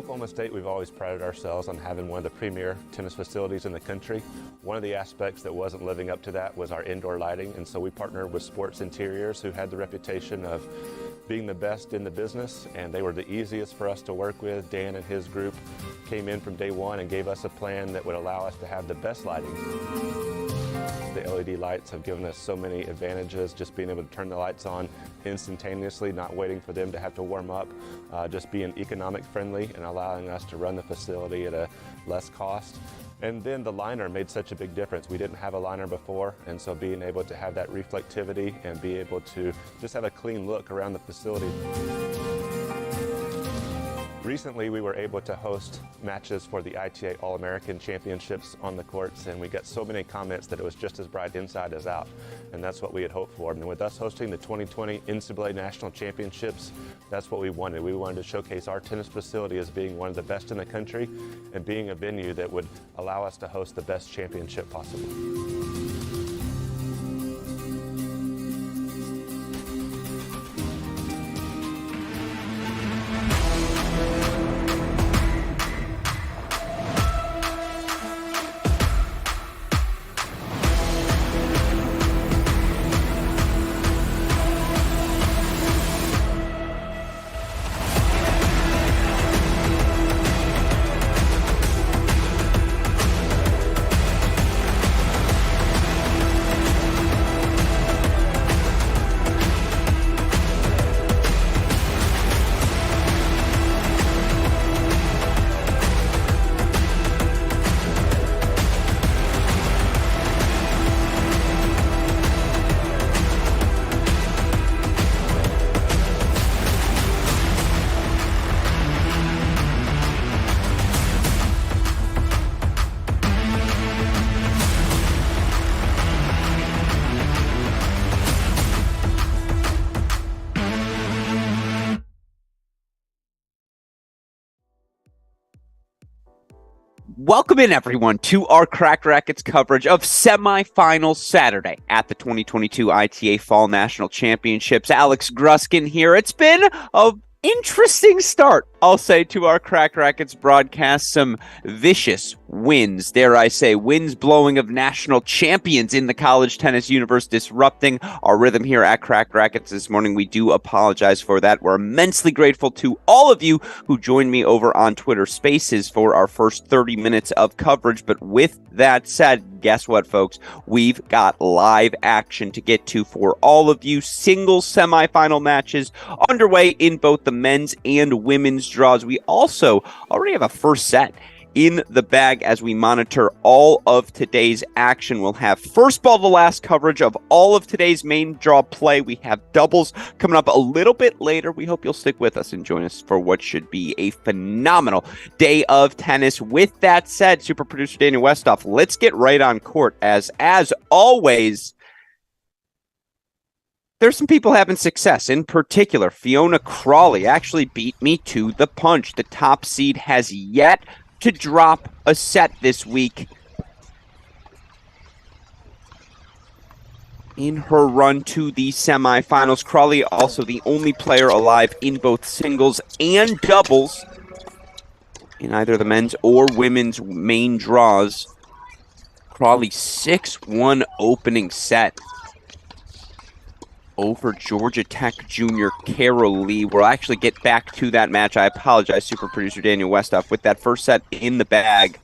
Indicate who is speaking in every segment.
Speaker 1: Oklahoma State, we've always prided ourselves on having one of the premier tennis facilities in the country. One of the aspects that wasn't living up to that was our indoor lighting, and so we partnered with Sports Interiors, who had the reputation of being the best in the business, and they were the easiest for us to work with. Dan and his group came in from day one and gave us a plan that would allow us to have the best lighting. The LED lights have given us so many advantages, just being able to turn the lights on instantaneously, not waiting for them to have to warm up, just being economic friendly and allowing us to run the facility at a less cost. And then the liner made such a big difference. We didn't have a liner before, and so being able to have that reflectivity and be able to just have a clean look around the facility. Recently, we were able to host matches for the ITA All-American Championships on the courts, and we got so many comments that it was just as bright inside as out, and that's what we had hoped for. And with us hosting the 2020 NCAA National Championships, that's what we wanted. We wanted to showcase our tennis facility as being one of the best in the country and being a venue that would allow us to host the best championship possible.
Speaker 2: Welcome in, everyone, to our Cracked Racquets coverage of Semifinals Saturday at the 2022 ITA Fall National Championships. Alex Gruskin here. It's been an interesting start, I'll say, to our Cracked Racquets broadcast. Some vicious wins, dare I say, winds blowing of national champions in the college tennis universe, disrupting our rhythm here at Cracked Racquets this morning. We do apologize for that. We're immensely grateful to all of you who joined me over on Twitter Spaces for our first 30 minutes of coverage. But with that said, guess what, folks? We've got live action to get to for all of you. Single semifinal matches underway in both the men's and women's draws. We also already have a first set in the bag as we monitor all of today's action. We'll have first ball to last coverage of all of today's main draw play. We have doubles coming up a little bit later. We hope you'll stick with us and join us for what should be a phenomenal day of tennis. With that said, super producer Daniel Westoff, let's get right on court. As always, there's some people having success. In particular, Fiona Crawley actually beat me to the punch. The top seed has yet to drop a set this week in her run to the semifinals. Crawley also the only player alive in both singles and doubles in either the men's or women's main draws. Crawley 6-1 opening set over Georgia Tech junior Carol Lee. We'll actually get back to that match. I apologize, super producer Daniel Westoff, with that first set in the bag.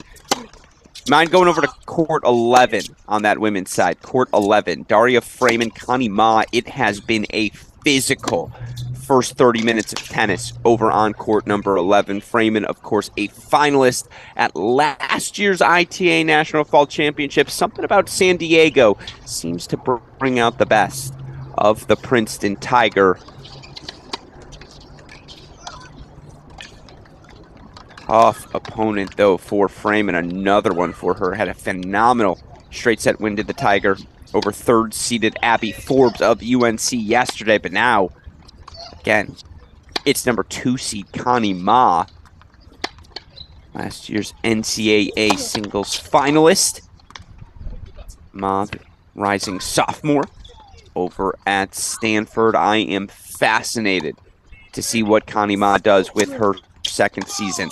Speaker 2: Mind going over to court 11 on that women's side. Court 11, Daria Freeman, Connie Ma. It has been a physical first 30 minutes of tennis over on court number 11. Freeman, of course, a finalist at last year's ITA National Fall Championships. Something about San Diego seems to bring out the best of the Princeton Tiger. Tough opponent, though, for Freeman. Another one for her. Had a phenomenal straight set win to the Tiger over third-seeded Abby Forbes of UNC yesterday. But now, again, it's number 2 seed Connie Ma, last year's NCAA singles finalist. Ma, rising sophomore over at Stanford. I am fascinated to see what Connie Ma does with her second season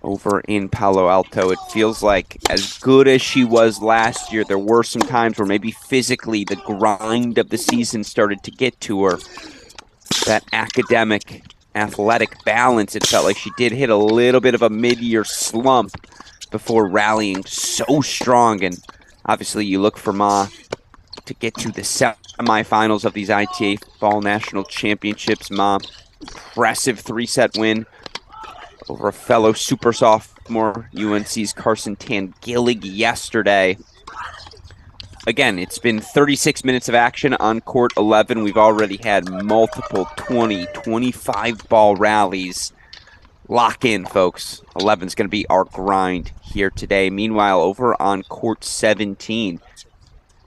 Speaker 2: over in Palo Alto. It feels like as good as she was last year, there were some times where maybe physically the grind of the season started to get to her. That academic, athletic balance, it felt like she did hit a little bit of a mid-year slump before rallying so strong. And obviously you look for Ma to get to the semifinals of these ITA Fall National Championships. Ma, impressive 3-set win over a fellow super sophomore, UNC's Carson Tangillig, yesterday. Again, it's been 36 minutes of action on court 11. We've already had multiple 20, 25-ball rallies. Lock in, folks. 11's going to be our grind here today. Meanwhile, over on court 17,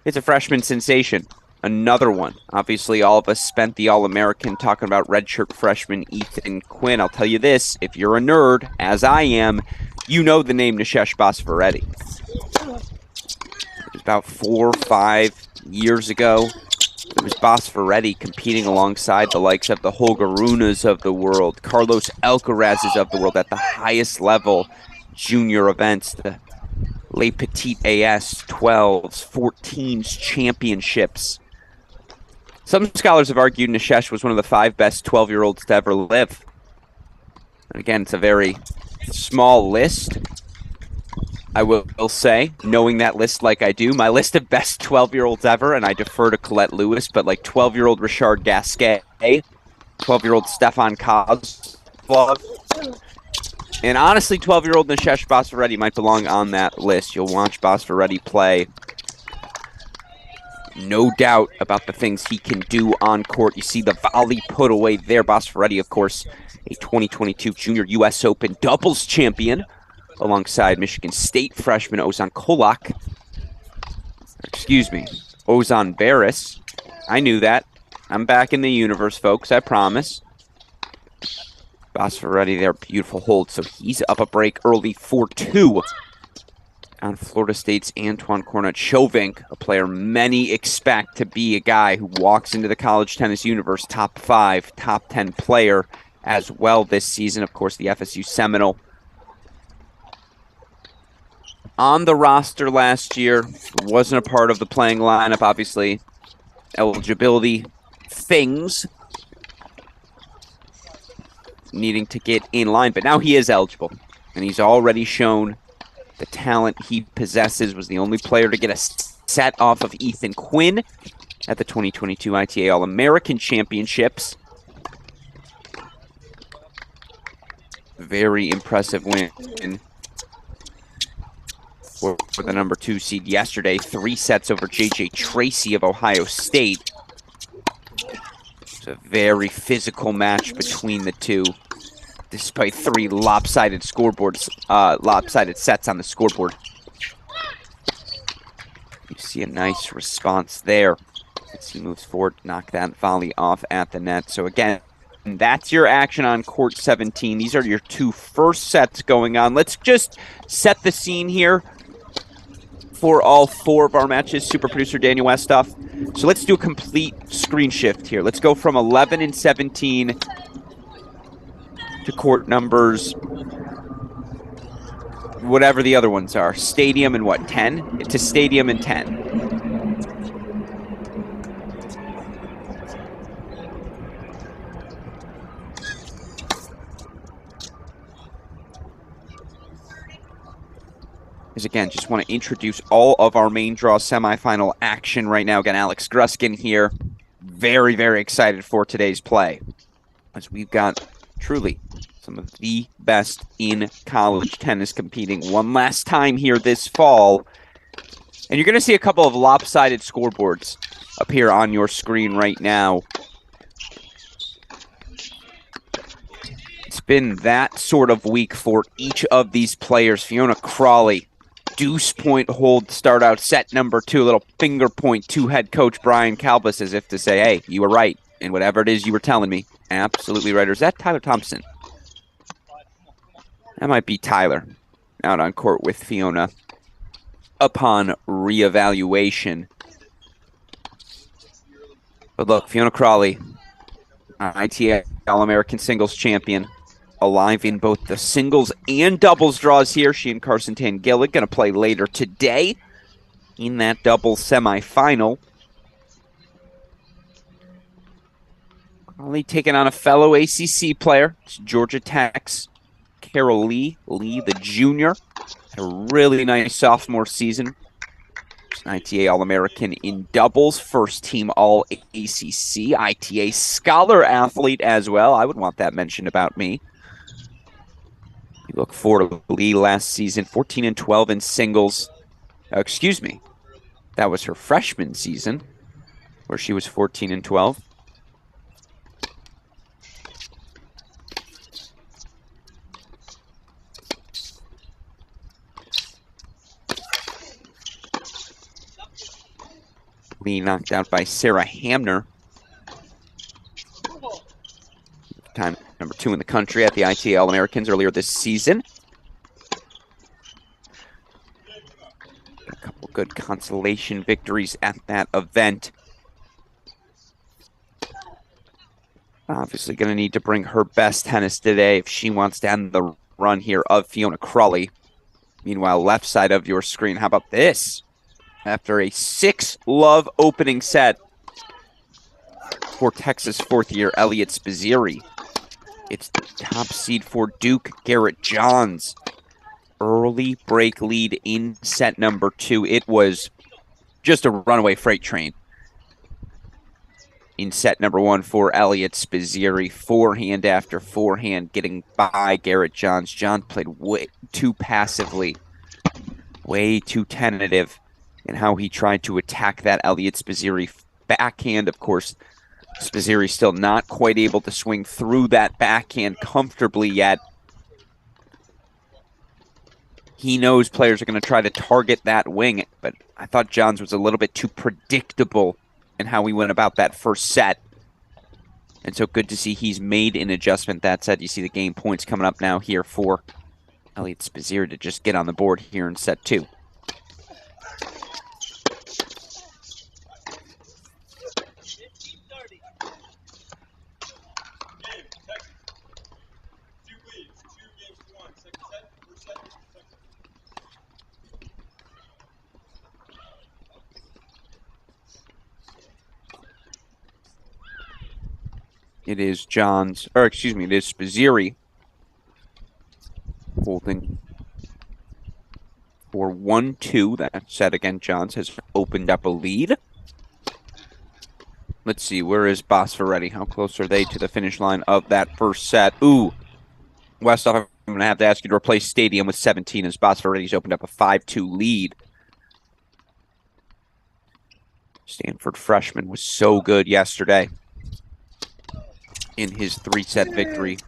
Speaker 2: it's a freshman sensation. Another one. Obviously, all of us spent the All-American talking about redshirt freshman Ethan Quinn. I'll tell you this, if you're a nerd, as I am, you know the name Nishesh Basvareddy. It was about 4 or 5 years ago. It was Basvareddy competing alongside the likes of the Holgarunas of the world, Carlos Alcarazes of the world at the highest level junior events, the Les Petites AS 12s, 14s championships. Some scholars have argued Nishesh was one of the 5 best 12-year-olds to ever live. And again, it's a very small list. I will say, knowing that list like I do, my list of best 12-year-olds ever, and I defer to Colette Lewis, but like 12-year-old Richard Gasquet, 12-year-old Stefan Kozlov, and honestly, 12-year-old Nishesh Basvareddy might belong on that list. You'll watch Basvareddy play. No doubt about the things he can do on court. You see the volley put away there. Basvareddy, of course, a 2022 Junior U.S. Open doubles champion alongside Michigan State freshman Ozan Kolak. Excuse me, Ozan Barris. I knew that. I'm back in the universe, folks, I promise. Basvareddy there, beautiful hold. So he's up a break early 4-2 on Florida State's Antoine Cornut-Chauvink, a player many expect to be a guy who walks into the college tennis universe top 5, top 10 player as well this season. Of course, the FSU Seminole on the roster last year, wasn't a part of the playing lineup, obviously. Eligibility things needing to get in line, but now he is eligible, and he's already shown the talent he possesses. Was the only player to get a set off of Ethan Quinn at the 2022 ITA All-American Championships. Very impressive win for the number 2 seed yesterday. 3 sets over J.J. Tracy of Ohio State. It's a very physical match between the two, despite 3 lopsided sets on the scoreboard. You see a nice response there as he moves forward, knock that volley off at the net. So again, that's your action on court 17. These are your 2 first sets going on. Let's just set the scene here for all 4 of our matches, super producer Daniel Westhoff. So let's do a complete screen shift here. Let's go from 11 and 17 to court numbers, whatever the other ones are. Stadium and what, 10? To stadium and 10. Because again, just want to introduce all of our main draw semifinal action right now. Again, Alex Gruskin here. Very, very excited for today's play, as we've got truly some of the best in college tennis competing one last time here this fall. And you're going to see a couple of lopsided scoreboards appear on your screen right now. It's been that sort of week for each of these players. Fiona Crawley, deuce point hold to start out set number 2, a little finger point to head coach Brian Kalbas, as if to say, hey, you were right in whatever it is you were telling me. Absolutely right. Or is that Tyler Thompson? That might be Tyler out on court with Fiona upon reevaluation. But look, Fiona Crawley, ITA All-American Singles Champion, alive in both the singles and doubles draws here. She and Carson Tangilla going to play later today in that doubles semifinal. Only taking on a fellow ACC player. It's Georgia Tech's Carol Lee the junior. Had a really nice sophomore season. She's an ITA All-American in doubles, first team All-ACC, ITA Scholar Athlete as well. I would want that mentioned about me. You look forward to Lee last season, 14-12 in singles. Excuse me, that was her freshman season, where she was 14-12. Lee knocked out by Sarah Hamner. Time number 2 in the country at the ITA All-Americans earlier this season. A couple good consolation victories at that event. Obviously going to need to bring her best tennis today if she wants to end the run here of Fiona Crawley. Meanwhile, left side of your screen, how about this? After a 6-love opening set for Texas fourth-year Elliott Spizzirri. It's the top seed for Duke, Garrett Johns. Early break lead in set number 2. It was just a runaway freight train in set number 1 for Elliott Spizzirri. Forehand after forehand getting by Garrett Johns. Johns played way too passively, way too tentative in how he tried to attack that Elliott Spizzirri backhand. Of course, Spizzirri still not quite able to swing through that backhand comfortably yet. He knows players are going to try to target that wing, but I thought Johns was a little bit too predictable in how he went about that first set. And so good to see he's made an adjustment. That said, you see the game points coming up now here for Elliott Spizzirri to just get on the board here in set 2. It is Johns, or excuse me, it is Spizzirri holding for 1-2. That set again, Johns has opened up a lead. Let's see, where is Bosferetti? How close are they to the finish line of that first set? Ooh, Westhoff, I'm going to have to ask you to replace Stadium with 17 as Bosferetti's opened up a 5-2 lead. Stanford freshman was so good yesterday in his 3-set victory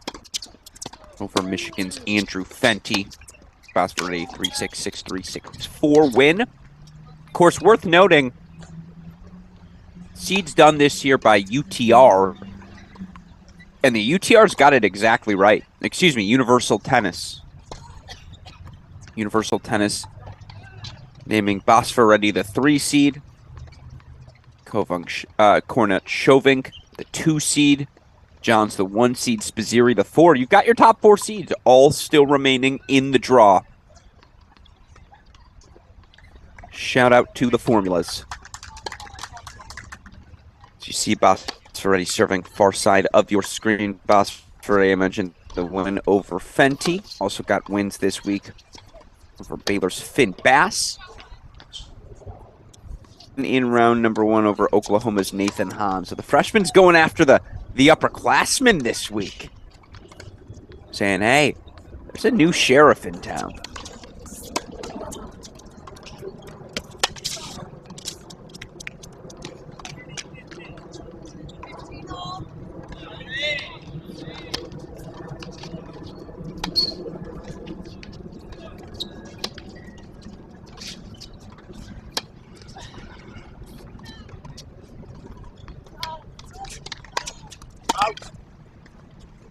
Speaker 2: over Michigan's Andrew Fenty. Bosferetti 3-6, 6-3, 6-4 win. Of course, worth noting, seeds done this year by UTR, and the UTR's got it exactly right. Excuse me, Universal Tennis. Universal Tennis naming Bosferetti the 3 seed, Kornet Shovink the 2 seed, Johns the 1 seed, Spizzirri the 4. You've got your top 4 seeds all still remaining in the draw. Shout out to the formulas. As you see Bosferetti serving far side of your screen. Bosferetti, I mentioned the win over Fenty. Also got wins this week over Baylor's Finn Bass. In round number 1 over Oklahoma's Nathan Hahn. So the freshman's going after the upperclassmen this week, saying, hey, there's a new sheriff in town.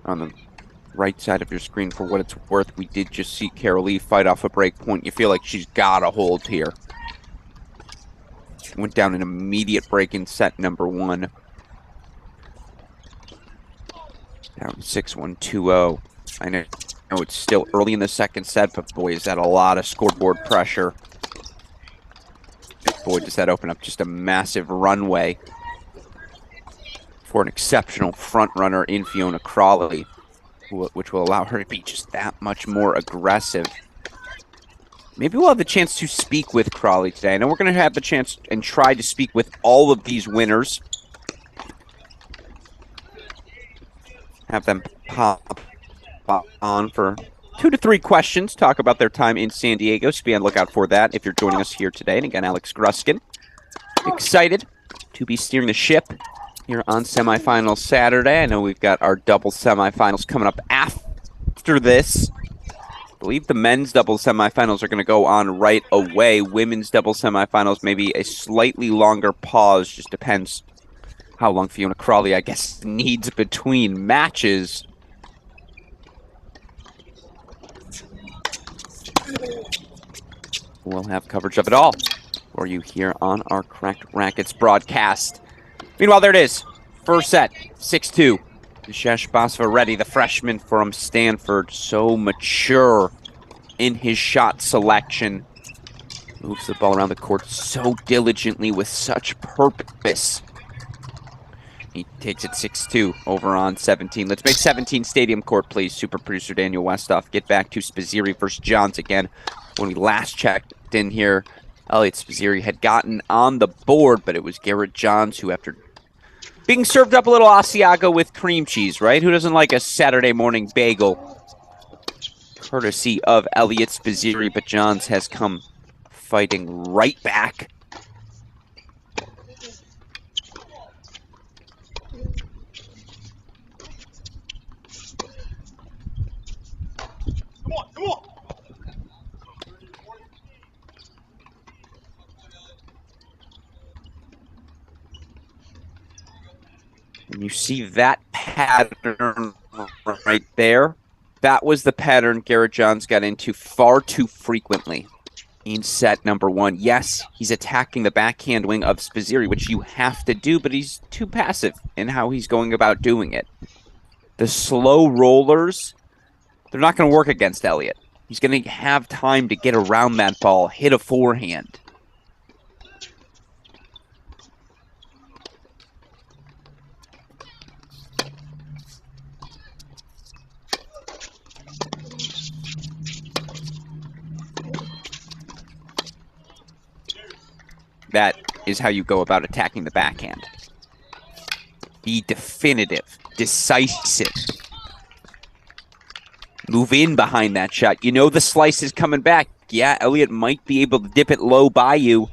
Speaker 2: On the right side of your screen, for what it's worth, we did just see Carol Lee fight off a break point. You feel like she's got a hold here. Went down an immediate break in set number 1. Down 6-1, 2-0. I know it's still early in the second set, but boy, is that a lot of scoreboard pressure. Boy, does that open up just a massive runway for an exceptional front runner in Fiona Crawley, which will allow her to be just that much more aggressive. Maybe we'll have the chance to speak with Crawley today. I know we're going to have the chance and try to speak with all of these winners. Have them pop on for 2 to 3 questions, talk about their time in San Diego. So be on the lookout for that if you're joining us here today. And again, Alex Gruskin, excited to be steering the ship here on Semifinal Saturday. I know we've got our double semifinals coming up after this. I believe the men's double semifinals are going to go on right away. Women's double semifinals, maybe a slightly longer pause. Just depends how long Fiona Crawley, I guess, needs between matches. We'll have coverage of it all for you here on our Cracked Racquets broadcast. Meanwhile, there it is. First set, 6-2. Vishesh Basvareddy, the freshman from Stanford, so mature in his shot selection. Moves the ball around the court so diligently with such purpose. He takes it 6-2 over on 17. Let's make 17 Stadium Court, please. Super producer Daniel Westoff. Get back to Spazziri versus Johns again. When we last checked in here, Elliot Spazziri had gotten on the board, but it was Garrett Johns who, after being served up a little Asiago with cream cheese, right? Who doesn't like a Saturday morning bagel? Courtesy of Elliot Spazziri, but Johns has come fighting right back.
Speaker 3: Come on.
Speaker 2: And you see that pattern right there. That was the pattern Garrett Johns got into far too frequently in set number 1. Yes, he's attacking the backhand wing of Spazziri, which you have to do, but he's too passive in how he's going about doing it. The slow rollers, they're not going to work against Elliot. He's going to have time to get around that ball, hit a forehand. That is how you go about attacking the backhand. Be definitive, decisive. Move in behind that shot. You know the slice is coming back. Yeah, Elliot might be able to dip it low by you,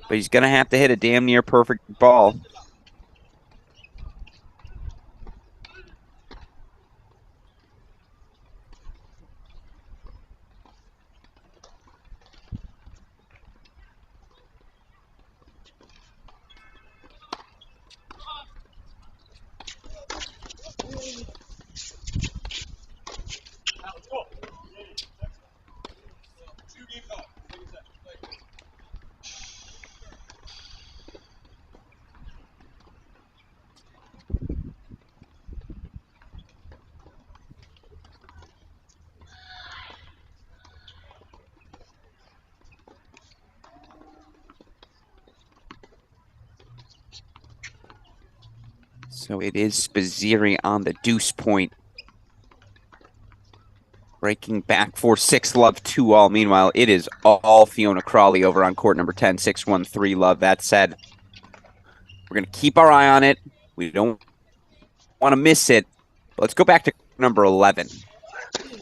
Speaker 2: but he's going to have to hit a damn near perfect ball. So it is Spazziri on the deuce point. Breaking back for 6-love, 2-all. Meanwhile, it is all Fiona Crawley over on court number 10, 6-1, 3-love. That said, we're going to keep our eye on it. We don't want to miss it. But let's go back to number 11.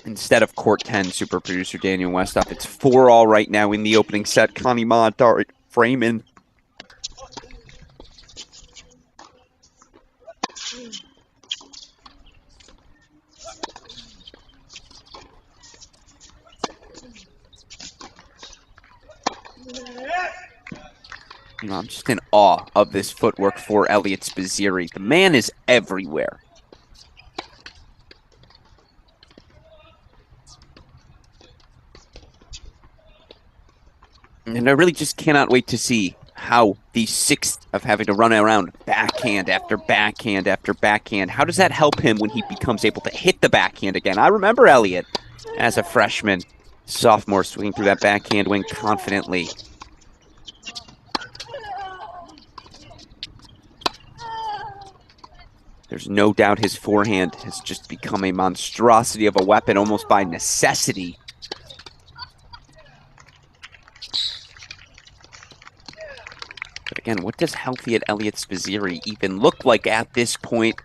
Speaker 2: Instead of court 10, super producer Daniel Westoff. It's 4-all right now in the opening set. Connie Montari framing. You know, I'm just in awe of this footwork for Elliot Spazziri. The man is everywhere. And I really just cannot wait to see how these six of having to run around backhand after backhand after backhand, how does that help him when he becomes able to hit the backhand again? I remember Elliott as a freshman, sophomore, swinging through that backhand wing confidently. There's no doubt his forehand has just become a monstrosity of a weapon almost by necessity. But again, what does healthy at Elliott Spizzirri even look like at this point?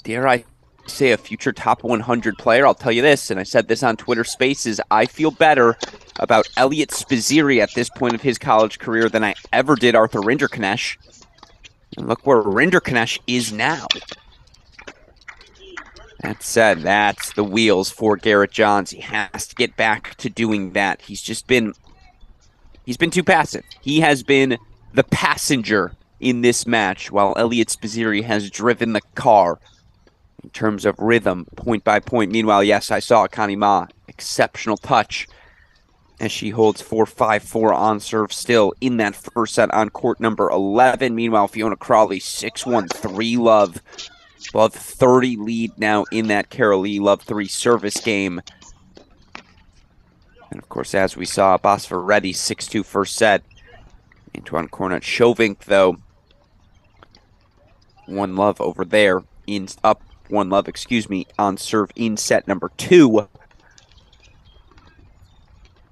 Speaker 2: Dare I say a future top 100 player? I'll tell you this, and I said this on Twitter Spaces, I feel better about Elliott Spizzirri at this point of his college career than I ever did Arthur Rinderknecht. And look where Rinderknecht is now. That said, that's the wheels for Garrett Johns. He has to get back to doing that. He's been too passive. He has been the passenger in this match, while Elliott Spizzirri has driven the car in terms of rhythm, point by point. Meanwhile, yes, I saw Connie Ma, exceptional touch as she holds 4-5-4 on serve still in that first set on court number 11. Meanwhile, Fiona Crawley, 6-1, 3-love. Love 30 lead now in that Carol Lee Love 3 service game. And of course, as we saw, Basvareddy 6-2 first set. Antoine Cornut-Chauvink, though, 1-love over there, up 1-love, on serve in set number 2.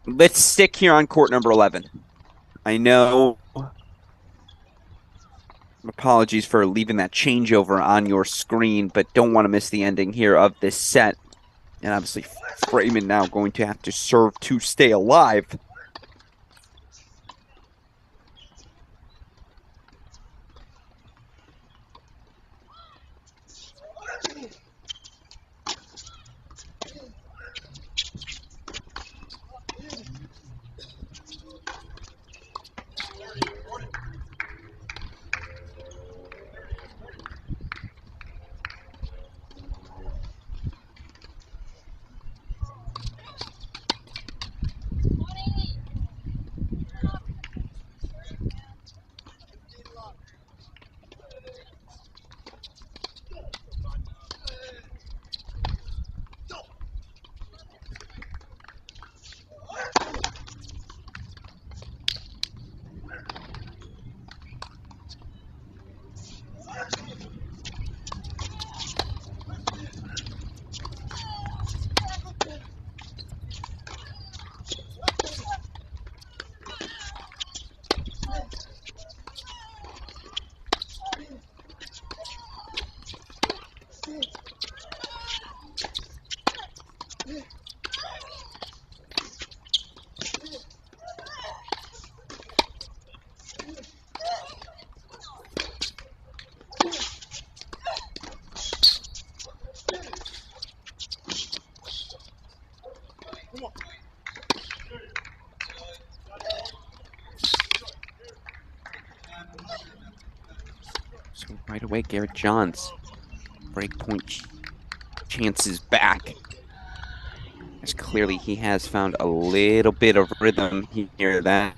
Speaker 2: Let's stick here on court number 11. I know, apologies for leaving that changeover on your screen, but don't want to miss the ending here of this set. And obviously, Freeman now going to have to serve to stay alive. So right away, Garrett Johns, breakpoint chances back. As clearly he has found a little bit of rhythm here. That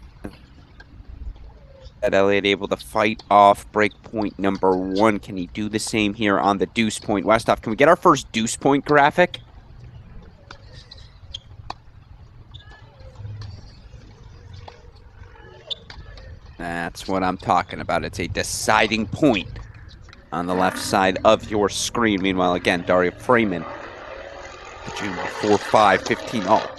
Speaker 2: Elliott able to fight off breakpoint number 1. Can he do the same here on the deuce point? Westhoff, can we get our first deuce point graphic? That's what I'm talking about. It's a deciding point on the left side of your screen. Meanwhile, again, Daria Freeman, the junior, 4-5, 15-all.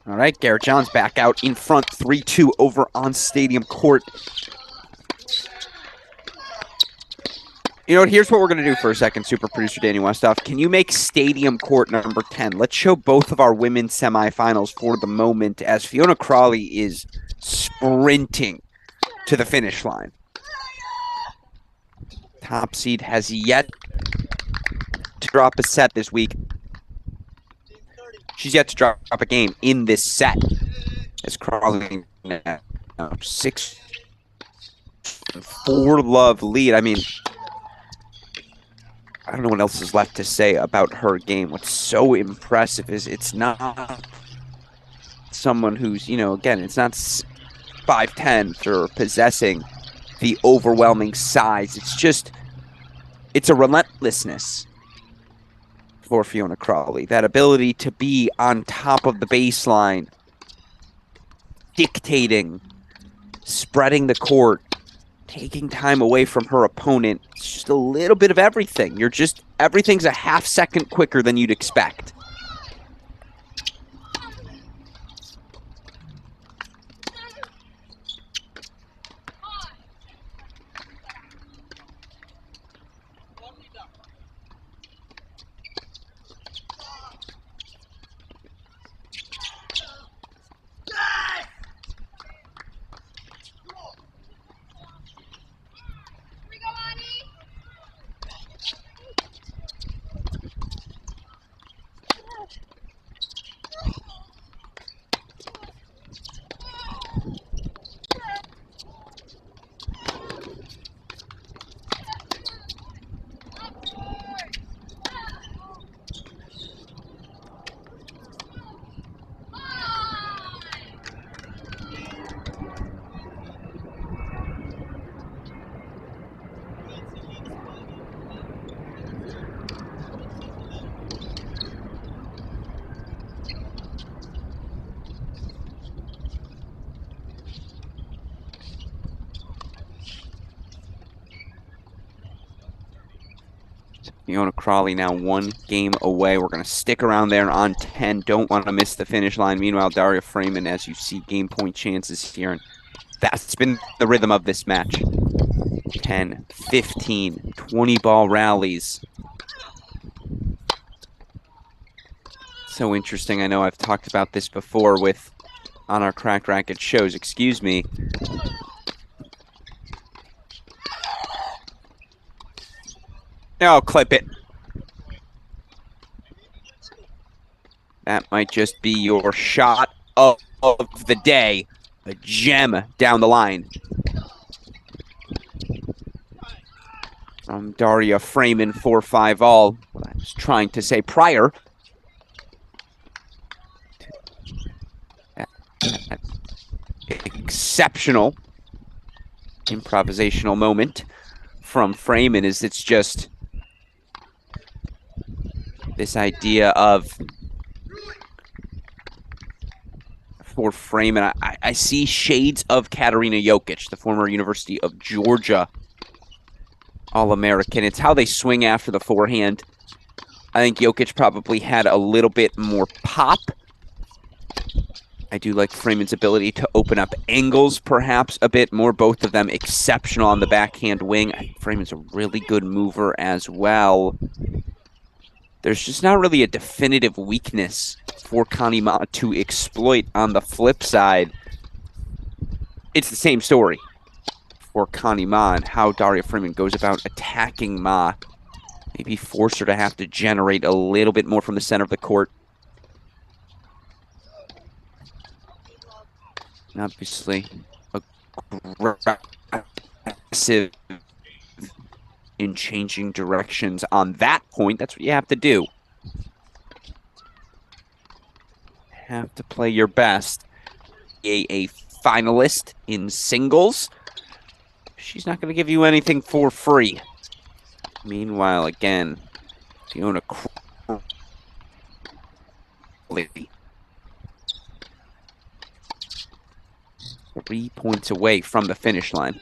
Speaker 2: All right, Garrett Johns back out in front, 3-2 over on Stadium Court. You know what, here's what we're going to do for a second, super producer Danny Westhoff. Can you make Stadium Court number 10? Let's show both of our women's semifinals for the moment as Fiona Crawley is sprinting to the finish line. Top seed has yet to drop a set this week. She's yet to drop a game in this set. As Crawley now 6-4 love lead. I mean, I don't know what else is left to say about her game. What's so impressive is it's not someone who's, again, it's not 5'10" or possessing the overwhelming size. It's a relentlessness for Fiona Crawley. That ability to be on top of the baseline, dictating, spreading the court, taking time away from her opponent. It's just a little bit of everything. Everything's a half second quicker than you'd expect. Fiona Crawley now 1 game away. We're going to stick around there on 10. Don't want to miss the finish line. Meanwhile, Daria Freeman, as you see, game point chances here. And that's been the rhythm of this match. 10, 15, 20 ball rallies. So interesting. I know I've talked about this before on our Cracked Racquet shows. Excuse me. Oh, clip it. That might just be your shot of the day. A gem down the line. From Daria Freeman, 4-5 all. What I was trying to say prior. Exceptional improvisational moment from Freeman is it's just this idea of, for Freeman, I see shades of Katarina Jokic, the former University of Georgia All-American. It's how they swing after the forehand. I think Jokic probably had a little bit more pop. I do like Freeman's ability to open up angles perhaps a bit more. Both of them exceptional on the backhand wing. I think Freeman's a really good mover as well. There's just not really a definitive weakness for Connie Ma to exploit on the flip side. It's the same story for Connie Ma and how Daria Freeman goes about attacking Ma. Maybe force her to have to generate a little bit more from the center of the court. And obviously, aggressive in changing directions on that point. That's what you have to do. Have to play your best. A finalist in singles. She's not going to give you anything for free. Meanwhile, again, Fiona Crawley. 3 points away from the finish line.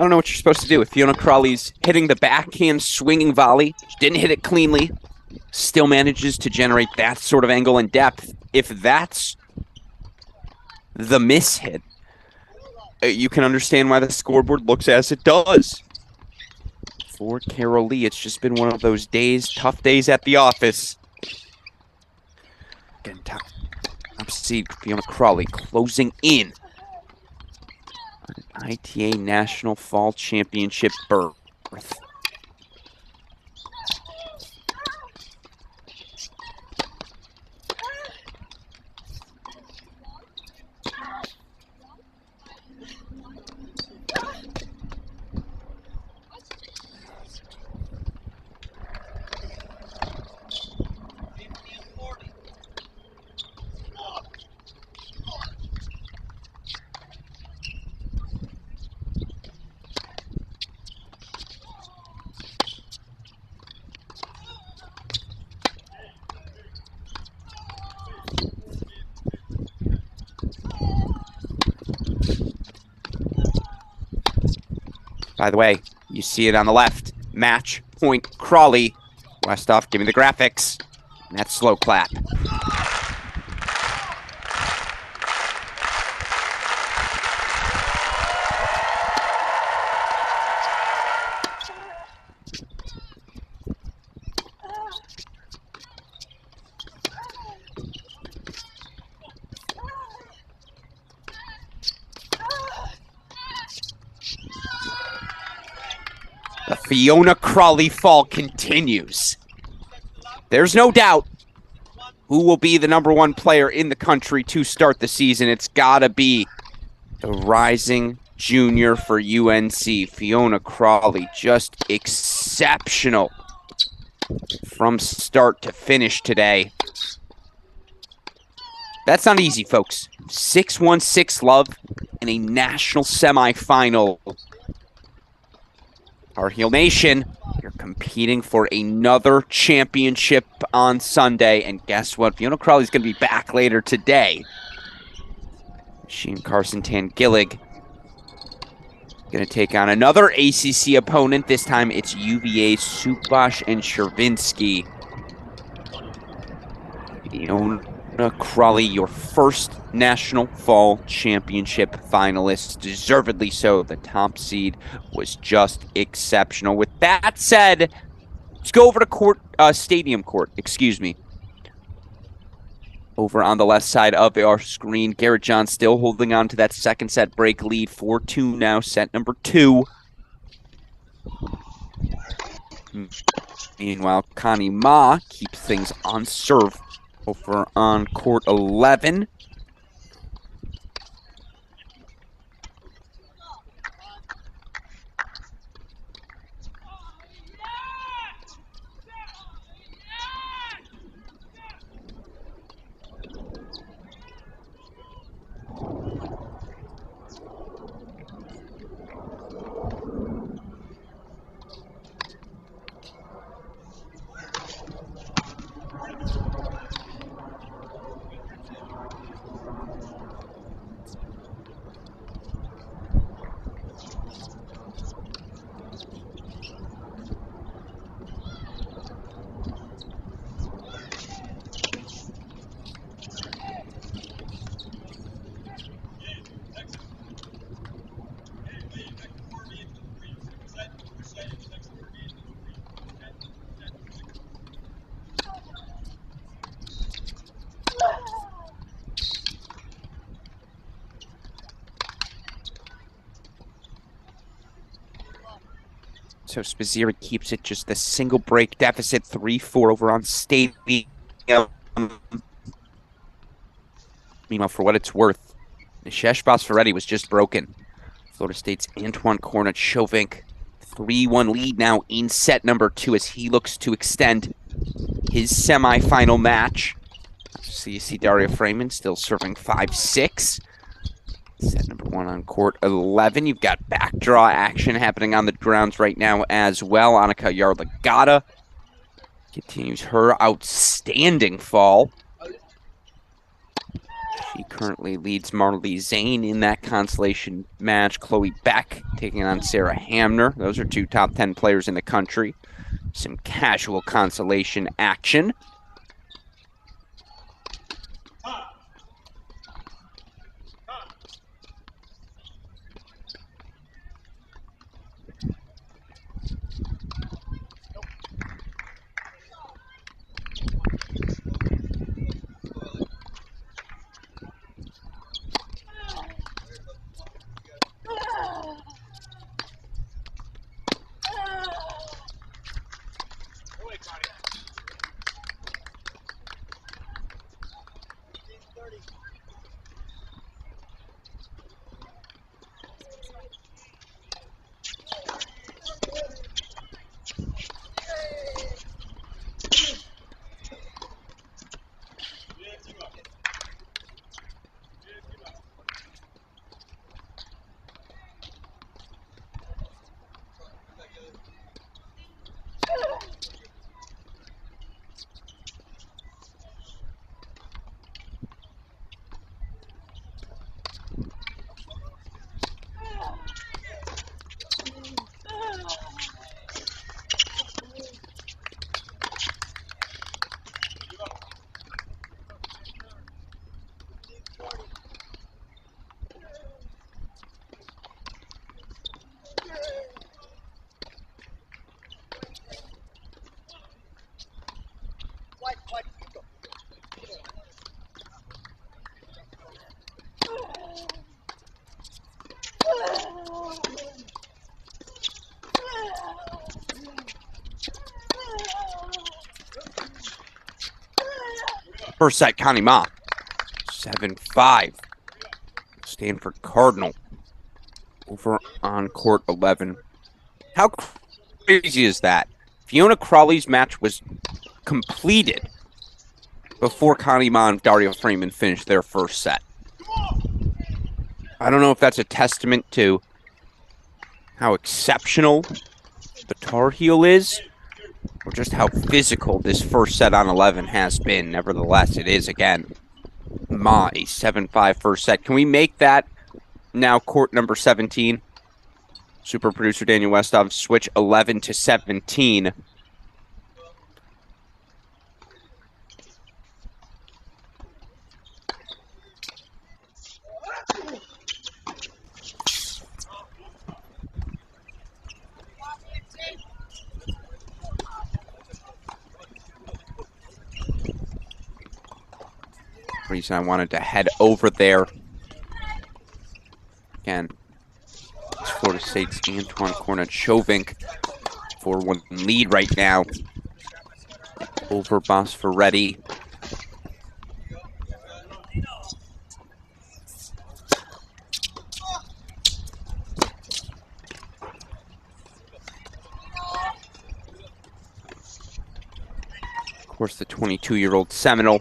Speaker 2: I don't know what you're supposed to do. If Fiona Crawley's hitting the backhand swinging volley, didn't hit it cleanly, still manages to generate that sort of angle and depth. If that's the miss hit, you can understand why the scoreboard looks as it does. For Carol Lee, it's just been one of those days, tough days at the office. Again, top seed Fiona Crawley closing in. ITA National Fall Championship berth. By the way, you see it on the left. Match point Crawley. Westoff, give me the graphics. And that slow clap. The Fiona Crawley fall continues. There's no doubt who will be the #1 player in the country to start the season. It's got to be the rising junior for UNC, Fiona Crawley. Just exceptional from start to finish today. That's not easy, folks. 6-1-6 love in a national semifinal. Our Heel Nation, you're competing for another championship on Sunday. And guess what? Fiona Crawley's going to be back later today. She and Carson Tangillig going to take on another ACC opponent. This time it's UVA's Subhash and Chervinsky. Fiona Crawley, your first National Fall Championship finalist, deservedly so. The top seed was just exceptional. With that said, let's go over to stadium court, excuse me. Over on the left side of our screen, Garrett John still holding on to that second set break lead. 4-2 now, set number 2. Meanwhile, Connie Ma keeps things on serve over on court 11. So Spaziri keeps it just the single break deficit, 3-4 over on Stadium. Meanwhile, for what it's worth, Nishesh Basfaretti was just broken. Florida State's Antoine Kornachovink, 3-1 lead now in set number 2 as he looks to extend his semifinal match. So you see Daria Freeman still serving 5-6. Set number 1 on court 11. You've got backdraw action happening on the grounds right now as well. Annika Yarlagata continues her outstanding fall. She currently leads Marley Zane in that consolation match. Chloe Beck taking on Sarah Hamner. Those are two top 10 players in the country. Some casual consolation action. First set, Connie Ma. 7-5. Stanford Cardinal over on court 11. How crazy is that? Fiona Crawley's match was completed before Connie Ma and Daria Freeman finished their first set. I don't know if that's a testament to how exceptional the Tar Heel is, or just how physical this first set on 11 has been. Nevertheless, it is, again, Ma, a 7-5 first set. Can we make that now court number 17? Super producer Daniel Westhoff, switch 11 to 17. Reason I wanted to head over there. Again, it's Florida State's Antoine Kornachovink 4-1 lead right now over Bosforetti. Of course, the 22-year-old Seminole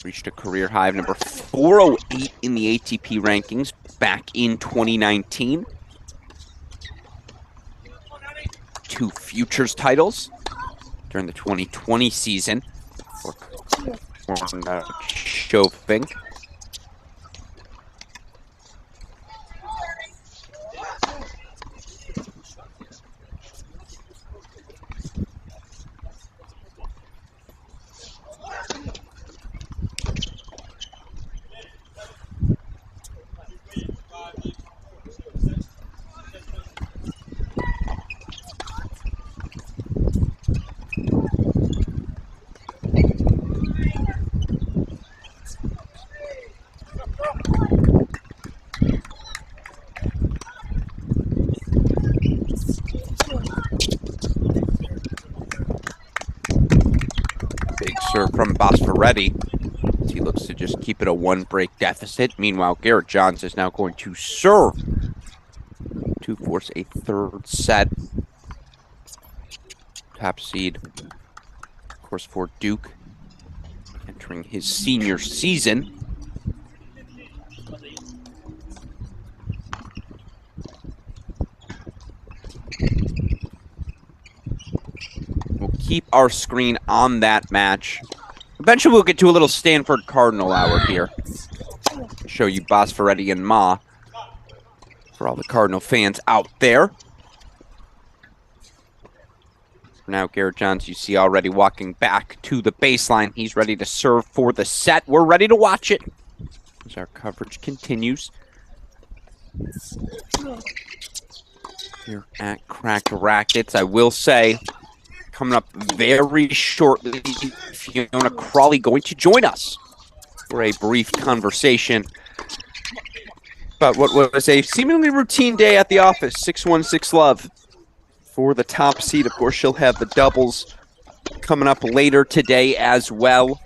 Speaker 2: reached a career high of number 408 in the ATP rankings back in 2019. 2 futures titles during the 2020 season for Kornachovink. From Bosforetti, he looks to just keep it a 1-break deficit. Meanwhile, Garrett Johns is now going to serve to force a third set. Top seed, of course, for Duke, entering his senior season. We'll keep our screen on that match Eventually we'll get to a little Stanford Cardinal hour here. Show you Boss Ferretti and Ma for all the Cardinal fans out there. Now Garrett Johns, you see already walking back to the baseline. He's ready to serve for the set. We're ready to watch it as our coverage continues here at Cracked Racquets. I will say, coming up very shortly, Fiona Crawley going to join us for a brief conversation about what was a seemingly routine day at the office. 616 Love for the top seed. Of course, she'll have the doubles coming up later today as well.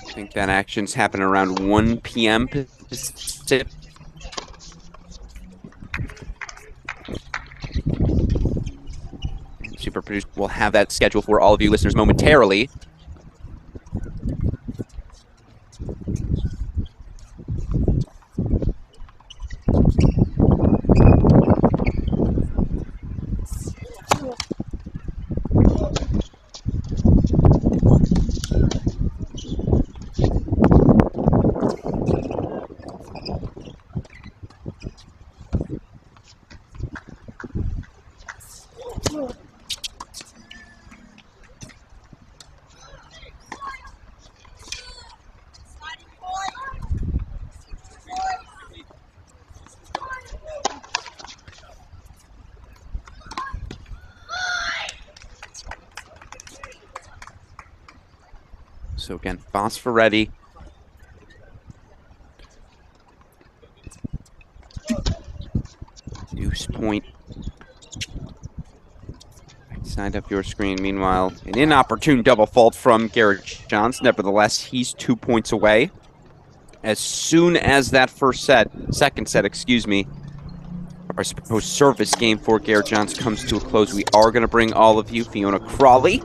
Speaker 2: I think that action's happening around 1 p.m. Pacific. Super Producer will have that scheduled for all of you listeners momentarily. So again, Boss Ferretti. Deuce point. Right side up your screen. Meanwhile, an inopportune double fault from Garrett Johns. Nevertheless, he's 2 points away. As soon as that second set, our supposed service game for Garrett Johns comes to a close, we are going to bring all of you Fiona Crawley.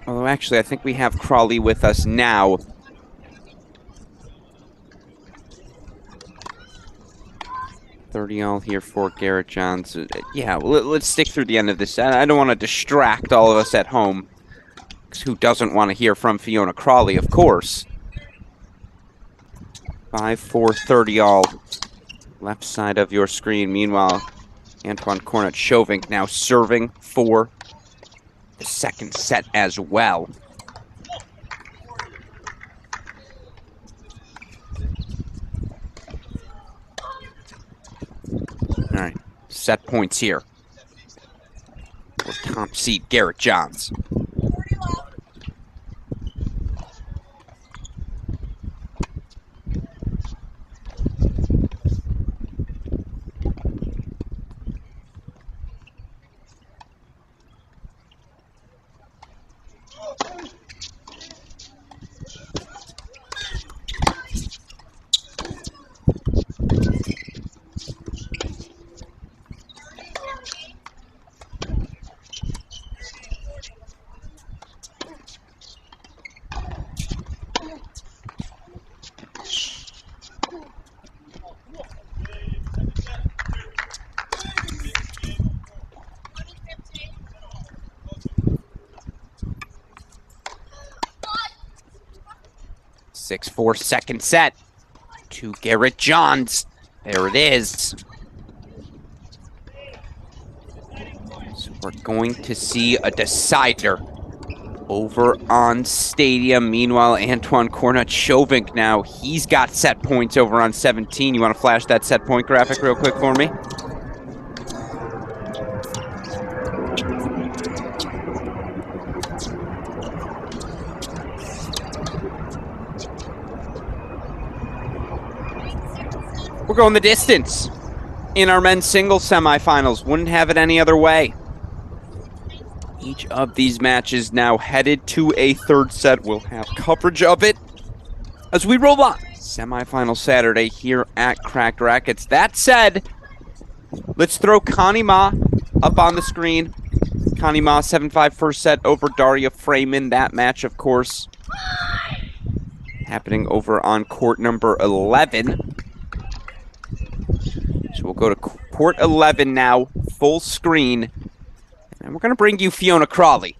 Speaker 2: Although, actually, I think we have Crawley with us now. $30 here for Garrett Johns. Yeah, well, let's stick through the end of this. I don't want to distract all of us at home. Because who doesn't want to hear from Fiona Crawley, of course. 5-4, $30. Left side of your screen. Meanwhile, Antoine Cornut-Chauvin now serving for the second set as well. All right, set points here for top seed Garrett Johns. Six-4 second set to Garrett Johns. There it is. So we're going to see a decider over on Stadium. Meanwhile, Antoine Cornut-Chauvin now, he's got set points over on 17. You want to flash that set point graphic real quick for me? We're going the distance in our men's singles semifinals. Wouldn't have it any other way. Each of these matches now headed to a third set. We'll have coverage of it as we roll on. Semifinal Saturday here at Cracked Racquets. That said, let's throw Connie Ma up on the screen. Connie Ma, 7-5 first set over Daria Freeman. That match, of course, happening over on court number 11. So we'll go to Court 11 now, full screen. And we're going to bring you Fiona Crawley.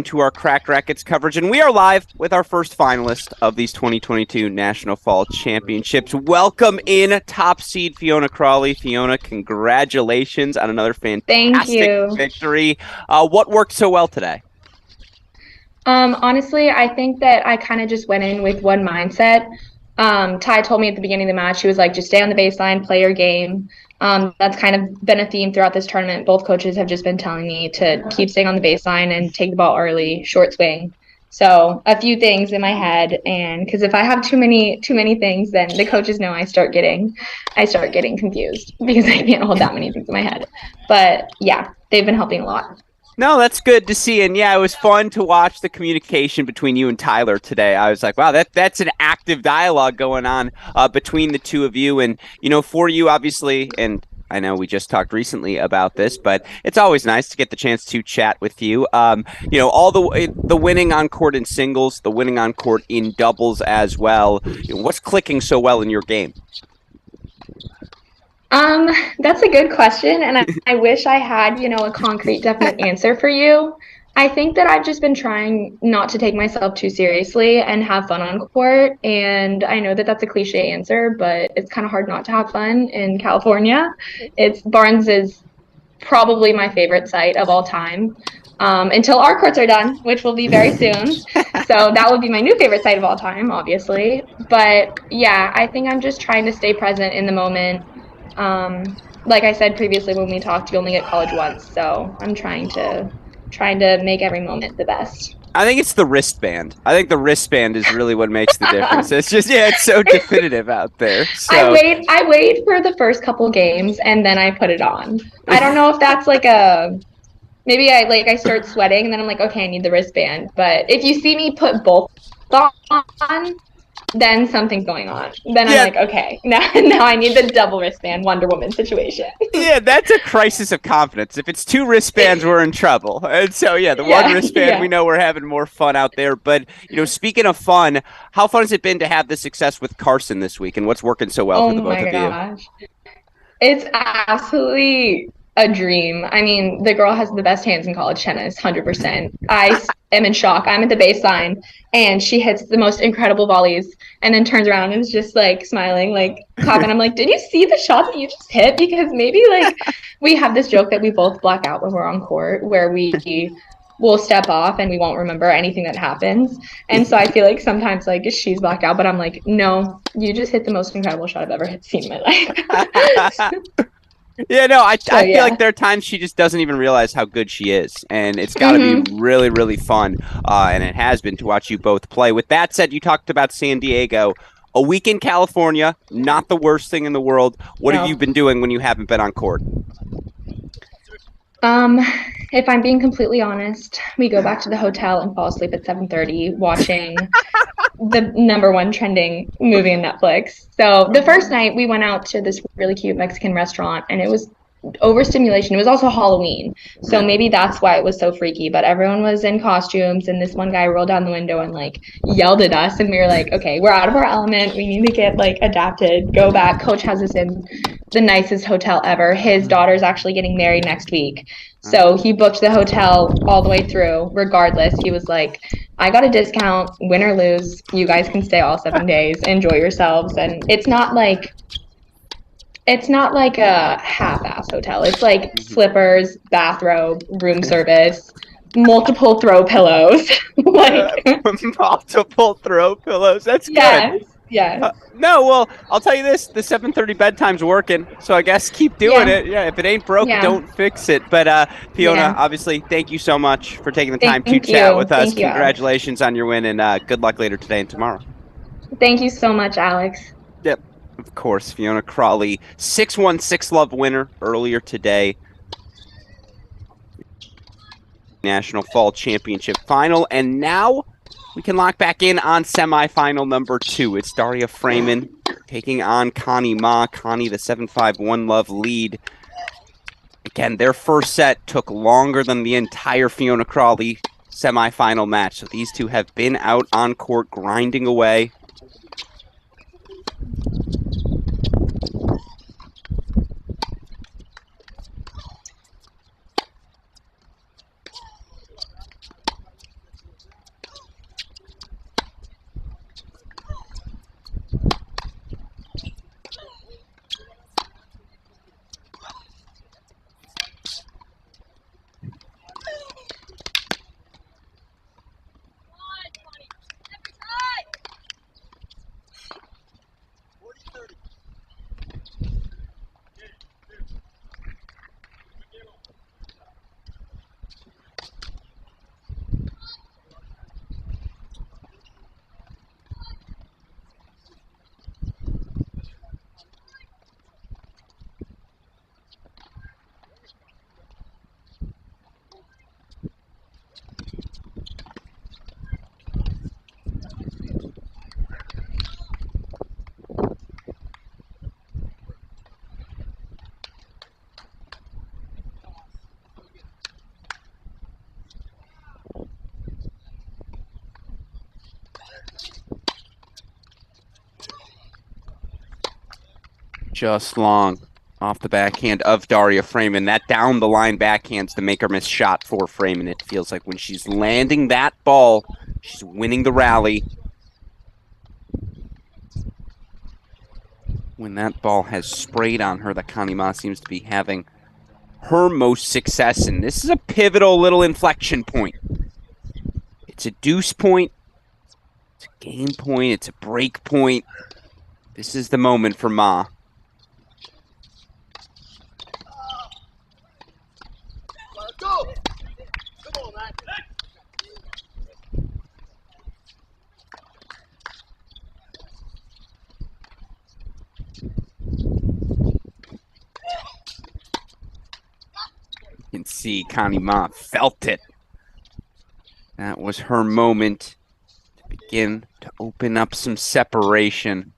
Speaker 2: To our Cracked Racquets coverage, and we are live with our first finalist of these 2022 National Fall Championships. Welcome in, top seed Fiona Crawley. Fiona, congratulations on another fantastic victory. What worked so well today?
Speaker 3: Honestly, I think that I kind of just went in with one mindset. Ty told me at the beginning of the match, she was like, just stay on the baseline, play your game. That's kind of been a theme throughout this tournament. Both coaches have just been telling me to keep staying on the baseline and take the ball early, short swing. So a few things in my head, and because if I have too many things, then the coaches know I start getting confused because I can't hold that many things in my head. But yeah, they've been helping a lot.
Speaker 2: No, that's good to see. And yeah, it was fun to watch the communication between you and Tyler today. I was like, wow, that's an active dialogue going on between the two of you. And, you know, for you, obviously, and I know we just talked recently about this, but it's always nice to get the chance to chat with you. You know, all the winning on court in singles, the winning on court in doubles as well. You know, what's clicking so well in your game?
Speaker 3: That's a good question, and I wish I had, you know, a concrete, definite answer for you. I think that I've just been trying not to take myself too seriously and have fun on court, and I know that that's a cliche answer, but it's kind of hard not to have fun in California. Barnes is probably my favorite site of all time, until our courts are done, which will be very soon. So that would be my new favorite site of all time, obviously. But yeah, I think I'm just trying to stay present in the moment. Like I said previously when we talked, you only get college once, so I'm trying to make every moment the best.
Speaker 2: I think it's the wristband. I think the wristband is really what makes the difference. It's just, yeah, it's so definitive out there. So.
Speaker 3: I wait for the first couple games and then I put it on. I don't know if that's like maybe I start sweating and then I'm like, okay, I need the wristband. But if you see me put both on, then something's going on. Then I'm like, okay, now I need the double wristband Wonder Woman situation.
Speaker 2: Yeah, that's a crisis of confidence. If it's two wristbands, we're in trouble. And so, yeah, the one wristband, we know we're having more fun out there. But, you know, speaking of fun, how fun has it been to have the success with Carson this week, and what's working so well for the both of you?
Speaker 3: It's absolutely a dream. I mean, the girl has the best hands in college tennis, 100%. I am in shock. I'm at the baseline, and she hits the most incredible volleys, and then turns around and is just like smiling, like clapping. I'm like, did you see the shot that you just hit? Because maybe like we have this joke that we both black out when we're on court, where we will step off and we won't remember anything that happens. And so I feel like sometimes like she's blacked out, but I'm like, no, you just hit the most incredible shot I've ever seen in my life.
Speaker 2: Yeah, no, I feel like there are times she just doesn't even realize how good she is, and it's got to be really, really fun, and it has been to watch you both play. With that said, you talked about San Diego. A week in California, not the worst thing in the world. What have you been doing when you haven't been on court?
Speaker 3: If I'm being completely honest, we go back to the hotel and fall asleep at 7:30 watching the number one trending movie in Netflix. So the first night we went out to this really cute Mexican restaurant and it was overstimulation. It was also Halloween. So
Speaker 2: Yeah.
Speaker 3: maybe that's why it was so freaky. But everyone was in costumes and this one guy rolled down the window and like yelled at us and we were like, okay, we're out of our element. We need to get like adapted, go back. Coach has us in the nicest hotel ever. His daughter's actually getting married next week. So he booked the hotel all the way through, regardless. He was like, I got a discount, win or lose. You guys can stay all 7 days, enjoy yourselves. And it's not like a half-ass hotel. It's like
Speaker 2: Mhm.
Speaker 3: slippers, bathrobe, room service, multiple throw pillows.
Speaker 2: Uh,
Speaker 3: Like,
Speaker 2: multiple throw pillows. That's good.
Speaker 3: yes, yes.
Speaker 2: No, well, I'll tell you this: the 7:30 bedtime's working, so I guess keep doing
Speaker 3: Yeah,
Speaker 2: it. Yeah, if it ain't broke,
Speaker 3: yeah,
Speaker 2: don't fix it. But Fiona,
Speaker 3: yeah.
Speaker 2: obviously, thank you so much for taking the time to
Speaker 3: Thank
Speaker 2: chat with
Speaker 3: you.
Speaker 2: us.
Speaker 3: Thank you, Alex.
Speaker 2: Congratulations on your win, and good luck later today and tomorrow.
Speaker 3: Thank you so much, Alex.
Speaker 2: Yep, of course, Fiona Crawley, 616 Love winner earlier today. National Fall Championship final, and now we can lock back in on semifinal number 2. It's Daria Freeman taking on Connie Ma. Connie, the 7-5-1 Love lead. Again, their first set took longer than the entire Fiona Crawley semifinal match, so these two have been out on court grinding away. Just long off the backhand of Daria Freeman. That down the line backhands to make her miss shot for Freeman. It feels like when she's landing that ball, she's winning the rally. When that ball has sprayed on her, that Connie Ma seems to be having her most success. And this is a pivotal little inflection point. It's a deuce point. It's a game point. It's a break point. This is the moment for Ma. You can see Connie Ma felt it. That was her moment to begin to open up some separation.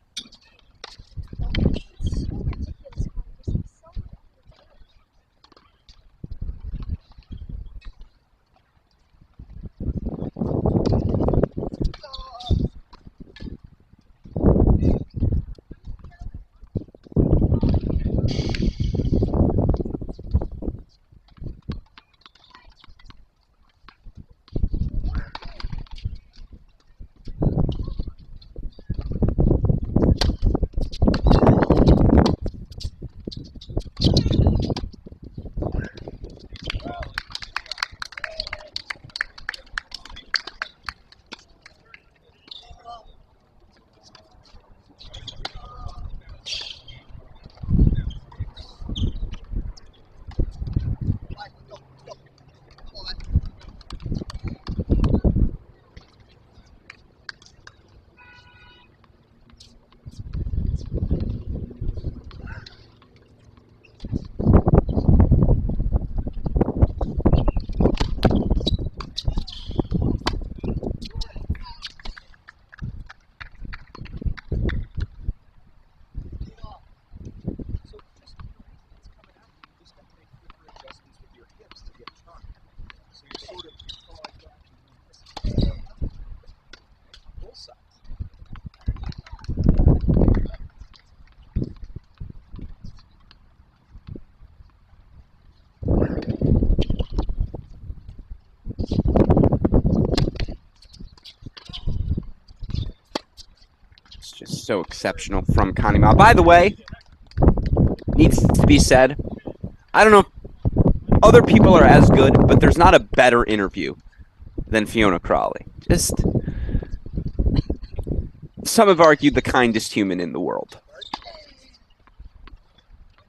Speaker 2: So exceptional from Connie Ma. By the way, needs to be said, I don't know if other people are as good, but there's not a better interview than Fiona Crawley. Just, some have argued the kindest human in the world.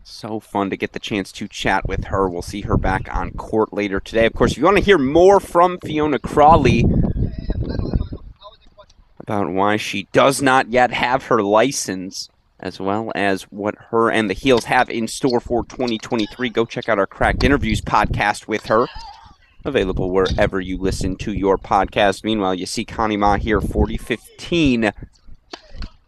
Speaker 2: So fun to get the chance to chat with her. We'll see her back on court later today. Of course, if you want to hear more from Fiona Crawley about why she does not yet have her license, as well as what her and the Heels have in store for 2023, go check out our Cracked Interviews podcast with her. Available wherever you listen to your podcast. Meanwhile, you see Connie Ma here, 40-15.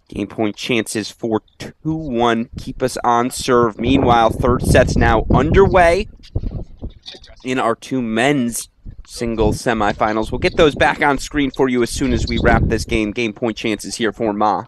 Speaker 2: Game point chances for 2-1. Keep us on serve. Meanwhile, third set's now underway in our two men's singles semifinals. We'll get those back on screen for you as soon as we wrap this game. Game point chances here for Ma.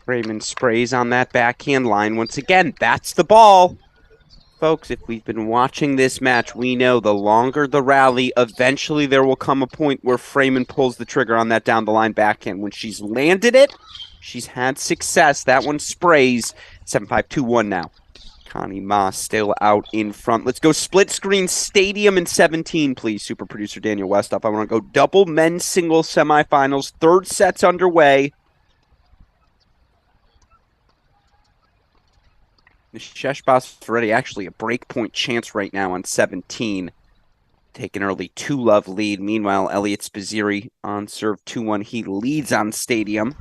Speaker 2: Raymond sprays on that backhand line once again. That's the ball. Folks, if we've been watching this match, we know the longer the rally, eventually there will come a point where Freeman pulls the trigger on that down-the-line backhand. When she's landed it, she's had success. That one sprays. 7-5, 2-1 now. Connie Ma still out in front. Let's go split screen stadium in 17, please, super producer Daniel Westoff. I want to go double men's singles semifinals. Third set's underway. Nishesh Basfaretti actually a breakpoint chance right now on 17. Take an early 2-love lead. Meanwhile, Elliot Spizzirri on serve 2-1. He leads on stadium.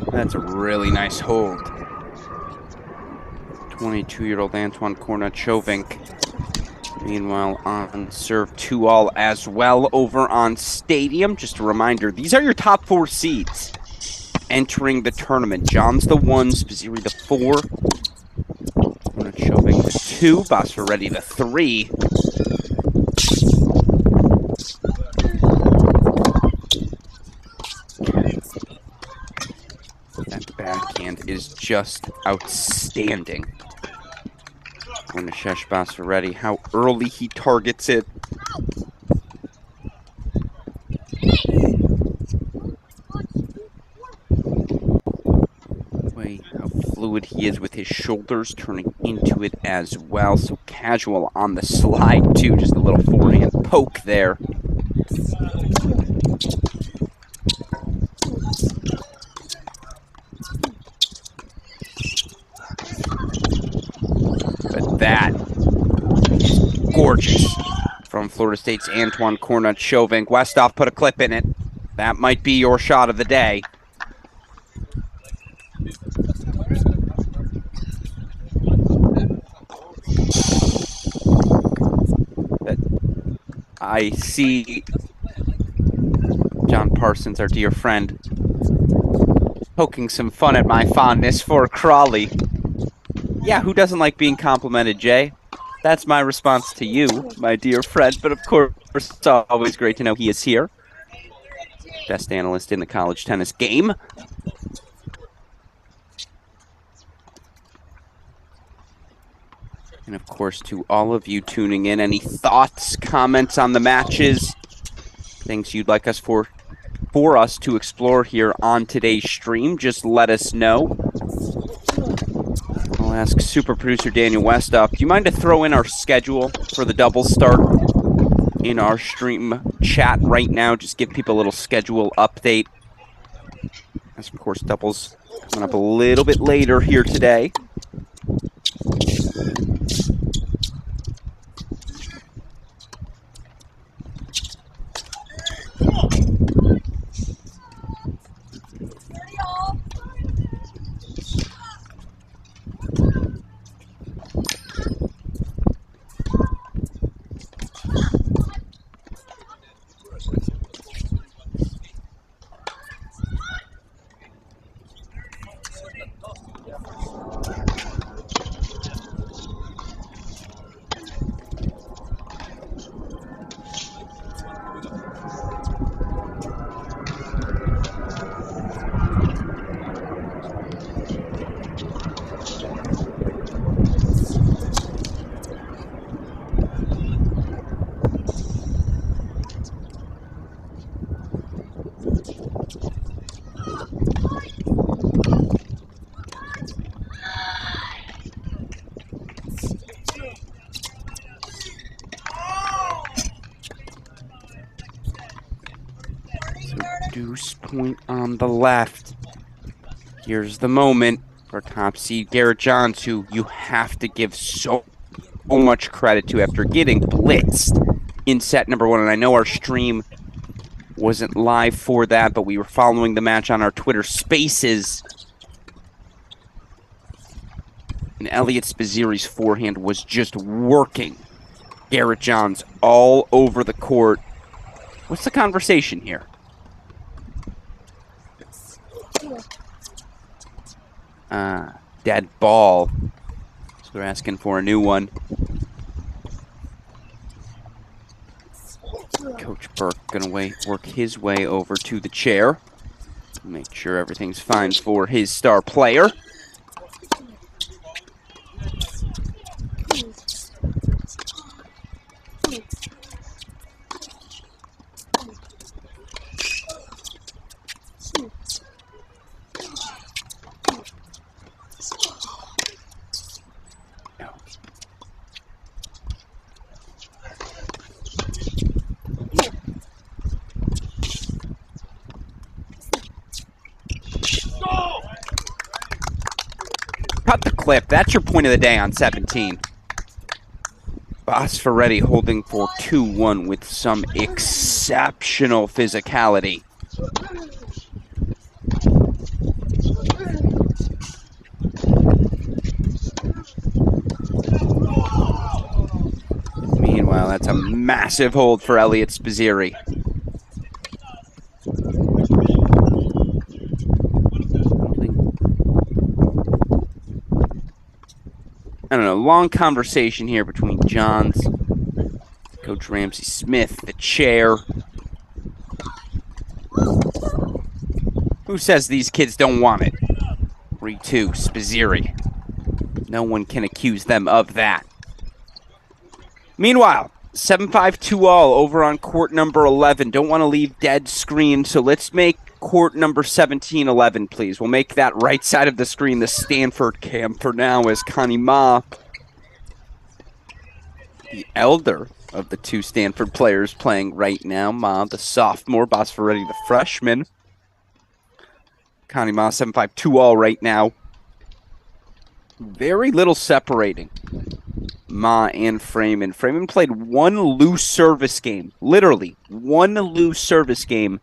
Speaker 2: That's a really nice hold. 22-year-old Antoine Kornachovink. Meanwhile, on serve 2-all as well over on Stadium. Just a reminder, these are your top 4 seeds entering the tournament. John's the 1, Spizzirri the 4, Kornachovink the 2, Basfaretti the 3. backhand is just outstanding. Going to Sheshbasvareddy, how early he targets it. How fluid he is with his shoulders, turning into it as well. So casual on the slide, too. Just a little forehand poke there. But that is gorgeous from Florida State's Antoine Cornut-Chauvin. Westhoff put a clip in it. That might be your shot of the day. I see John Parsons, our dear friend, poking some fun at my fondness for Crawley. Yeah, who doesn't like being complimented, Jay? That's my response to you, my dear friend. But of course, it's always great to know he is here. Best analyst in the college tennis game. And of course, to all of you tuning in, any thoughts, comments on the matches, things you'd like us for us to explore here on today's stream, just let us know. I'll ask super producer Daniel Westhoff, do you mind to throw in our schedule for the doubles start in our stream chat right now? Just give people a little schedule update. As of course, doubles coming up a little bit later here today. Deuce point on the left. Here's the moment for top seed Garrett Johns, who you have to give so much credit to after getting blitzed in set number one. And I know our stream wasn't live for that, but we were following the match on our Twitter Spaces. And Elliot Spizzirri's forehand was just working Garrett Johns all over the court. What's the conversation here? Dead ball. So they're asking for a new one. Coach Burke gonna work his way over to the chair. Make sure everything's fine for his star player. Cut the clip. That's your point of the day on 17. Basvareddy holding for 2-1 with some exceptional physicality. Meanwhile, that's a massive hold for Elliot Spizzirri. I don't know, long conversation here between Johns, Coach Ramsey Smith, the chair. Who says these kids don't want it? 3-2, Spaziri. No one can accuse them of that. Meanwhile, 7-5-2-all over on court number 11. Don't want to leave dead screen, so let's make court number 17-11, please. We'll make that right side of the screen the Stanford cam for now, as Connie Ma, the elder of the two Stanford players playing right now. Ma, the sophomore, Bosforetti, the freshman. Connie Ma, 7-5-2-all right now. Very little separating Ma and Freeman. Freeman played one loose service game, literally one loose service game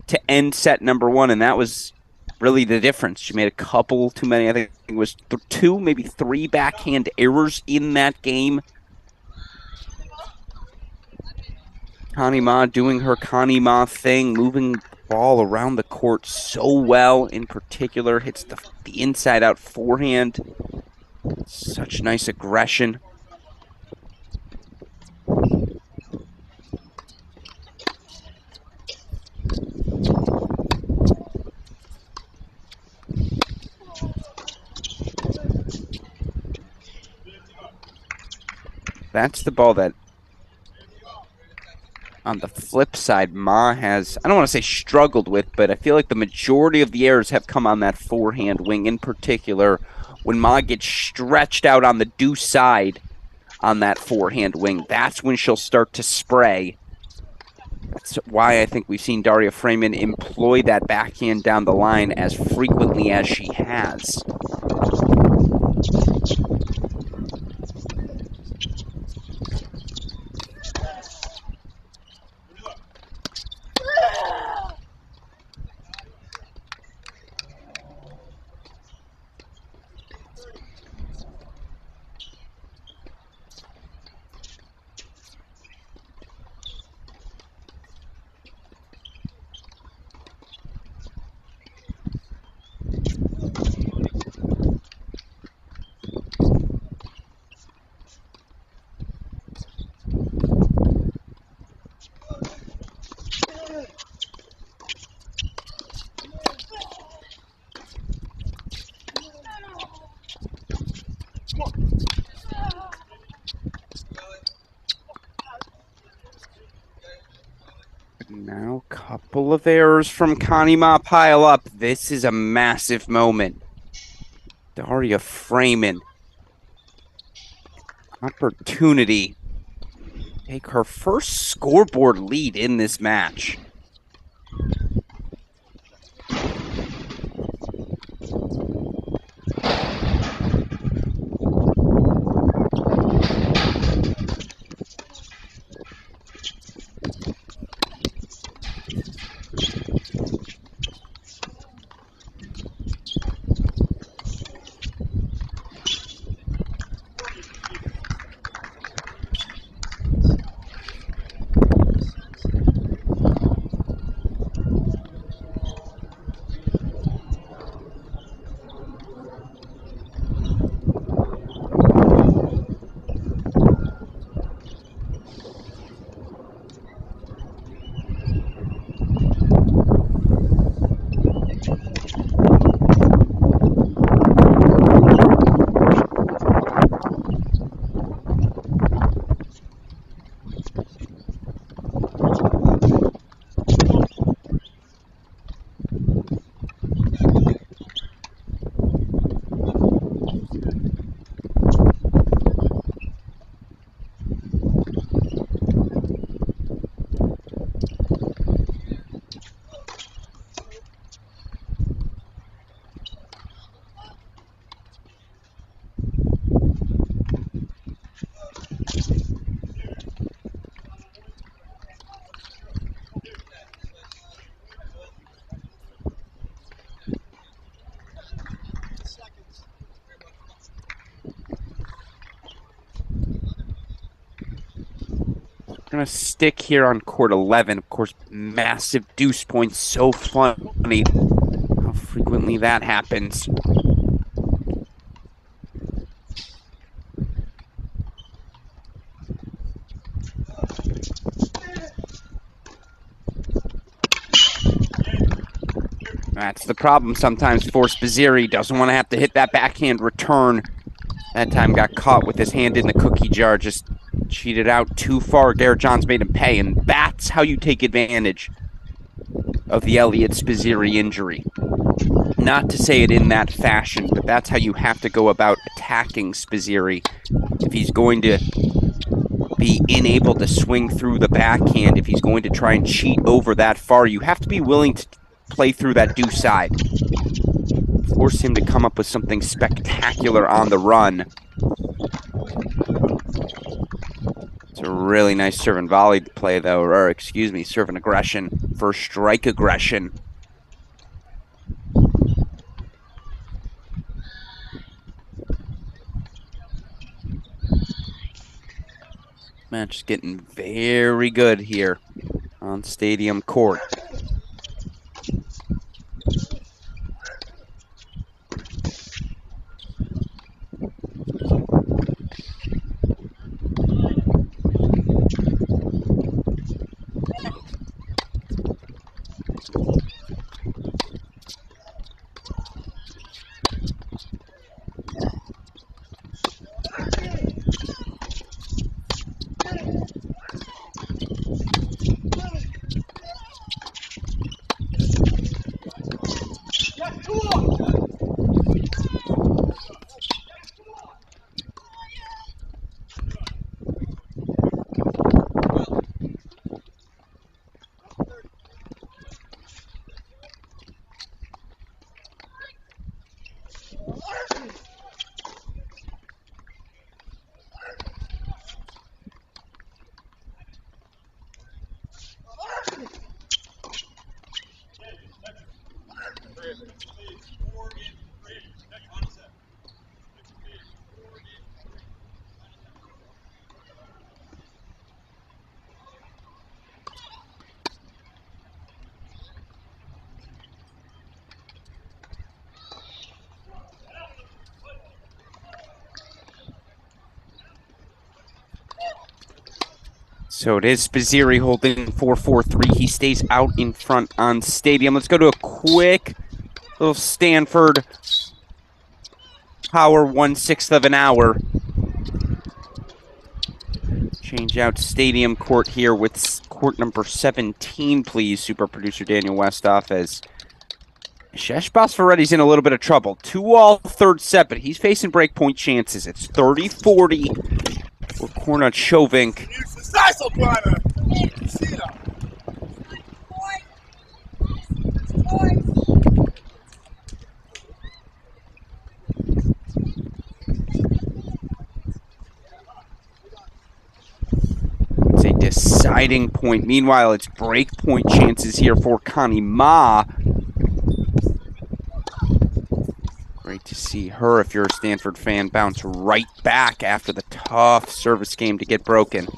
Speaker 2: to end set number one, and that was really the difference. She made a couple too many. I think it was two, maybe three backhand errors in that game. Connie Ma doing her Connie Ma thing, moving the ball around the court so well. In particular, hits the inside-out forehand. Such nice aggression. That's the ball that, on the flip side, Ma has, I don't want to say struggled with, but I feel like the majority of the errors have come on that forehand wing. In particular, when Ma gets stretched out on the deuce side on that forehand wing, that's when she'll start to spray. That's why I think we've seen Daria Freeman employ that backhand down the line as frequently as she has. Now, a couple of errors from Connie Ma pile up. This is a massive moment. Daria Freeman. Opportunity to take her first scoreboard lead in this match. Going to stick here on court 11. Of course, massive deuce points. So funny how frequently that happens. That's the problem sometimes for Spizzirri. Doesn't want to have to hit that backhand return. That time got caught with his hand in the cookie jar, just cheated out too far. Garrett Johns made him pay, and that's how you take advantage of the Elliot Spizzirri injury. Not to say it in that fashion, but that's how you have to go about attacking Spizzirri. If he's going to be unable to swing through the backhand, if he's going to try and cheat over that far, you have to be willing to play through that due side. Force him to come up with something spectacular on the run. It's a really nice serve and volley play, though, or excuse me, serve and aggression, first strike aggression. Match is getting very good here on Stadium Court. So it is Spizzirri holding 4-4-3. He stays out in front on Stadium. Let's go to a quick little Stanford power 1/6 of an hour. Change out Stadium Court here with court number 17, please, super producer Daniel Westoff, as Shesh Basfaretti's in a little bit of trouble. 2-all third set, but he's facing breakpoint chances. It's 30-40 for Kornachovink. It's a deciding point. Meanwhile, it's breakpoint chances here for Connie Ma. Great to see her, if you're a Stanford fan, bounce right back after the tough service game to get broken.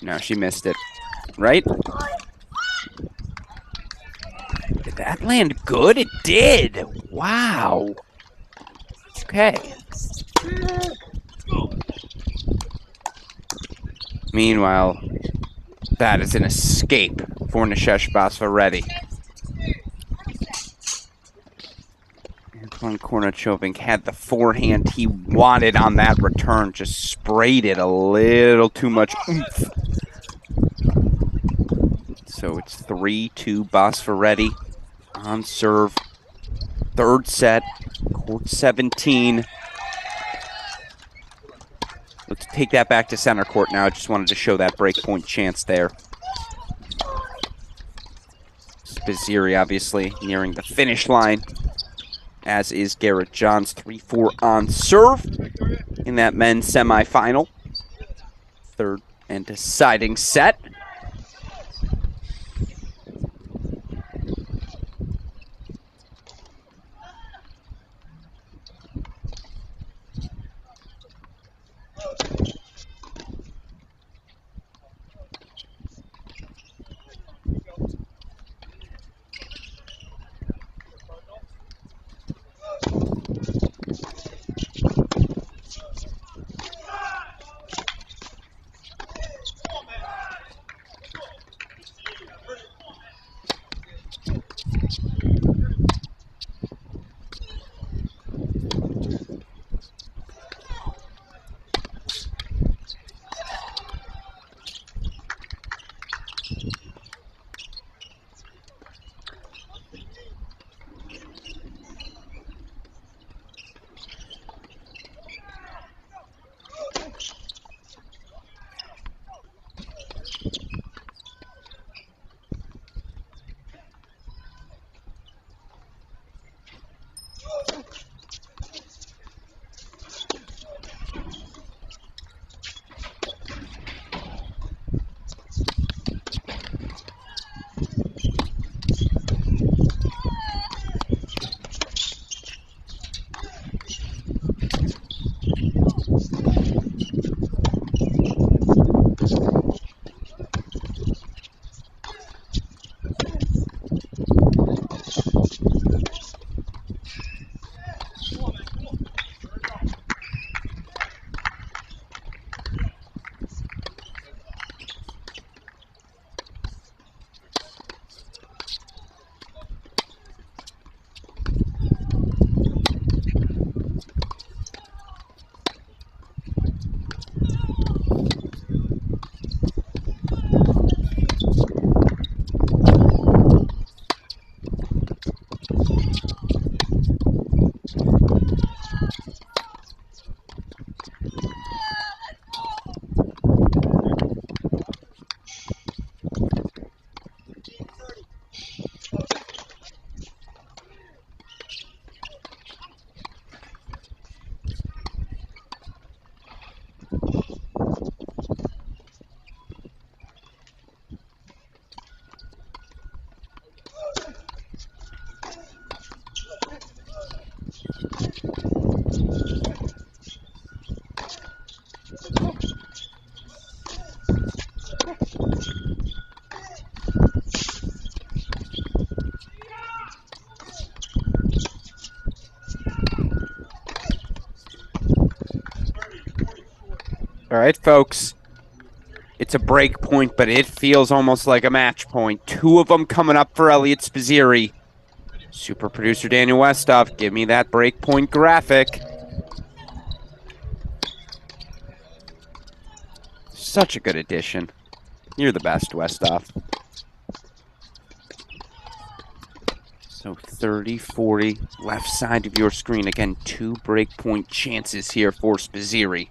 Speaker 2: No, she missed it. Right? Did that land good? It did. Wow. Okay. Meanwhile, that is an escape for Nishesh Basfaretti. Antoine Kornachovink had the forehand he wanted on that return, just sprayed it a little too much oomph. So it's 3-2 Basfaretti on serve. Third set, court 17. Let's take that back to center court now. I just wanted to show that breakpoint chance there. Spizzirri obviously nearing the finish line, as is Garrett Johns. 3-4 on serve in that men's semifinal. Third and deciding set. All right, folks. It's a break point, but it feels almost like a match point. Two of them coming up for Elliot Spizzirri. Super producer Daniel Westoff, give me that break point graphic. Such a good addition. You're the best, Westoff. So 30, 40, left side of your screen. Again, two break point chances here for Spizzirri.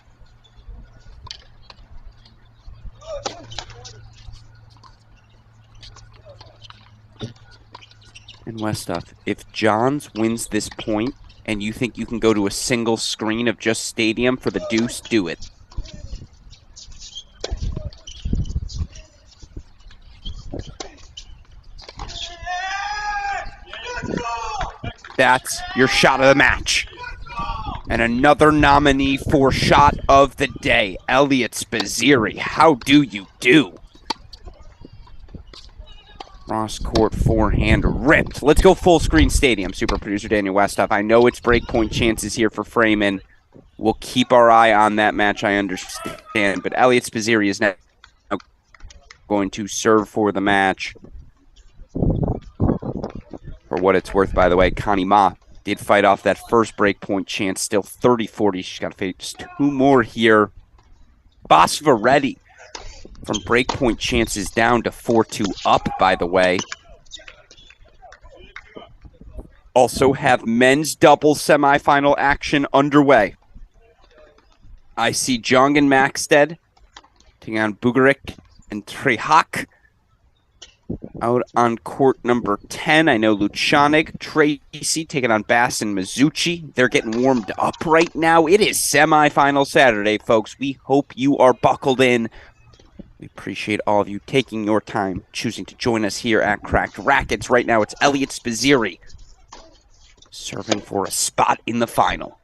Speaker 2: And Westoff, if Johns wins this point and you think you can go to a single screen of just stadium for the deuce, do it. That's your shot of the match. And another nominee for shot of the day, Elliot Spizzirri. How do you do? Cross court forehand ripped. Let's go full screen stadium, super producer Daniel Westoff. I know it's breakpoint chances here for Freeman. We'll keep our eye on that match, I understand. But Elliot Spizzirri is now going to serve for the match. For what it's worth, by the way, Connie Ma did fight off that first breakpoint chance, still 30-40. She's got to face two more here. Bosvaretti from breakpoint chances down to 4-2 up, by the way. Also have men's doubles semifinal action underway. I see Jong and Maxted taking on Bugaric and Trihak. Out on court number 10, I know Luchanig, Tracy taking on Bass and Mizuchi. They're getting warmed up right now. It is semifinal Saturday, folks. We hope you are buckled in. We appreciate all of you taking your time, choosing to join us here at Cracked Racquets. Right now, it's Elliot Spizzirri serving for a spot in the final.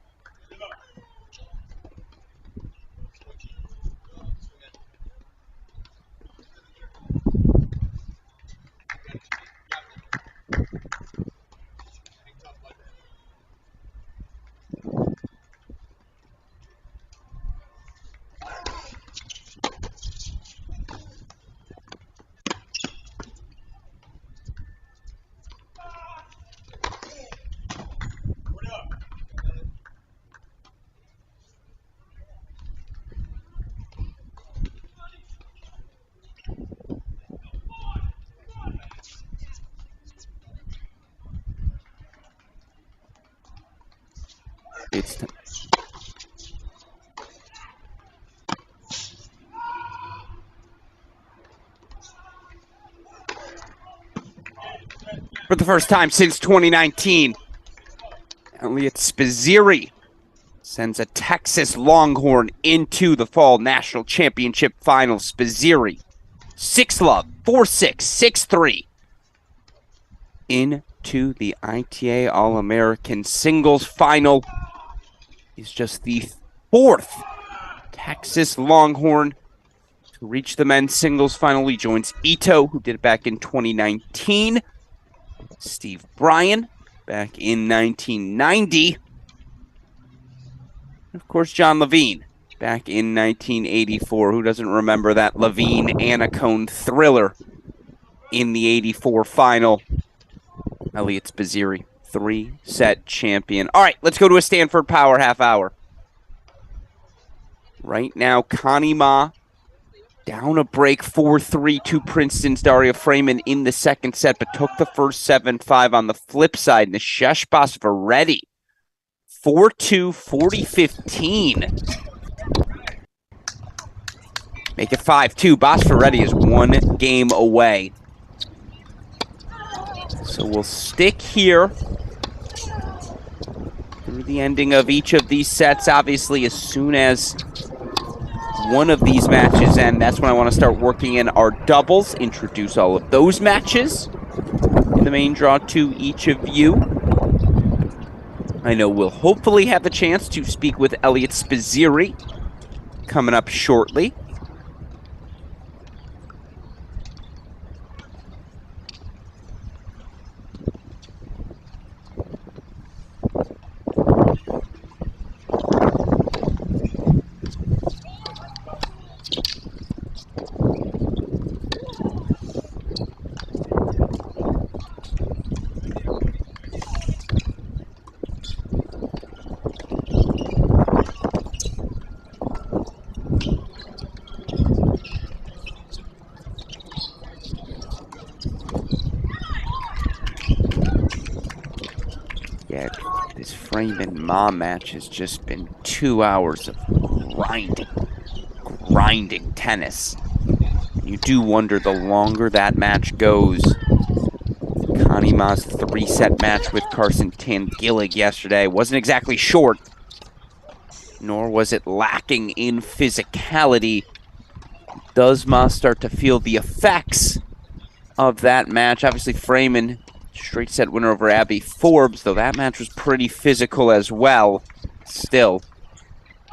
Speaker 2: For the first time since 2019, Elliot Spizzirri sends a Texas Longhorn into the Fall National Championship Final. Spizzirri, 6-love, 4-6, 6-3, into the ITA All-American Singles Final. He's just the fourth Texas Longhorn to reach the men's singles final. He joins Ito, who did it back in 2019. Steve Bryan back in 1990. Of course, John Levine back in 1984. Who doesn't remember that Levine Anacone thriller in the 84 final? Elliot Spizzirri, 3-set champion. All right, let's go to a Stanford Power half hour. Right now, Connie Ma down a break 4-3 to Princeton's Daria Freeman in the second set, but took the first 7-5 on the flip side. Nishesh Bosvaretti, 4-2, 40-15. Make it 5-2. Bosvaretti is one game away. So we'll stick here through the ending of each of these sets. Obviously, as soon as one of these matches end, that's when I want to start working in our doubles, introduce all of those matches in the main draw to each of you. I know we'll hopefully have the chance to speak with Elliot Spizzirri coming up shortly. This Freeman-Ma match has just been 2 hours of grinding tennis. You do wonder, the longer that match goes. Connie Ma's 3-set match with Carson Tangillig yesterday wasn't exactly short, nor was it lacking in physicality. Does Ma start to feel the effects of that match? Obviously, Freeman, straight set winner over Abby Forbes, though that match was pretty physical as well. Still,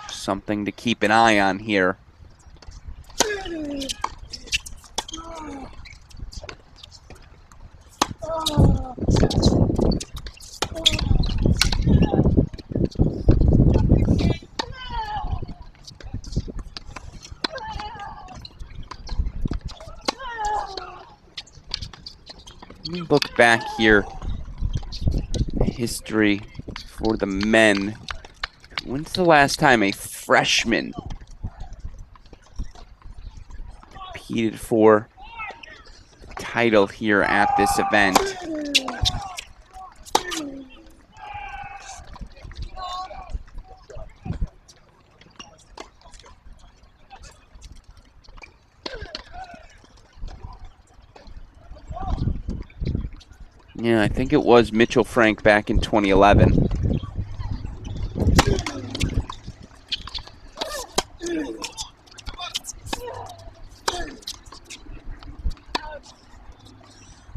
Speaker 2: something to keep an eye on here. Let me look back here. History for the men. When's the last time a freshman competed for the title here at this event? Yeah, I think it was Mitchell Frank back in 2011.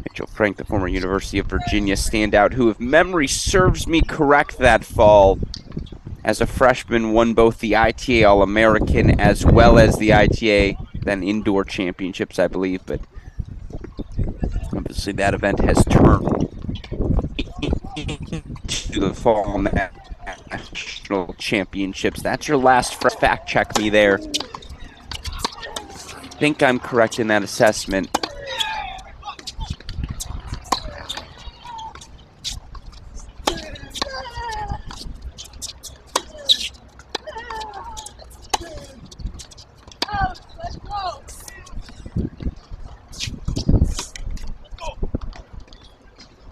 Speaker 2: Mitchell Frank, the former University of Virginia standout, who, if memory serves me correct that fall, as a freshman won both the ITA All-American as well as the ITA then Indoor Championships, I believe, but obviously that event has turned to the Fall National Championships. That's your last fact check me there. I think I'm correct in that assessment.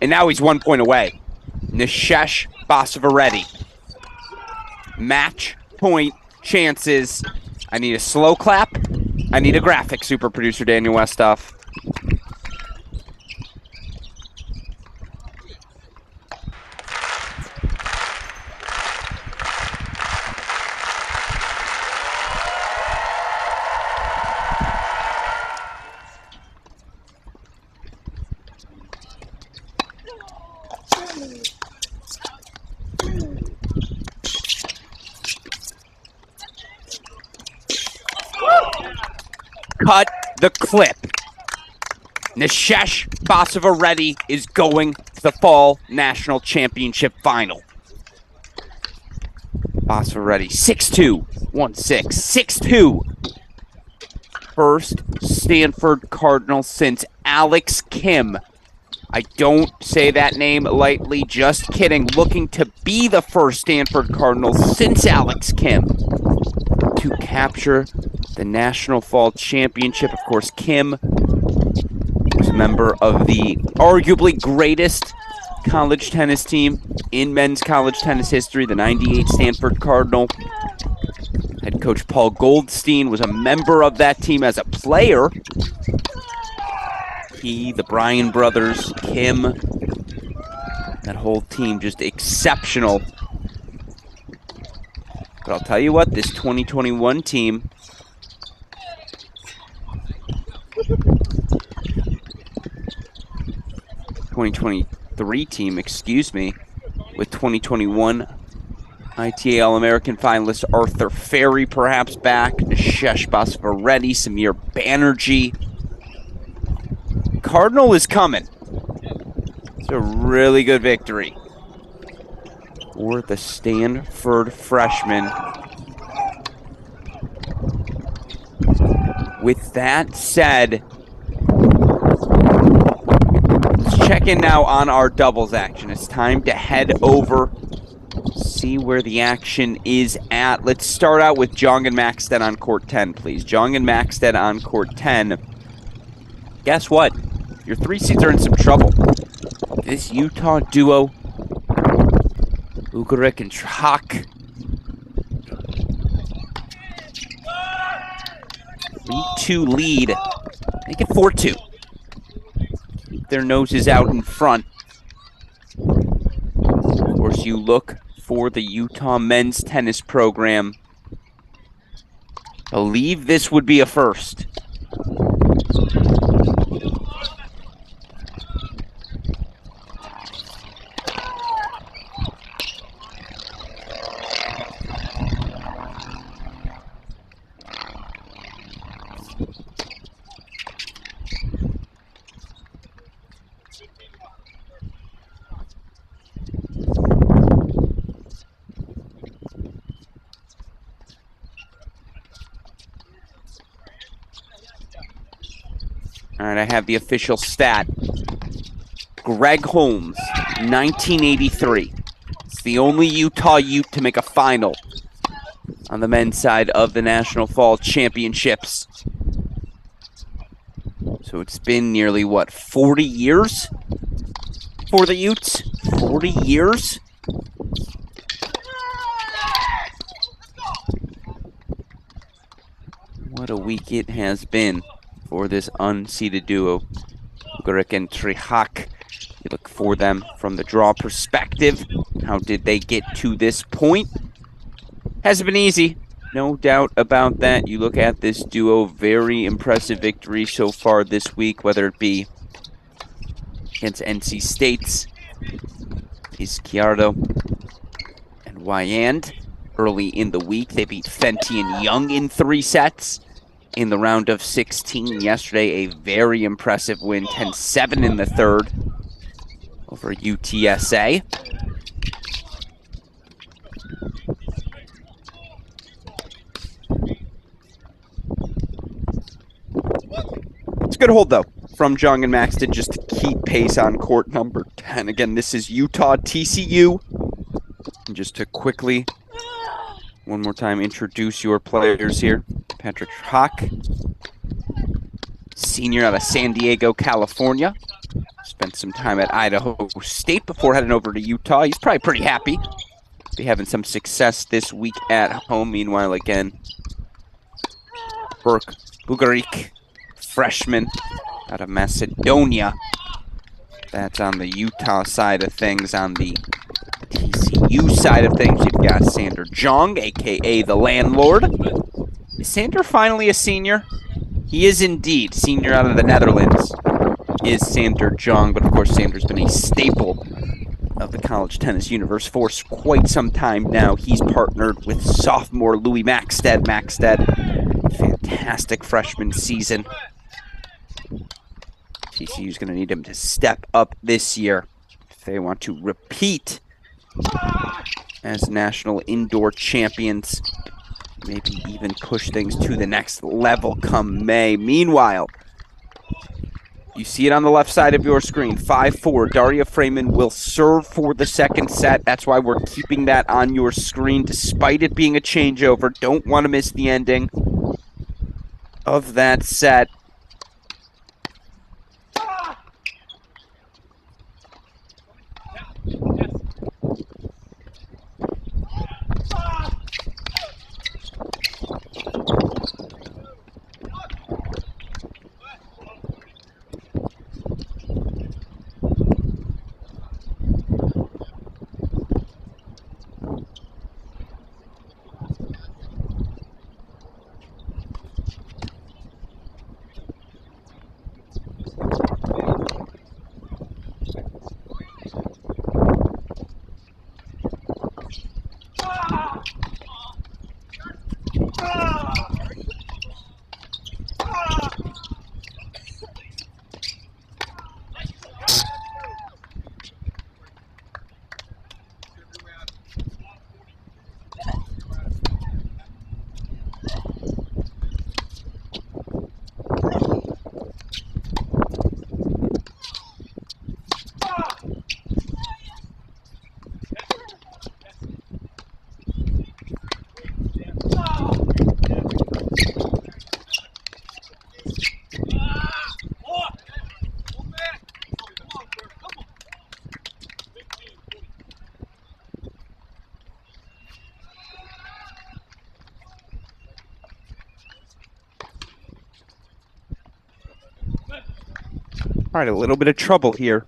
Speaker 2: And now he's 1 point away. Nishesh Basavareddy. Match point chances. I need a slow clap. I need a graphic, super producer Daniel Westoff. Cut the clip. Nishesh Basavareddy is going to the Fall National Championship Final. Basavareddy, 6'2", 1'6", 6'2". First Stanford Cardinal since Alex Kim. I don't say that name lightly, just kidding. Looking to be the first Stanford Cardinal since Alex Kim to capture the National Fall Championship. Of course, Kim was a member of the arguably greatest college tennis team in men's college tennis history, the '98 Stanford Cardinal. Head coach Paul Goldstein was a member of that team as a player. He, the Bryan brothers, Kim, that whole team just exceptional. But I'll tell you what, this 2021 team, excuse me, with 2021 ITA All-American finalist Arthur Ferry perhaps back, Nishesh Basavareddy, Samir Banerjee. Cardinal is coming. It's a really good victory for the Stanford freshman. With that said, let's check in now on our doubles action. It's time to head over, see where the action is at. Let's start out with Jong and Maxted on court 10, please. Jong and Maxted on court 10. Guess what? Your 3 seeds are in some trouble. This Utah duo Bugarik and Trhak. 3-2 lead. Make it 4-2. Keep their noses out in front. Of course, you look for the Utah men's tennis program. Believe this would be a first. All right, I have the official stat. Greg Holmes, 1983. It's the only Utah Ute to make a final on the men's side of the National Fall Championships. So it's been nearly, 40 years for the Utes? 40 years? What a week it has been for this unseeded duo, Bugarik and Trhak. You look for them from the draw perspective. How did they get to this point? Hasn't been easy, no doubt about that. You look at this duo, very impressive victory so far this week, whether it be against NC State's Izquierdo and Wyand early in the week. They beat Fenty and Young in 3 sets. In the round of 16 yesterday, a very impressive win, 10-7 in the third over UTSA. It's a good hold, though, from Jung and Maxton just to keep pace on court number 10. Again, this is Utah TCU. And just to quickly, one more time, introduce your players here. Patrick Trhak, senior out of San Diego, California. Spent some time at Idaho State before heading over to Utah. He's probably pretty happy to be having some success this week at home. Meanwhile, again, Burke Bugarik, freshman out of Macedonia. That's on the Utah side of things. On the TCU side of things, you've got Sander Jong, a.k.a. the landlord. Is Sander finally a senior? He is indeed. Senior out of the Netherlands is Sander Jong, but of course Sander's been a staple of the college tennis universe for quite some time now. He's partnered with sophomore Louis Maxted. Fantastic freshman season. TCU's going to need him to step up this year if they want to repeat as national indoor champions. Maybe even push things to the next level come May. Meanwhile, you see it on the left side of your screen. 5-4. Daria Freeman will serve for the second set. That's why we're keeping that on your screen, despite it being a changeover. Don't want to miss the ending of that set. All right, a little bit of trouble here.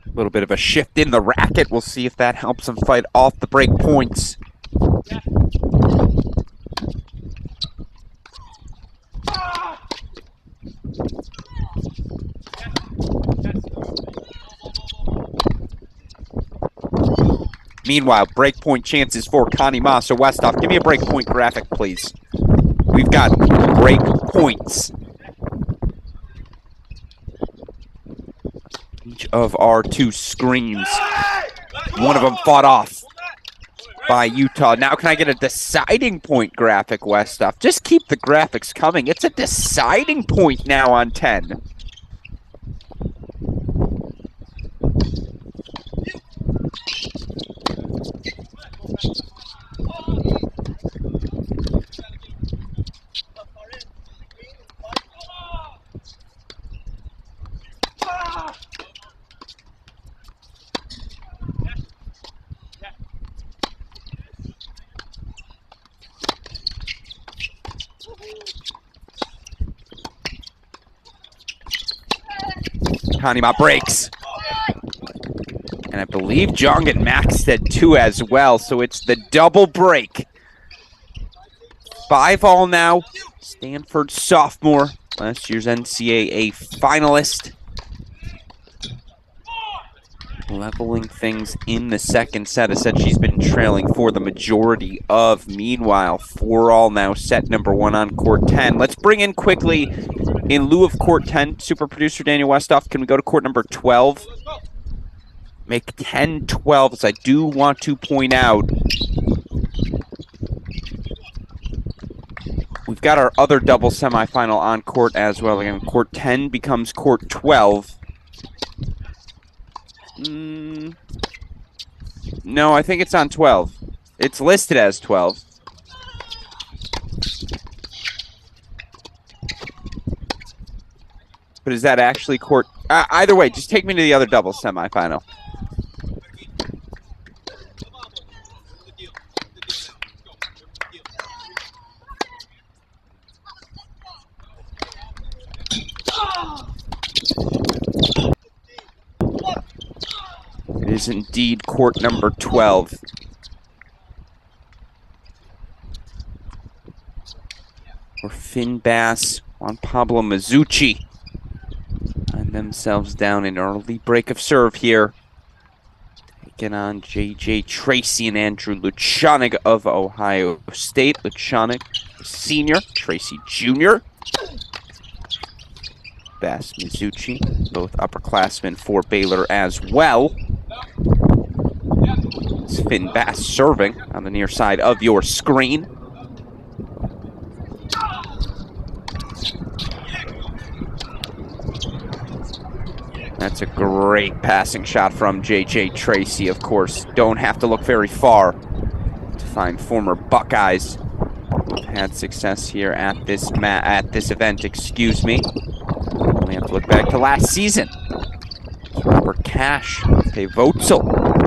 Speaker 2: A little bit of a shift in the racket. We'll see if that helps him fight off the break points. Meanwhile, breakpoint chances for Connie Ma. So Westhoff, give me a breakpoint graphic, please. We've got break points. Each of our two screens. One of them fought off by Utah. Now can I get a deciding point graphic, Westhoff? Just keep the graphics coming. It's a deciding point now on 10. Hanima breaks. And I believe Jong and Max said 2 as well, so it's the double break. 5-all now. Stanford sophomore, last year's NCAA finalist. Leveling things in the second set. I said she's been trailing for the majority of. Meanwhile, 4-all now, set number 1 on court 10. Let's bring in quickly, in lieu of court 10, super producer Daniel Westhoff, can we go to court number 12? Make 10-12, as I do want to point out, we've got our other double semifinal on court as well. Again, court 10 becomes court 12. No, I think it's on 12. It's listed as 12. But is that actually court? Either way, just take me to the other double semifinal. It is indeed court number 12. For Finn Bass, Juan Pablo Mazzucci. Find themselves down an early break of serve here. Taking on J.J. Tracy and Andrew Luchanik of Ohio State. Luchanik, senior. Tracy, junior. Bass, Mazzucci, both upperclassmen for Baylor as well. It's Finn Bass serving on the near side of your screen. That's a great passing shot from J.J. Tracy, of course. Don't have to look very far to find former Buckeyes who've had success here at this event, excuse me. We have to look back to last season. Robert Cash, Dave Votzel.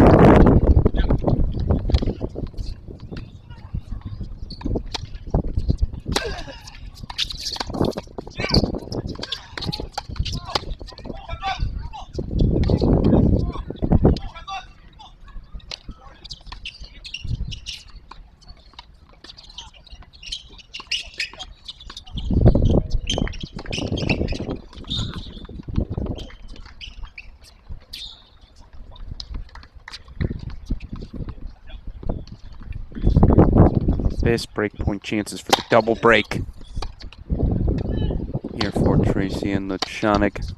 Speaker 2: Breakpoint chances for the double break here for Tracy and Luchanik.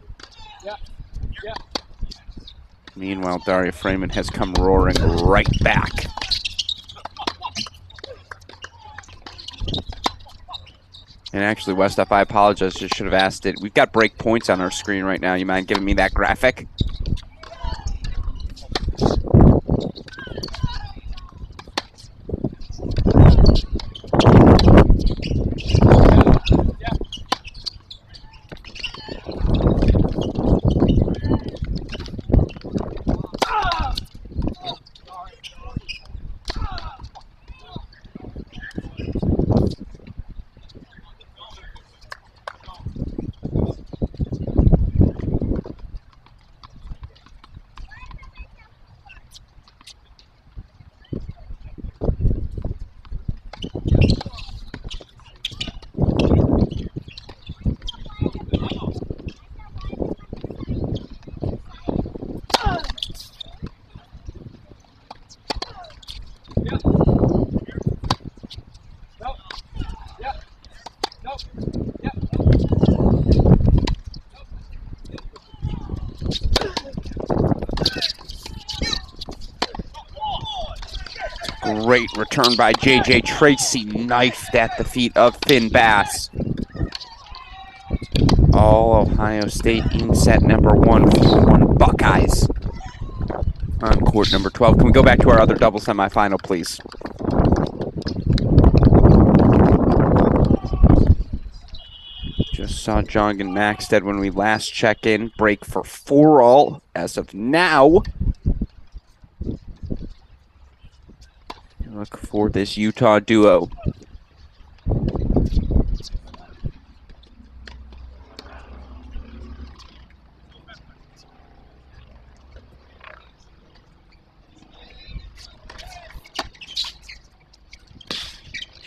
Speaker 2: Meanwhile, Daria Freeman has come roaring right back. And actually, Westhoff, I apologize. Just should have asked it. We've got break points on our screen right now. You mind giving me that graphic? Great return by JJ Tracy, knifed at the feet of Finn Bass. All Ohio State in set number 1, 4-1 Buckeyes. On court number 12. Can we go back to our other double semifinal, please? Just saw Jongan Maxted when we last checked in. Break for 4-all as of now. Look for this Utah duo.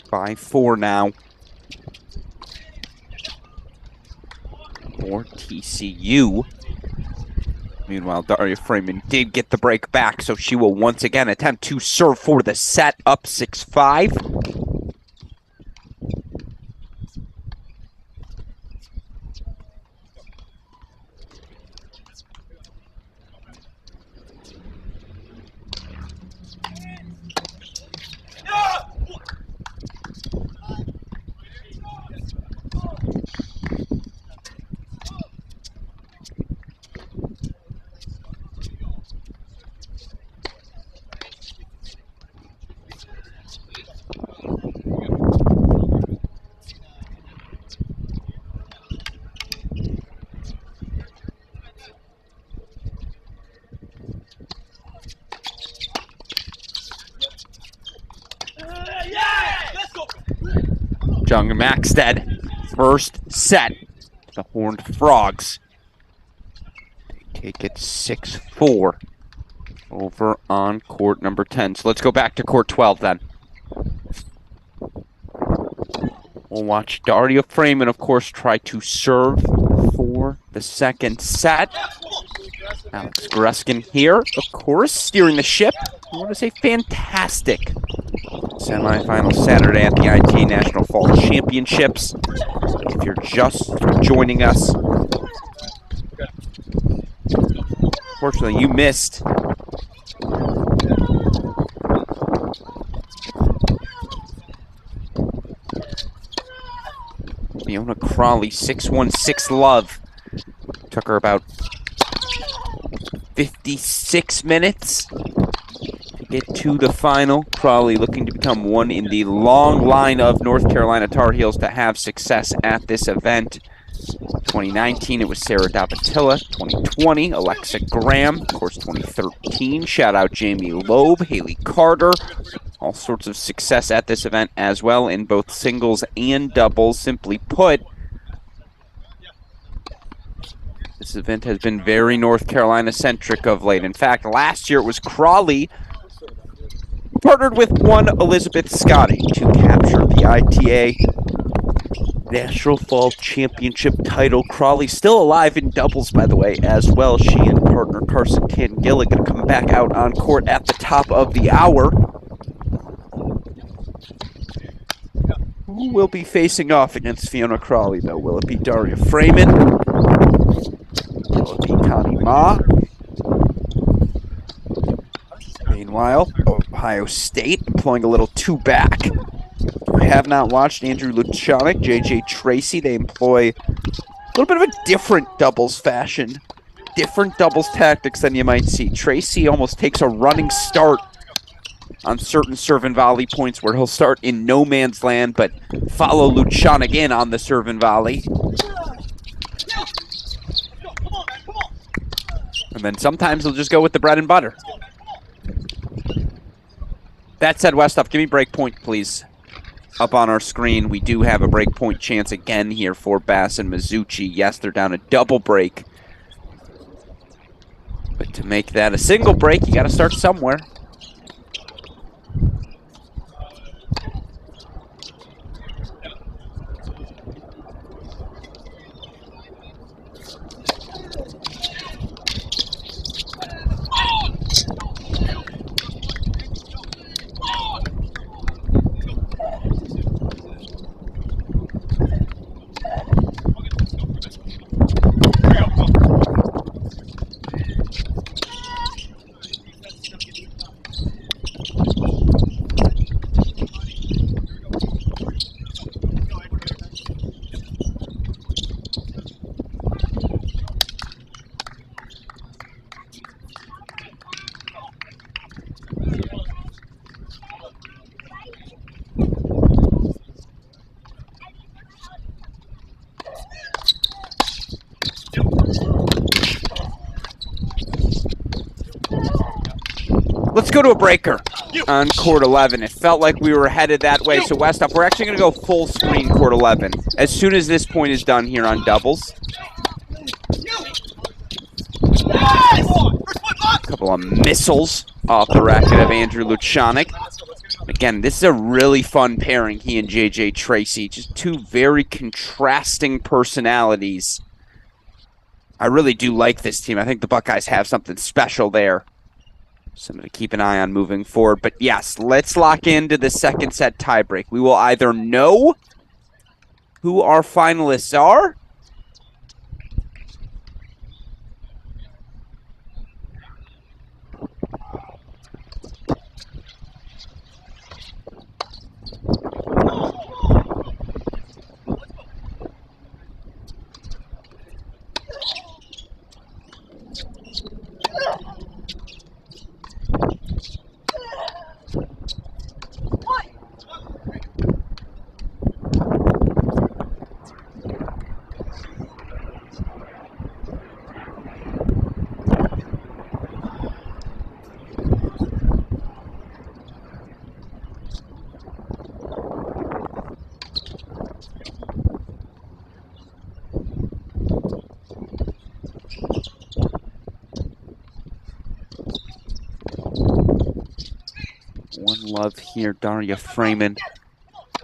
Speaker 2: By 4 now. For TCU. Meanwhile, Daria Freeman did get the break back, so she will once again attempt to serve for the set, up 6-5. Jongan Maxted, first set. The Horned Frogs. They take it 6-4 over on court number 10. So let's go back to court 12 then. We'll watch Daria Freeman, of course, try to serve for the second set. Alex Gruskin here, of course, steering the ship. I want to say fantastic semifinal Saturday at the ITA National Fall Championships. If you're just joining us, unfortunately, you missed. Fiona Crawley, 6-1-6 love. Took her about 56 minutes to get to the final. Crawley looking to become one in the long line of North Carolina Tar Heels to have success at this event. 2019, it was Sarah Dabatilla. 2020, Alexa Graham. Of course, 2013, shout out Jamie Loeb, Haley Carter. All sorts of success at this event as well in both singles and doubles. Simply put, this event has been very North Carolina-centric of late. In fact, last year it was Crawley partnered with one Elizabeth Scotty to capture the ITA National Fall Championship title. Crawley still alive in doubles, by the way, as well. She and partner Carson Tangilla going to come back out on court at the top of the hour. Who will be facing off against Fiona Crawley, though? Will it be Daria Freeman? Will it be Connie Ma? Meanwhile, Ohio State employing a little two-back. I have not watched Andrew Luchanik, JJ Tracy. They employ a little bit of a different doubles fashion. Different doubles tactics than you might see. Tracy almost takes a running start on certain serve and volley points where he'll start in no man's land, but follow Luchanik in on the serve and volley. And then sometimes he'll just go with the bread and butter. That said, Westhoff, give me break point, please. Up on our screen, we do have a break point chance again here for Bass and Mizuchi. Yes, they're down a double break. But to make that a single break, you got to start somewhere. Let's go to a breaker on court 11. It felt like we were headed that way. So Westhoff, we're actually going to go full screen court 11 as soon as this point is done here on doubles. A couple of missiles off the racket of Andrew Luchanik. Again, this is a really fun pairing, he and JJ Tracy. Just two very contrasting personalities. I really do like this team. I think the Buckeyes have something special there. Something to keep an eye on moving forward. But yes, let's lock into the second set tiebreak. We will either know who our finalists are, One love here, Daria Freeman. I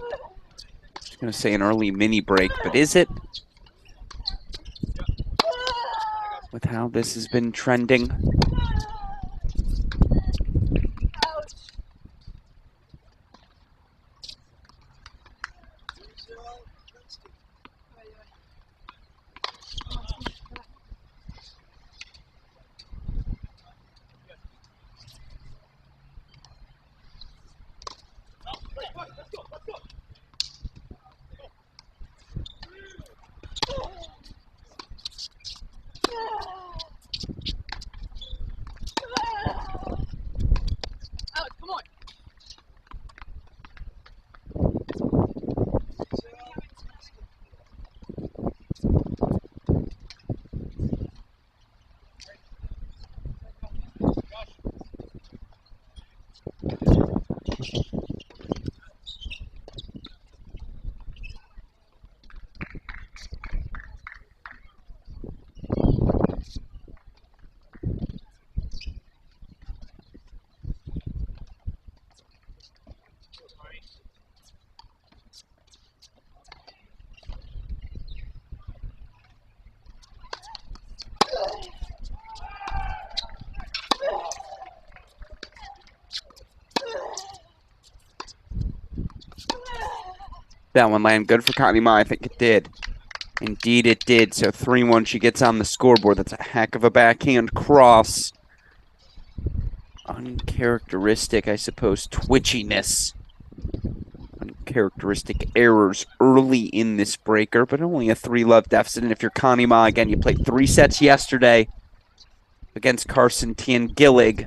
Speaker 2: was going to say an early mini break, but is it? With how this has been trending. That one landed good for Connie Ma. I think it did. Indeed it did. So 3-1, she gets on the scoreboard. That's a heck of a backhand cross. Uncharacteristic, I suppose, twitchiness. Uncharacteristic errors early in this breaker, but only a 3-love deficit. And if you're Connie Ma, again, you played 3 sets yesterday against Carson Tien Gillig.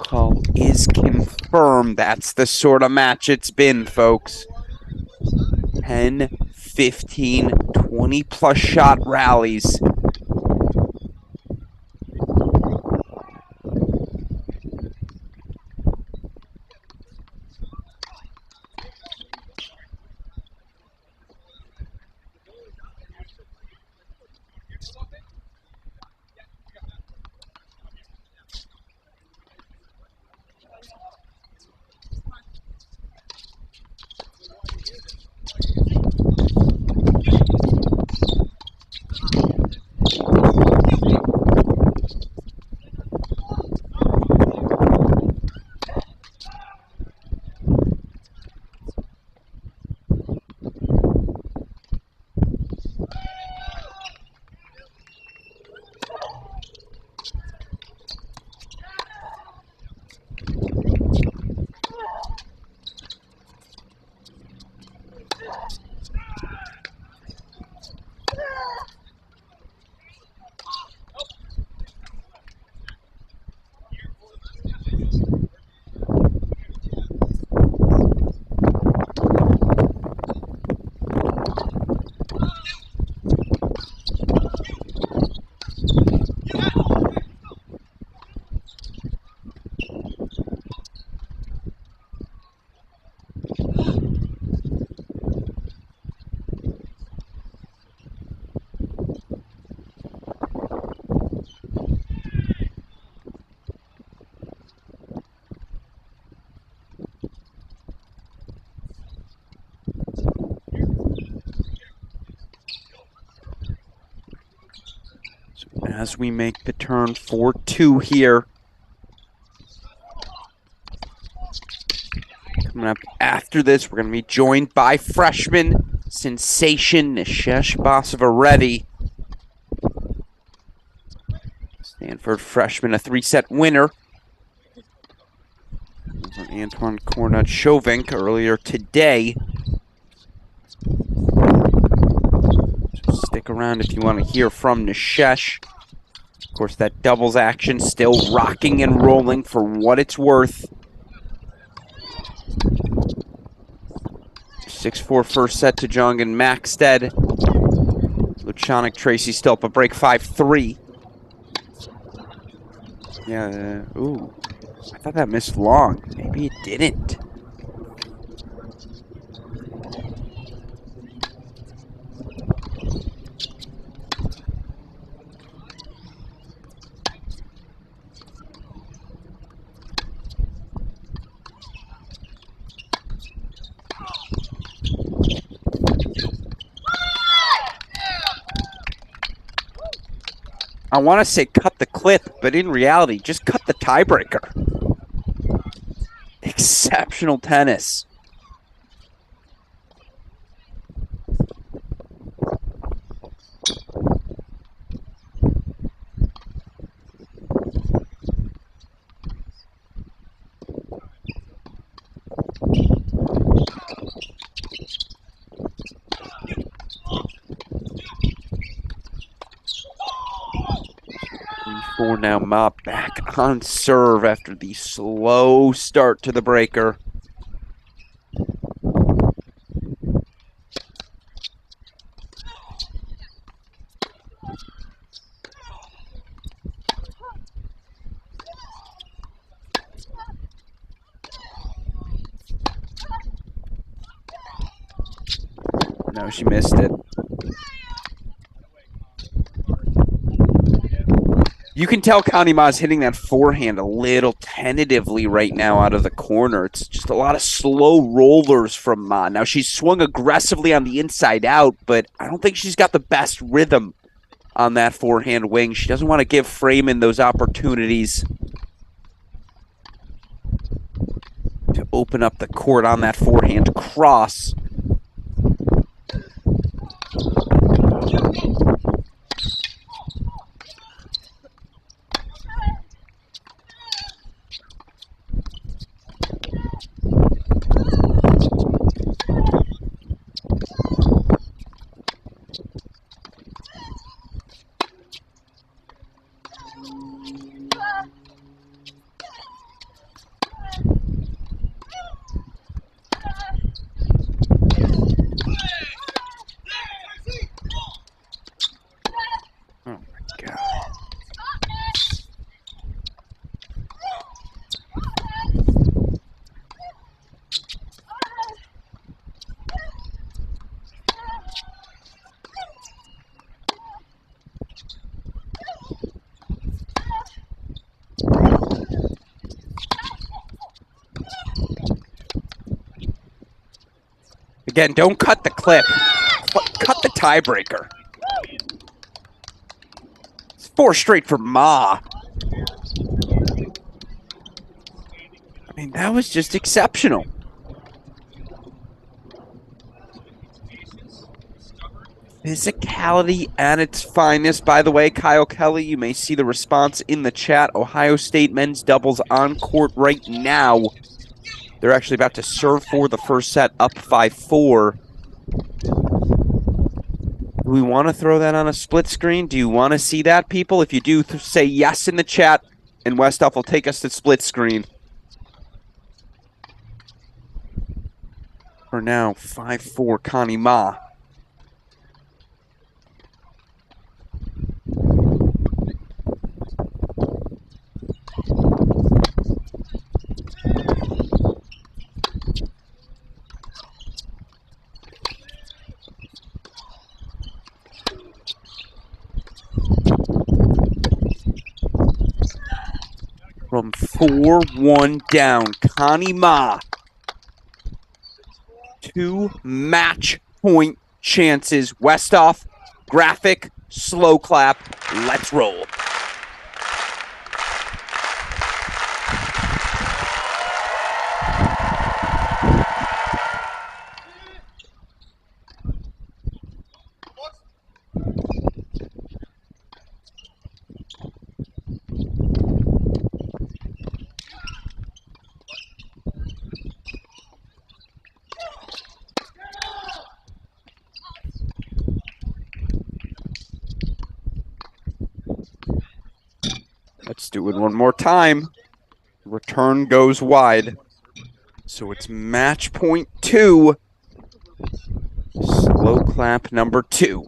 Speaker 2: Call is confirmed. That's the sort of match it's been, folks. 10, 15, 20-plus shot rallies. as we make the turn for 2 here. Coming up after this, we're going to be joined by freshman sensation Nishesh Basavaredi. Stanford freshman, a 3-set winner. Antoine Cornut-Chauvin earlier today. So stick around if you want to hear from Nishesh. Of course, that doubles action still rocking and rolling for what it's worth. 6-4 first set to Jongan Maxted. Lucianic Tracy still up a break 5-3. Yeah, ooh. I thought that missed long. Maybe it didn't. I want to say cut the clip, but in reality, just cut the tiebreaker. Exceptional tennis. For now, Ma back on serve after the slow start to the breaker. No, she missed it. You can tell Connie Ma's hitting that forehand a little tentatively right now out of the corner. It's just a lot of slow rollers from Ma. Now, she's swung aggressively on the inside out, but I don't think she's got the best rhythm on that forehand wing. She doesn't want to give Freeman those opportunities to open up the court on that forehand cross. Again, don't cut the clip. Cut the tiebreaker. It's 4 straight for Ma. I mean, that was just exceptional. Physicality at its finest. By the way, Kyle Kelly, you may see the response in the chat. Ohio State men's doubles on court right now. They're actually about to serve for the first set, up 5-4. Do we want to throw that on a split screen? Do you want to see that, people? If you do, say yes in the chat, and Westhoff will take us to split screen. For now, 5-4, Connie Ma. From 4-1 down, Connie Ma. 2 match point chances. Westhoff, graphic, slow clap. Let's roll. Let's do it one more time. Return goes wide. So it's match point 2. Slow clap number 2.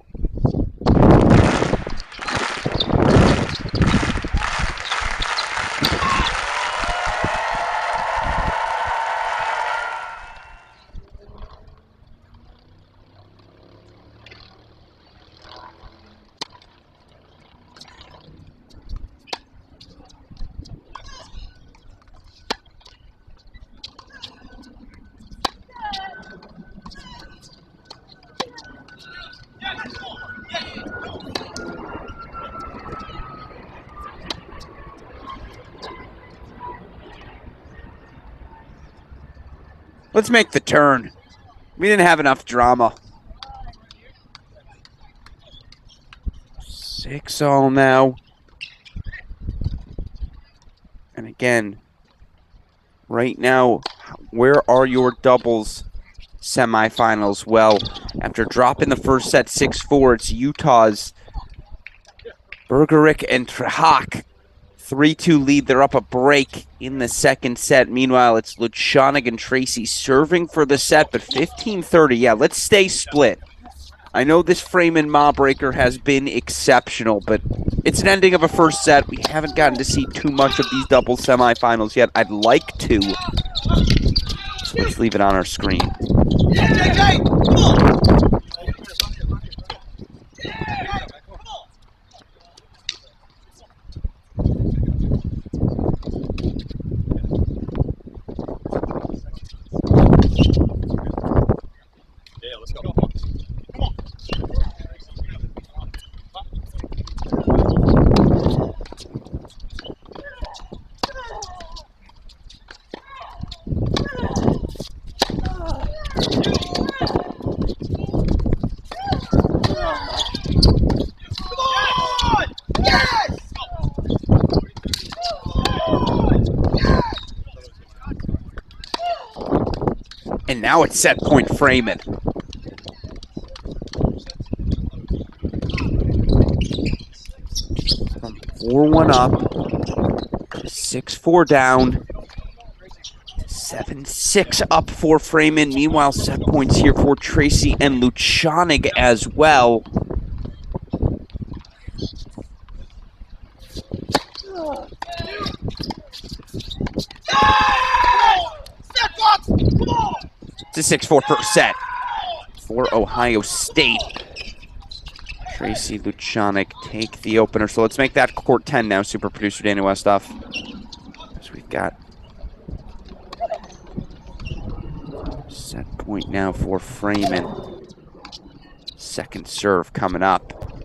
Speaker 2: Let's make the turn. We didn't have enough drama. 6-all now. And again, right now, where are your doubles semifinals? Well, after dropping the first set 6-4, it's Utah's Bergeric and Trahak. 3-2 lead. They're up a break in the second set. Meanwhile, it's Luchanig and Tracy serving for the set, but 15-30. Yeah, let's stay split. I know this Freeman Mawbreaker has been exceptional, but it's an ending of a first set. We haven't gotten to see too much of these double semifinals yet. I'd like to. So let's leave it on our screen. And now it's set point Freeman. From 4-1 up, 6-4 down, 7-6 up for Freeman. Meanwhile, set points here for Tracy and Luchanig as well. It's a 6-4 first set for Ohio State. Tracy Luchanig take the opener. So let's make that court 10 now, super producer Danny Westhoff. So we've got set point now for Freeman. Second serve coming up.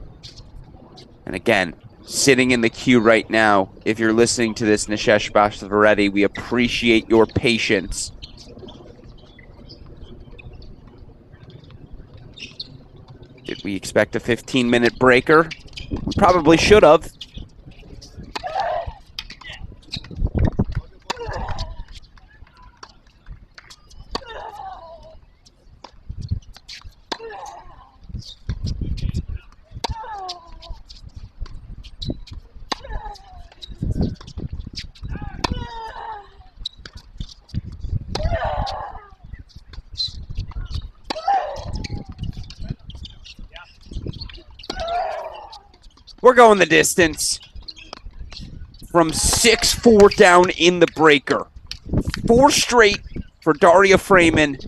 Speaker 2: And again, sitting in the queue right now, if you're listening to this, Nishesh Bashavareddy, we appreciate your patience. Did we expect a 15-minute breaker? We probably should have. We're going the distance. From 6-4 down in the breaker. 4 straight for Daria Freeman.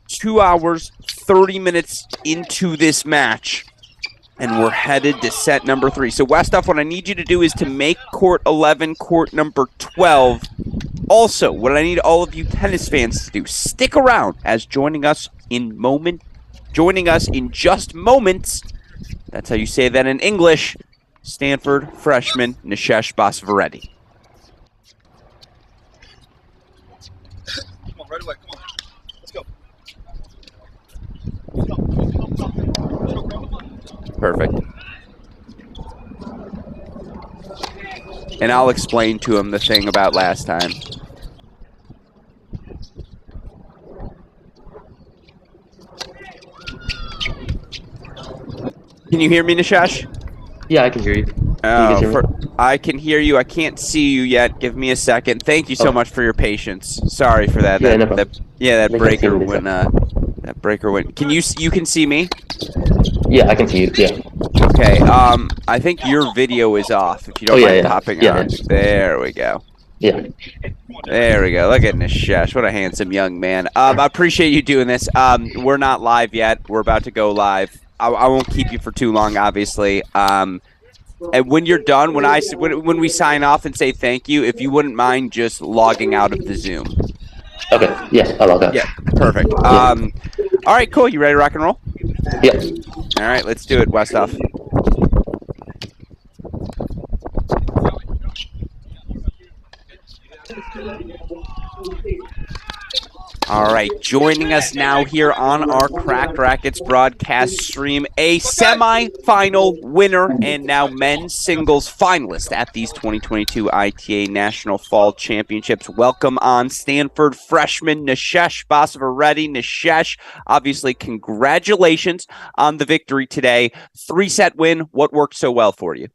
Speaker 2: 2 hours, 30 minutes into this match. And we're headed to set number 3. So, Westhoff, what I need you to do is to make court 11 court number 12. Also, what I need all of you tennis fans to do, stick around as joining us in just moments, That's how you say that in English. Stanford freshman Nishesh Basavareddy.
Speaker 4: Come on, right away. Come on. Let's go.
Speaker 2: Perfect. And I'll explain to him the thing about last time. Can you hear me, Nishesh?
Speaker 5: Yeah, I can hear you.
Speaker 2: I can hear you. I can't see you yet. Give me a second. Thank you so much for your patience. Sorry for that.
Speaker 5: Yeah, no problem.
Speaker 2: That breaker went. That breaker went. You can see me?
Speaker 5: Yeah, I can see you. Yeah.
Speaker 2: Okay. I think your video is off. If you don't mind popping on. There we go.
Speaker 5: Yeah.
Speaker 2: There we go. Look at Nishesh. What a handsome young man. I appreciate you doing this. We're not live yet. We're about to go live. I won't keep you for too long, obviously. And when you're done, when we sign off and say thank you, if you wouldn't mind just logging out of the Zoom.
Speaker 5: Okay. Yeah, I'll log out.
Speaker 2: Yeah, perfect.
Speaker 5: Yeah.
Speaker 2: All right, cool. You ready to rock and roll?
Speaker 5: Yeah.
Speaker 2: All right, let's do it, Westhoff. All right, joining us now here on our Cracked Racquets broadcast stream, a semifinal winner and now men's singles finalist at these 2022 ITA National Fall Championships. Welcome on Stanford freshman Nishesh Basavareddy. Nishesh, obviously, congratulations on the victory today. 3-set win. What worked so well for you?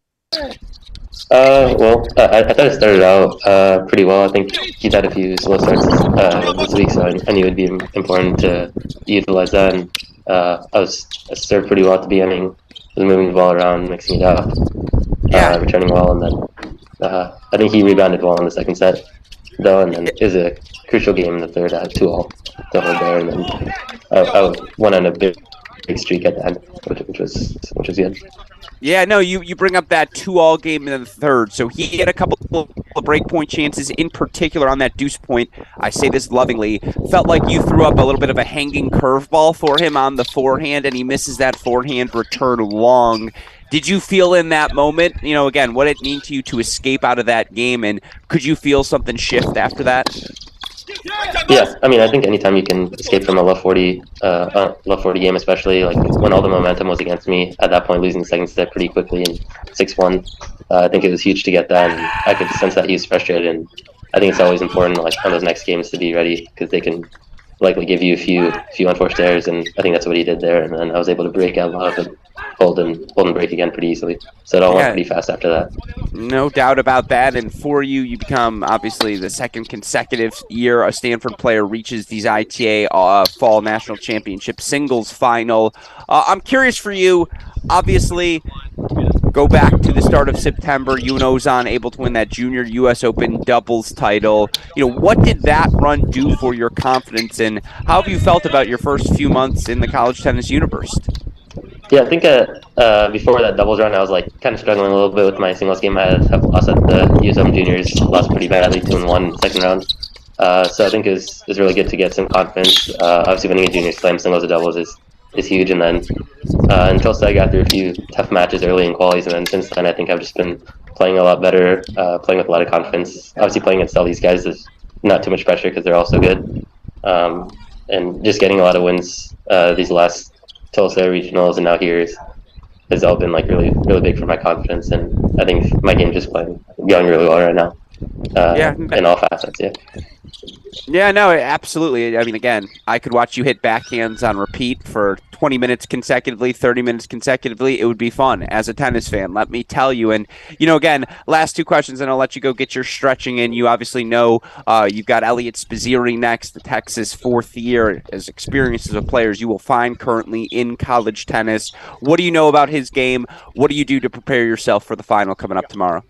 Speaker 5: Well, I thought it started out pretty well. I think he's had a few slow starts this week, so I knew it would be important to utilize that. And I served pretty well at the beginning, was moving the ball around, mixing it up, returning well, and then I think he rebounded well in the second set, though, and then it was a crucial game in the third. I had 2-all to hold there, and then I went on a big streak at the end, which was good.
Speaker 2: Yeah, no, you bring up that 2-all game in the third. So he had a couple of break point chances, in particular on that deuce point. I say this lovingly. Felt like you threw up a little bit of a hanging curveball for him on the forehand, and he misses that forehand return long. Did you feel in that moment, again, what it mean to you to escape out of that game, and could you feel something shift after that?
Speaker 5: Yeah, I mean, I think anytime you can escape from a low 40 game, especially like when all the momentum was against me at that point, losing the second set pretty quickly in 6-1, I think it was huge to get that, and I could sense that he was frustrated. And I think it's always important, like on those next games, to be ready because they can likely give you a few unforced errors, and I think that's what he did there. And then I was able to break out a lot of it, hold and break again pretty easily. So it all went pretty fast after that.
Speaker 2: No doubt about that. And for you become obviously the second consecutive year a Stanford player reaches these ITA Fall National Championship singles final. I'm curious for you, obviously, go back to the start of September. Yuno Ozan able to win that junior U.S. Open doubles title. What did that run do for your confidence, and how have you felt about your first few months in the college tennis universe?
Speaker 5: Yeah, I think before that doubles run, I was like kind of struggling a little bit with my singles game. I have lost at the U.S. Open Juniors, lost pretty badly, 2-1 second round. So I think it was really good to get some confidence. Obviously, winning a junior slam singles or doubles is huge. And then until I got through a few tough matches early in qualies, and then since then, I think I've just been playing a lot better, playing with a lot of confidence. Obviously, playing against all these guys is not too much pressure because they're all so good. And just getting a lot of wins these last Tulsa regionals and now here has all been like really, really big for my confidence, and I think my game just going really well right now. In all facets, yeah.
Speaker 2: Yeah, no, absolutely. I mean, again, I could watch you hit backhands on repeat for 20 minutes consecutively, 30 minutes consecutively. It would be fun as a tennis fan, let me tell you. And, again, last two questions, and I'll let you go get your stretching in. You obviously know you've got Elliot Spizzirri next, the Texas fourth year, as experienced as a player as you will find currently in college tennis. What do you know about his game? What do you do to prepare yourself for the final coming up tomorrow?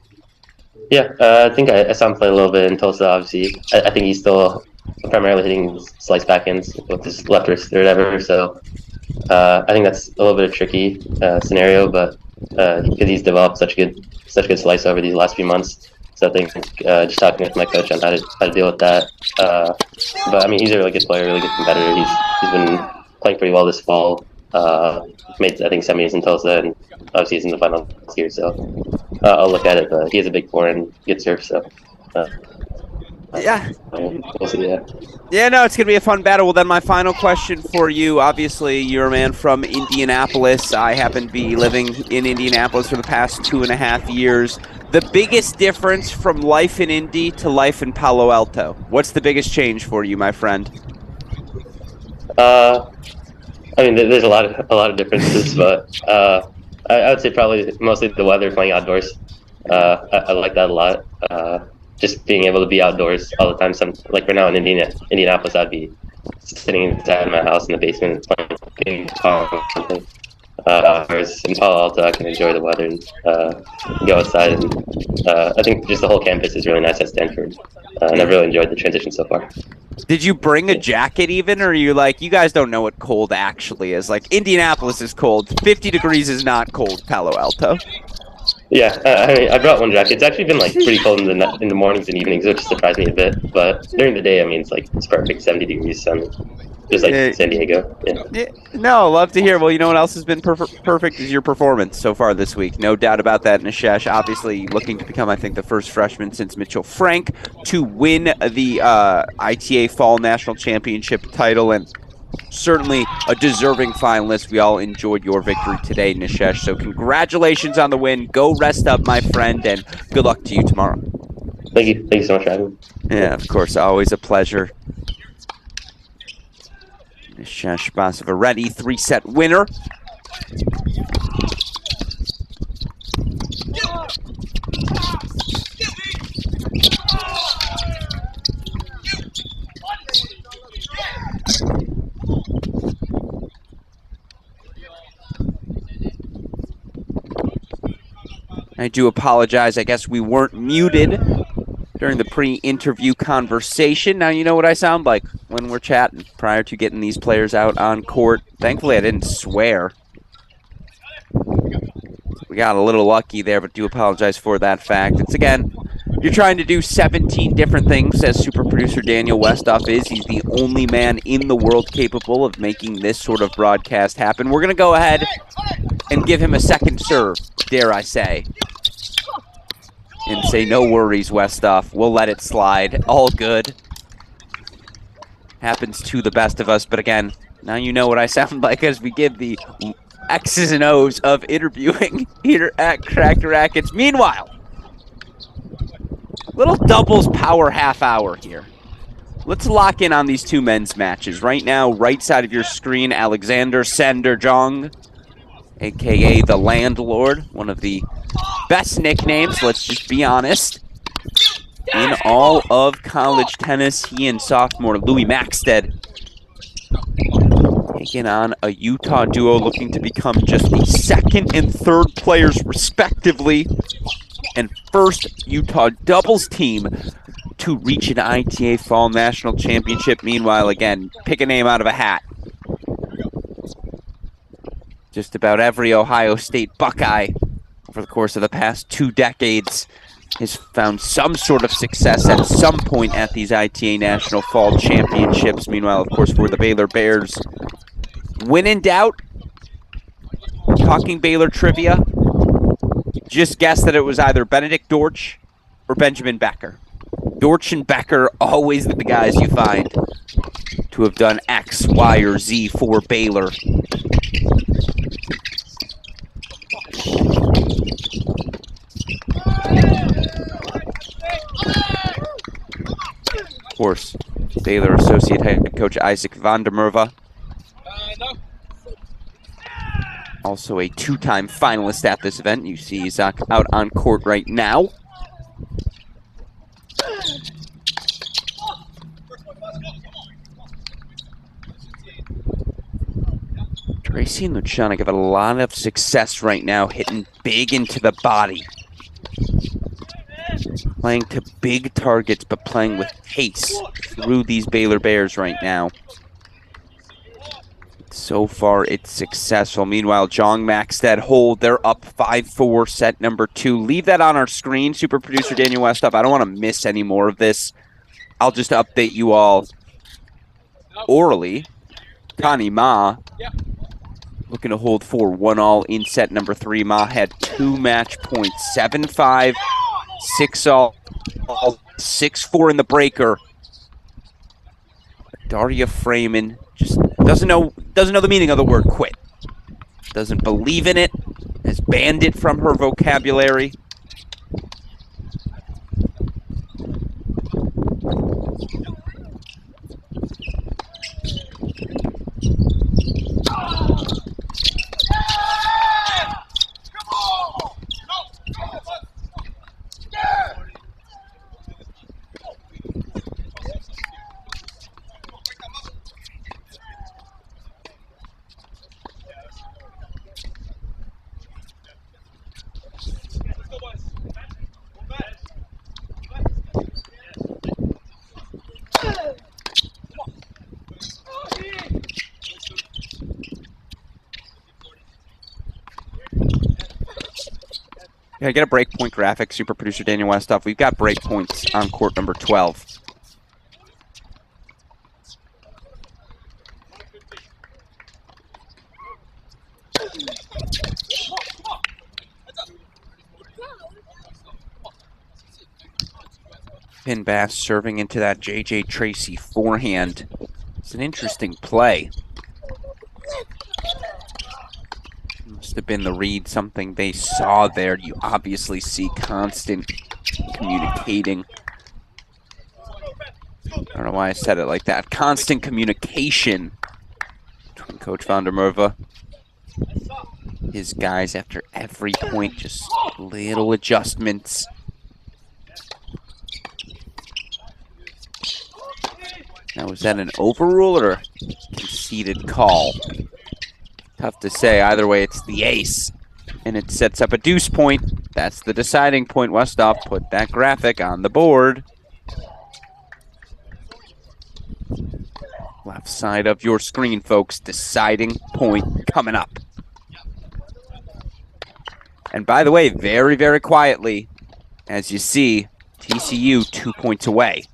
Speaker 5: Yeah, I think I saw him play a little bit in Tulsa, obviously. I think he's still primarily hitting slice backhands with his left wrist or whatever. So I think that's a little bit of a tricky scenario, but because he's developed such good slice over these last few months. So I think just talking with my coach on how to deal with that. But I mean, he's a really good player, really good competitor. He's been playing pretty well this fall. Made I think semis in Tulsa, and obviously he's in the final this year. So I'll look at it. But he has a big forehand, good serve. So
Speaker 2: Yeah.
Speaker 5: we'll see. Yeah.
Speaker 2: Yeah, no, it's going to be a fun battle. Well, then my final question for you, obviously, you're a man from Indianapolis. I happen to be living in Indianapolis for the past 2.5 years. The biggest difference from life in Indy to life in Palo Alto? What's the biggest change for you, my friend?
Speaker 5: I mean, there's a lot of differences, but I would say probably mostly the weather, playing outdoors. I like that a lot. Just being able to be outdoors all the time. Like right now in Indianapolis, I'd be sitting inside my house in the basement playing ping pong or something. Whereas in Palo Alto, I can enjoy the weather and go outside. And I think just the whole campus is really nice at Stanford. And I've really enjoyed the transition so far.
Speaker 2: Did you bring a jacket even, or are you like, you guys don't know what cold actually is? Like, Indianapolis is cold. 50 degrees is not cold, Palo Alto.
Speaker 5: Yeah, I brought one jacket. It's actually been like pretty cold in the mornings and evenings, which surprised me a bit. But during the day, I mean, it's perfect, 70 degrees sun, just like San Diego. Yeah.
Speaker 2: No, love to hear. Well, you know what else has been perfect is your performance so far this week. No doubt about that, Nishesh. Obviously looking to become, I think, the first freshman since Mitchell Frank to win the ITA Fall National Championship title, and certainly a deserving finalist. We all enjoyed your victory today, Nishesh. So congratulations on the win. Go rest up, my friend, and good luck to you tomorrow.
Speaker 5: Thank you. Thank you so much for having me.
Speaker 2: Yeah, of course. Always a pleasure. Nishesh Basavareddy, 3-set winner. I do apologize. I guess we weren't muted during the pre-interview conversation. Now you know what I sound like when we're chatting prior to getting these players out on court. Thankfully, I didn't swear. We got a little lucky there, but do apologize for that fact. It's, again, you're trying to do 17 different things, as super producer Daniel Westoff is. He's the only man in the world capable of making this sort of broadcast happen. We're going to go ahead and give him a second serve, dare I say. And say, no worries, Westoff. We'll let it slide. All good. Happens to the best of us. But again, now you know what I sound like as we give the X's and O's of interviewing here at Cracked Racquets. Meanwhile, little doubles power half hour here. Let's lock in on these two men's matches. Right now, right side of your screen, Alexander Sanderjong, a.k.a. the Landlord, one of the best nicknames, let's just be honest, in all of college tennis. He and sophomore Louis Maxted taking on a Utah duo looking to become just the second and third players, respectively, and first Utah doubles team to reach an ITA Fall National Championship. Meanwhile, again, pick a name out of a hat. Just about every Ohio State Buckeye over the course of the past 2 decades has found some sort of success at some point at these ITA National Fall Championships. Meanwhile, of course, for the Baylor Bears, when in doubt, talking Baylor trivia, just guess that it was either Benedict Dortch or Benjamin Becker. Dortch and Becker, always the guys you find to have done X, Y, or Z for Baylor. Of course, Baylor associate head coach Isaac van der Merwe. Also a 2-time finalist at this event. You see Isaac out on court right now. Tracy and Luciano give it a lot of success right now, hitting big into the body. Playing to big targets, but playing with pace through these Baylor Bears right now. So far, it's successful. Meanwhile, Jong Maxted hold. They're up 5-4, set number 2. Leave that on our screen, super producer Daniel Westoff. I don't want to miss any more of this. I'll just update you all orally. Connie Ma Looking to hold for 1-all in set number 3. Ma had 2 match points, 7-5, 6-all, 6-4 in the breaker. Daria Freeman just doesn't know the meaning of the word quit. Doesn't believe in it, has banned it from her vocabulary. Yeah, get a breakpoint graphic, super producer Daniel Westoff. We've got breakpoints on court number 12. Pin Bass serving into that JJ Tracy forehand. It's an interesting play. Must have been the read, something they saw there. You obviously see constant communicating. I don't know why I said it like that. Constant communication between Coach van der Merwe. His guys after every point, just little adjustments. Now, was that an overrule or a conceded call? Tough to say. Either way, it's the ace. And it sets up a deuce point. That's the deciding point. Westoff put that graphic on the board. Left side of your screen, folks. Deciding point coming up. And by the way, very, very quietly, as you see, TCU 2 points away.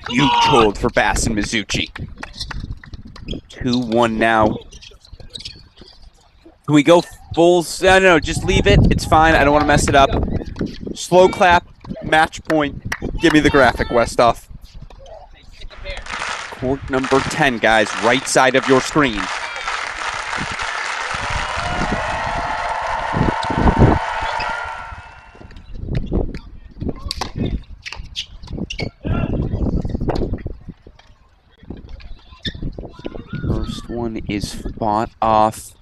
Speaker 2: Huge hold for Bass and Mizuchi. 2-1 now. Can we go full? No, just leave it. It's fine. I don't want to mess it up. Slow clap, match point. Give me the graphic, Westoff. Court number 10, guys. Right side of your screen. First one is fought off.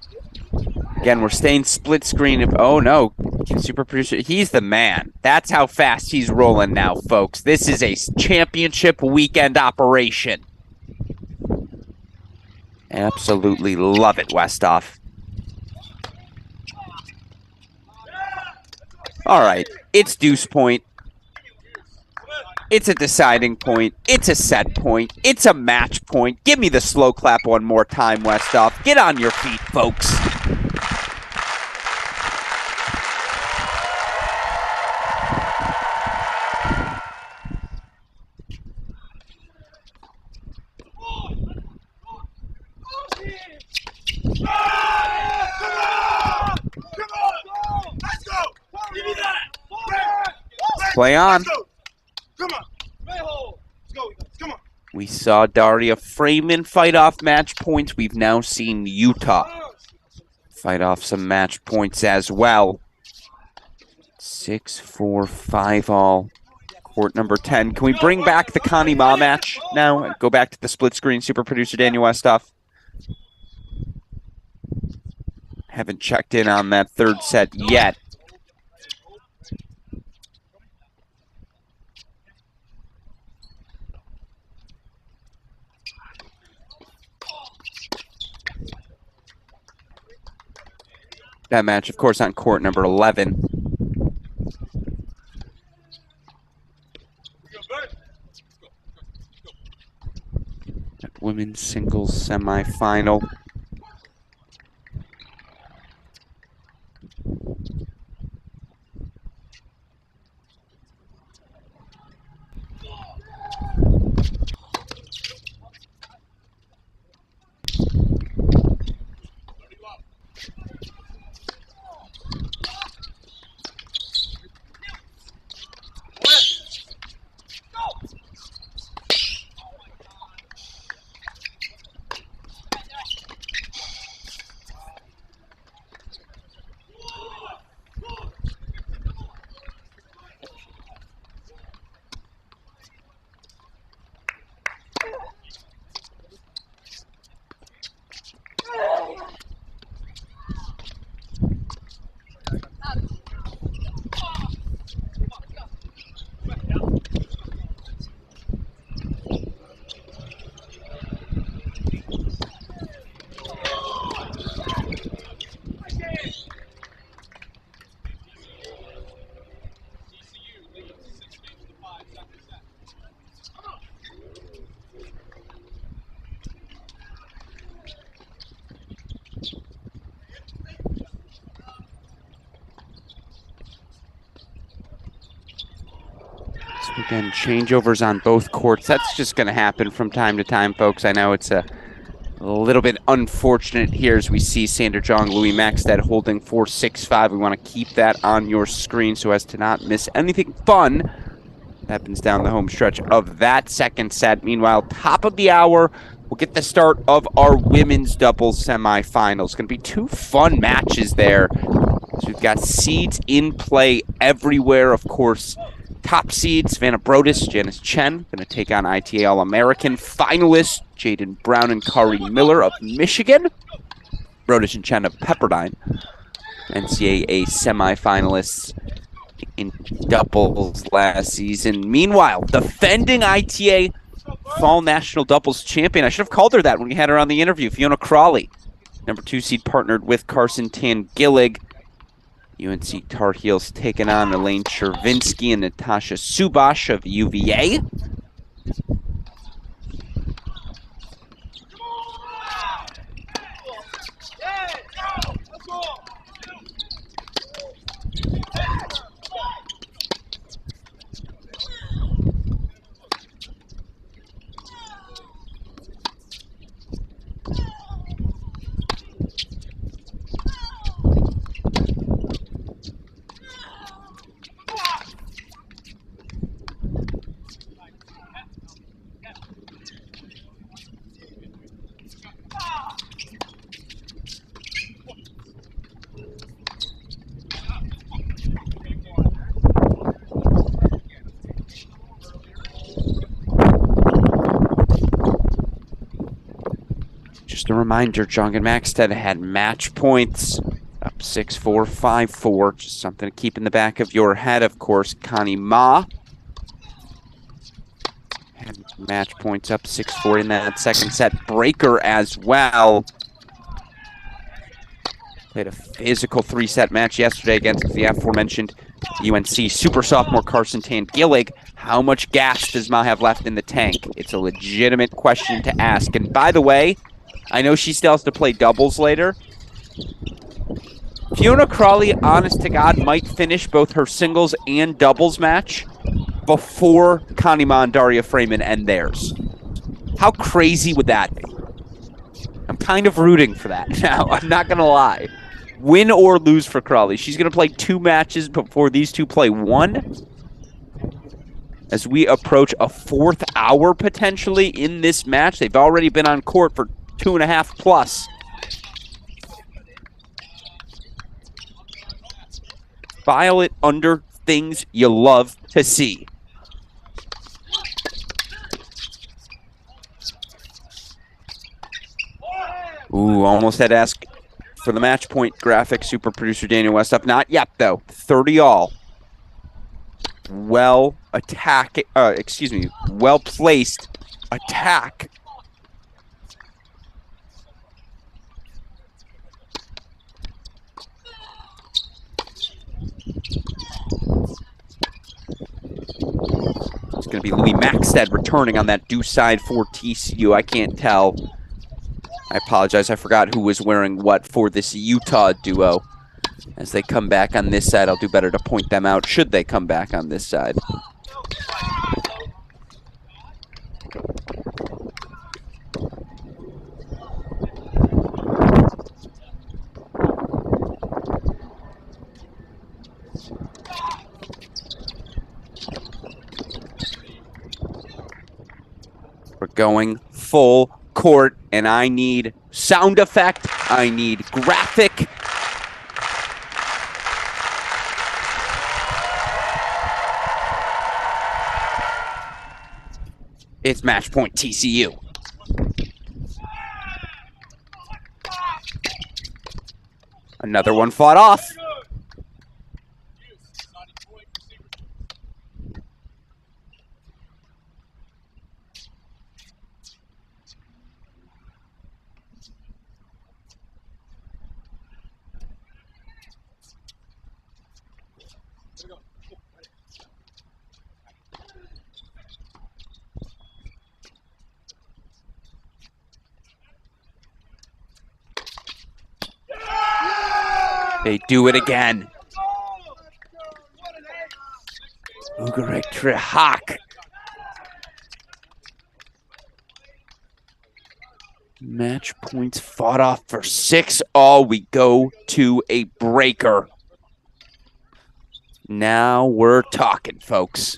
Speaker 2: Again, we're staying split screen. Oh, no. Super producer. He's the man. That's how fast he's rolling now, folks. This is a championship weekend operation. Absolutely love it, Westoff. All right. It's deuce point. It's a deciding point. It's a set point. It's a match point. Give me the slow clap one more time, Westoff. Get on your feet, folks. Play on.
Speaker 4: Come on. Let's go. Come on.
Speaker 2: We saw Daria Freeman fight off match points. We've now seen Utah fight off some match points as well. 6-4, 5-all. Court number 10. Can we bring back the Connie Ma match now and go back to the split screen, super producer Daniel Westoff? Haven't checked in on that third set yet. That match, of course, on court number 11. Women's singles semifinal. So again, changeovers on both courts. That's just going to happen from time to time, folks. I know it's a little bit unfortunate here as we see Sander Jong, Louis Maxted holding 4-6-5. We want to keep that on your screen so as to not miss anything fun happens down the home stretch of that second set. Meanwhile, top of the hour, we'll get the start of our women's doubles semifinals. Going to be two fun matches there. So we've got seeds in play everywhere, of course. Top seeds, Savannah Brodus, Janice Chen, going to take on ITA All-American finalists, Jaden Brown and Kari Miller of Michigan. Brodus and Chen of Pepperdine. NCAA semifinalists in doubles last season. Meanwhile, defending ITA Fall National Doubles Champion. I should have called her that when we had her on the interview. Fiona Crawley, number 2 seed, partnered with Carson Tan-Gillig. UNC Tar Heels taking on Elaine Chervinsky and Natasha Subash of UVA. Just a reminder, Jong and Maxted had match points, up 6-4, 5-4. Just something to keep in the back of your head, of course. Connie Ma had match points up 6-4 in that second set breaker as well. Played a physical 3-set match yesterday against the aforementioned UNC super sophomore Carson Tan-Gillig. How much gas does Ma have left in the tank? It's a legitimate question to ask. And by the way, I know she still has to play doubles later. Fiona Crawley, honest to God, might finish both her singles and doubles match before Connie Ma and Daria Freeman end theirs. How crazy would that be? I'm kind of rooting for that now. I'm not going to lie. Win or lose for Crawley. She's going to play 2 matches before these two play 1. As we approach a 4th hour potentially in this match. They've already been on court for 2.5 plus. File it under things you love to see. Ooh, almost had to ask for the match point graphic, super producer Daniel Westup. Not yet, though. 30 all. Well placed attack. It's going to be Louis Maxted returning on that deuce side for TCU. I can't tell. I apologize. I forgot who was wearing what for this Utah duo. As they come back on this side, I'll do better to point them out should they come back on this side. We're going full court, and I need sound effect. I need graphic. It's match point TCU. Another one fought off. They do it again. Ugarik Trihak. Match points fought off for 6-all. We go to a breaker. Now we're talking, folks.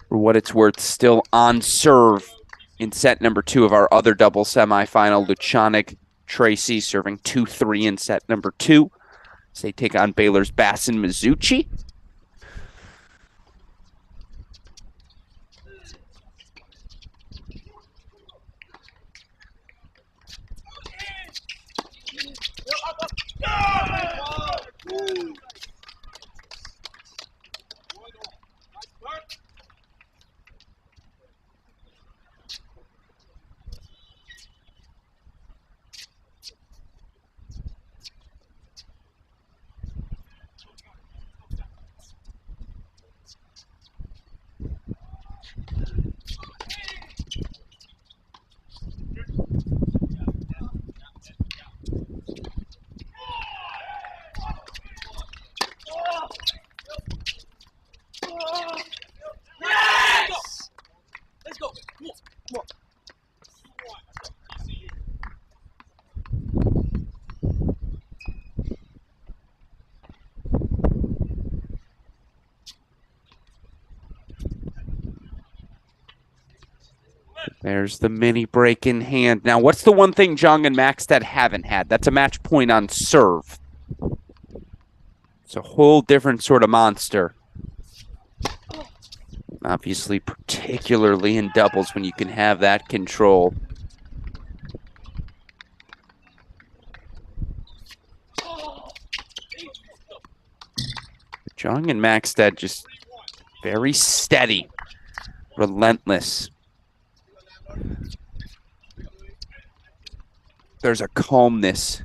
Speaker 2: For what it's worth, still on serve in set number 2 of our other double semifinal. Luchanik Tracy serving 2-3 in set number 2. As they take on Baylor's Bassin Mizuchi. There's the mini break in hand. Now, what's the one thing Jung and Maxted haven't had? That's a match point on serve. It's a whole different sort of monster. Obviously, particularly in doubles when you can have that control. Jung and Maxted just very steady, relentless. There's a calmness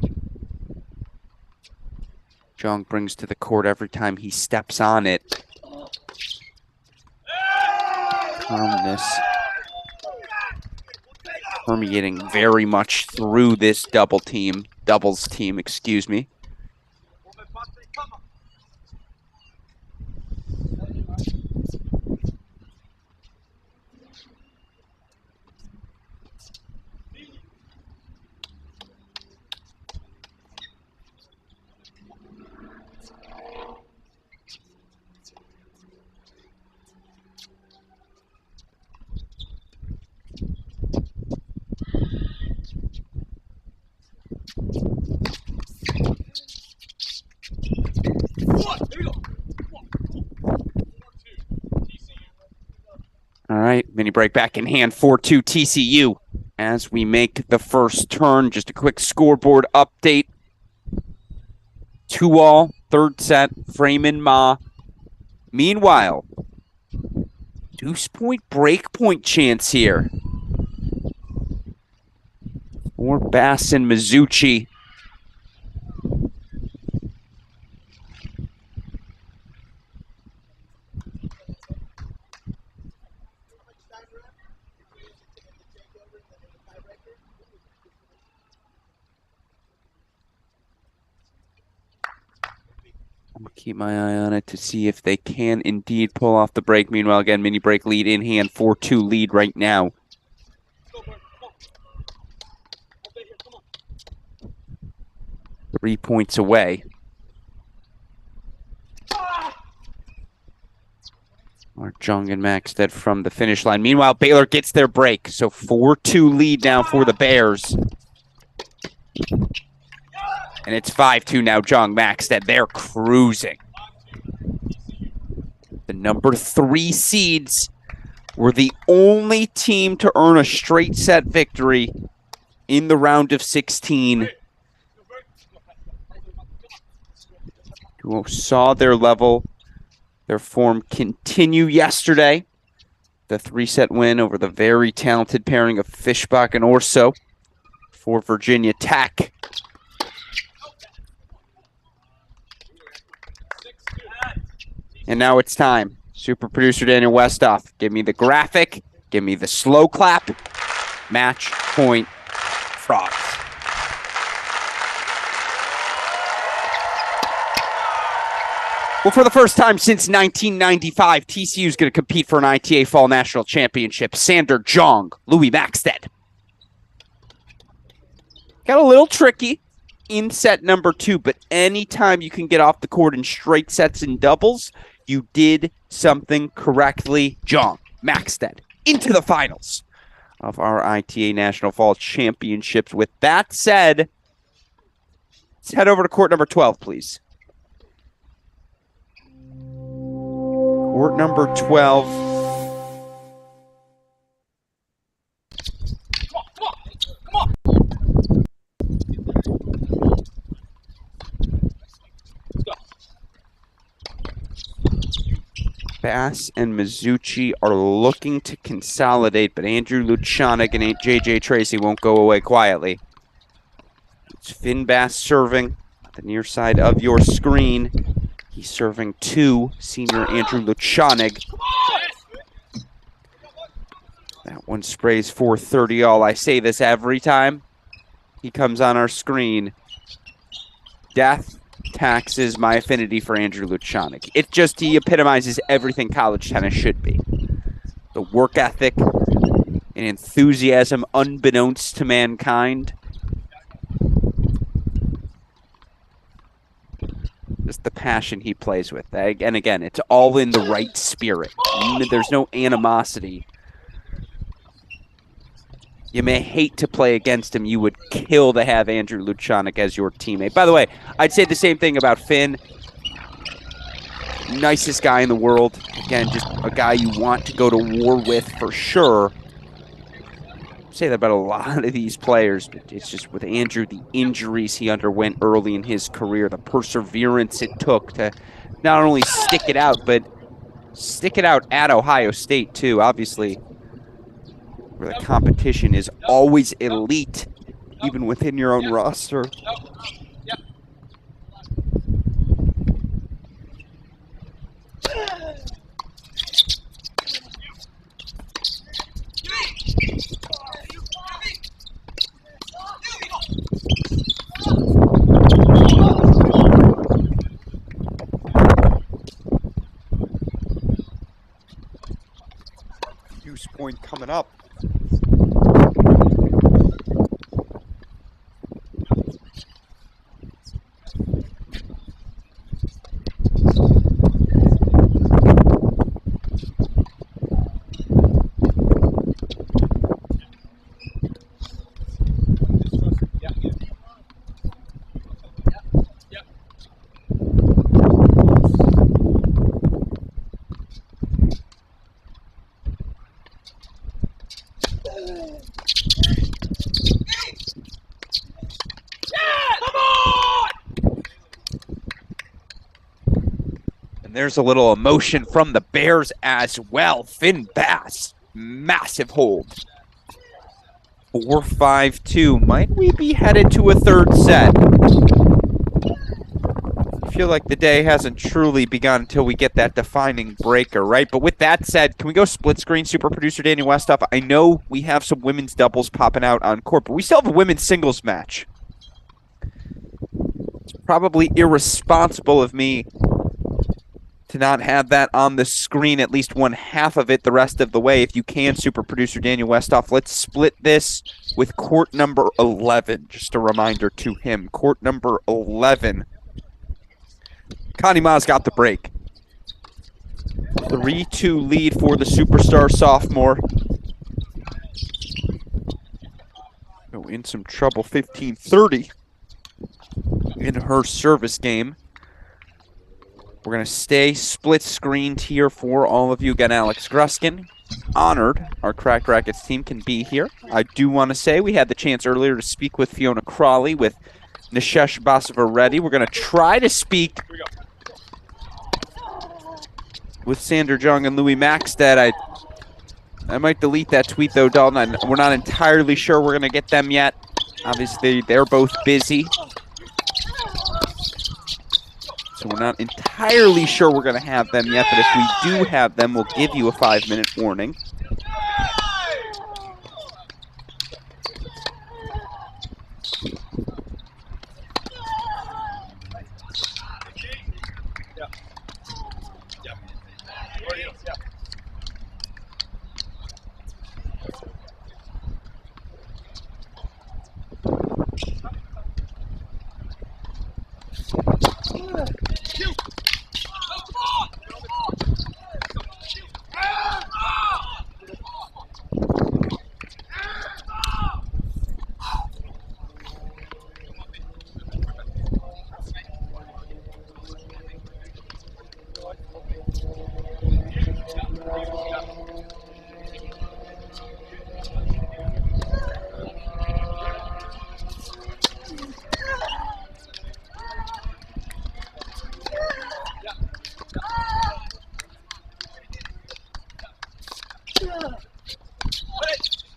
Speaker 2: Jung brings to the court every time he steps on it. Calmness permeating very much through this doubles team, excuse me. All right, mini break back in hand, 4-2 TCU. As we make the first turn, just a quick scoreboard update. 2-all, third set, Freeman Ma. Meanwhile, deuce point, break point chance here for Bassin Mizuchi. I'm going to keep my eye on it to see if they can indeed pull off the break. Meanwhile, again, mini break lead in hand, 4-2 lead right now. 3 points away. Mark Jung and Maxted from the finish line. Meanwhile, Baylor gets their break. So 4-2 lead now for the Bears. And it's 5-2 now, Jung Maxted. They're cruising. The number 3 seeds were the only team to earn a straight set victory in the round of 16. Who saw their level, their form continue yesterday. The 3-set win over the very talented pairing of Fishbach and Orso for Virginia Tech. And now it's time. Super producer Daniel Westoff, give me the graphic Give me the slow clap. Match point, Frogs. Well, for the first time since 1995, TCU is going to compete for an ITA Fall National Championship. Sander Jong, Louis Maxted. Got a little tricky in set number 2, but anytime you can get off the court in straight sets and doubles, you did something correctly. Jong, Maxted, into the finals of our ITA National Fall Championships. With that said, let's head over to court number 12, please. Court number 12. Bass and Mizuchi are looking to consolidate, but Andrew Luchanik and JJ Tracy won't go away quietly. It's Finn Bass serving at the near side of your screen. He's serving 2, senior Andrew Luchanik. That one sprays 430 all. I say this every time he comes on our screen. Death taxes my affinity for Andrew Luchanik. He epitomizes everything college tennis should be. The work ethic and enthusiasm unbeknownst to mankind. Just the passion he plays with. And again, it's all in the right spirit. There's no animosity. You may hate to play against him. You would kill to have Andrew Luchanik as your teammate. By the way, I'd say the same thing about Finn. Nicest guy in the world. Again, just a guy you want to go to war with for sure. I say that about a lot of these players, but it's just with Andrew, the injuries he underwent early in his career, the perseverance it took to not only stick it out, but stick it out at Ohio State too, obviously, where the competition is always elite, even within your own roster. Use point coming up. There's a little emotion from the Bears as well. Finn Bass, massive hold. 4-5-2. Might we be headed to a third set? I feel like the day hasn't truly begun until we get that defining breaker, right? But with that said, can we go split screen, super producer Danny Westoff? I know we have some women's doubles popping out on court, but we still have a women's singles match. It's probably irresponsible of me to not have that on the screen, at least one half of it the rest of the way. If you can, super producer Daniel Westoff, let's split this with court number 11. Just a reminder to him, court number 11. Connie Ma's got the break. 3-2 lead for the superstar sophomore. Oh, in some trouble, 15-30 in her service game. We're going to stay split screened here for all of you. Again, Alex Gruskin, honored our Cracked Racquets team can be here. I do want to say we had the chance earlier to speak with Fiona Crawley, with Nishesh Basavareddy. We're going to try to speak with Sander Jung and Louis Maxted. I might delete that tweet, though, Dalton. We're not entirely sure we're going to get them yet. Obviously, they're both busy. So we're not entirely sure we're going to have them yet, but if we do have them, we'll give you a 5-minute warning.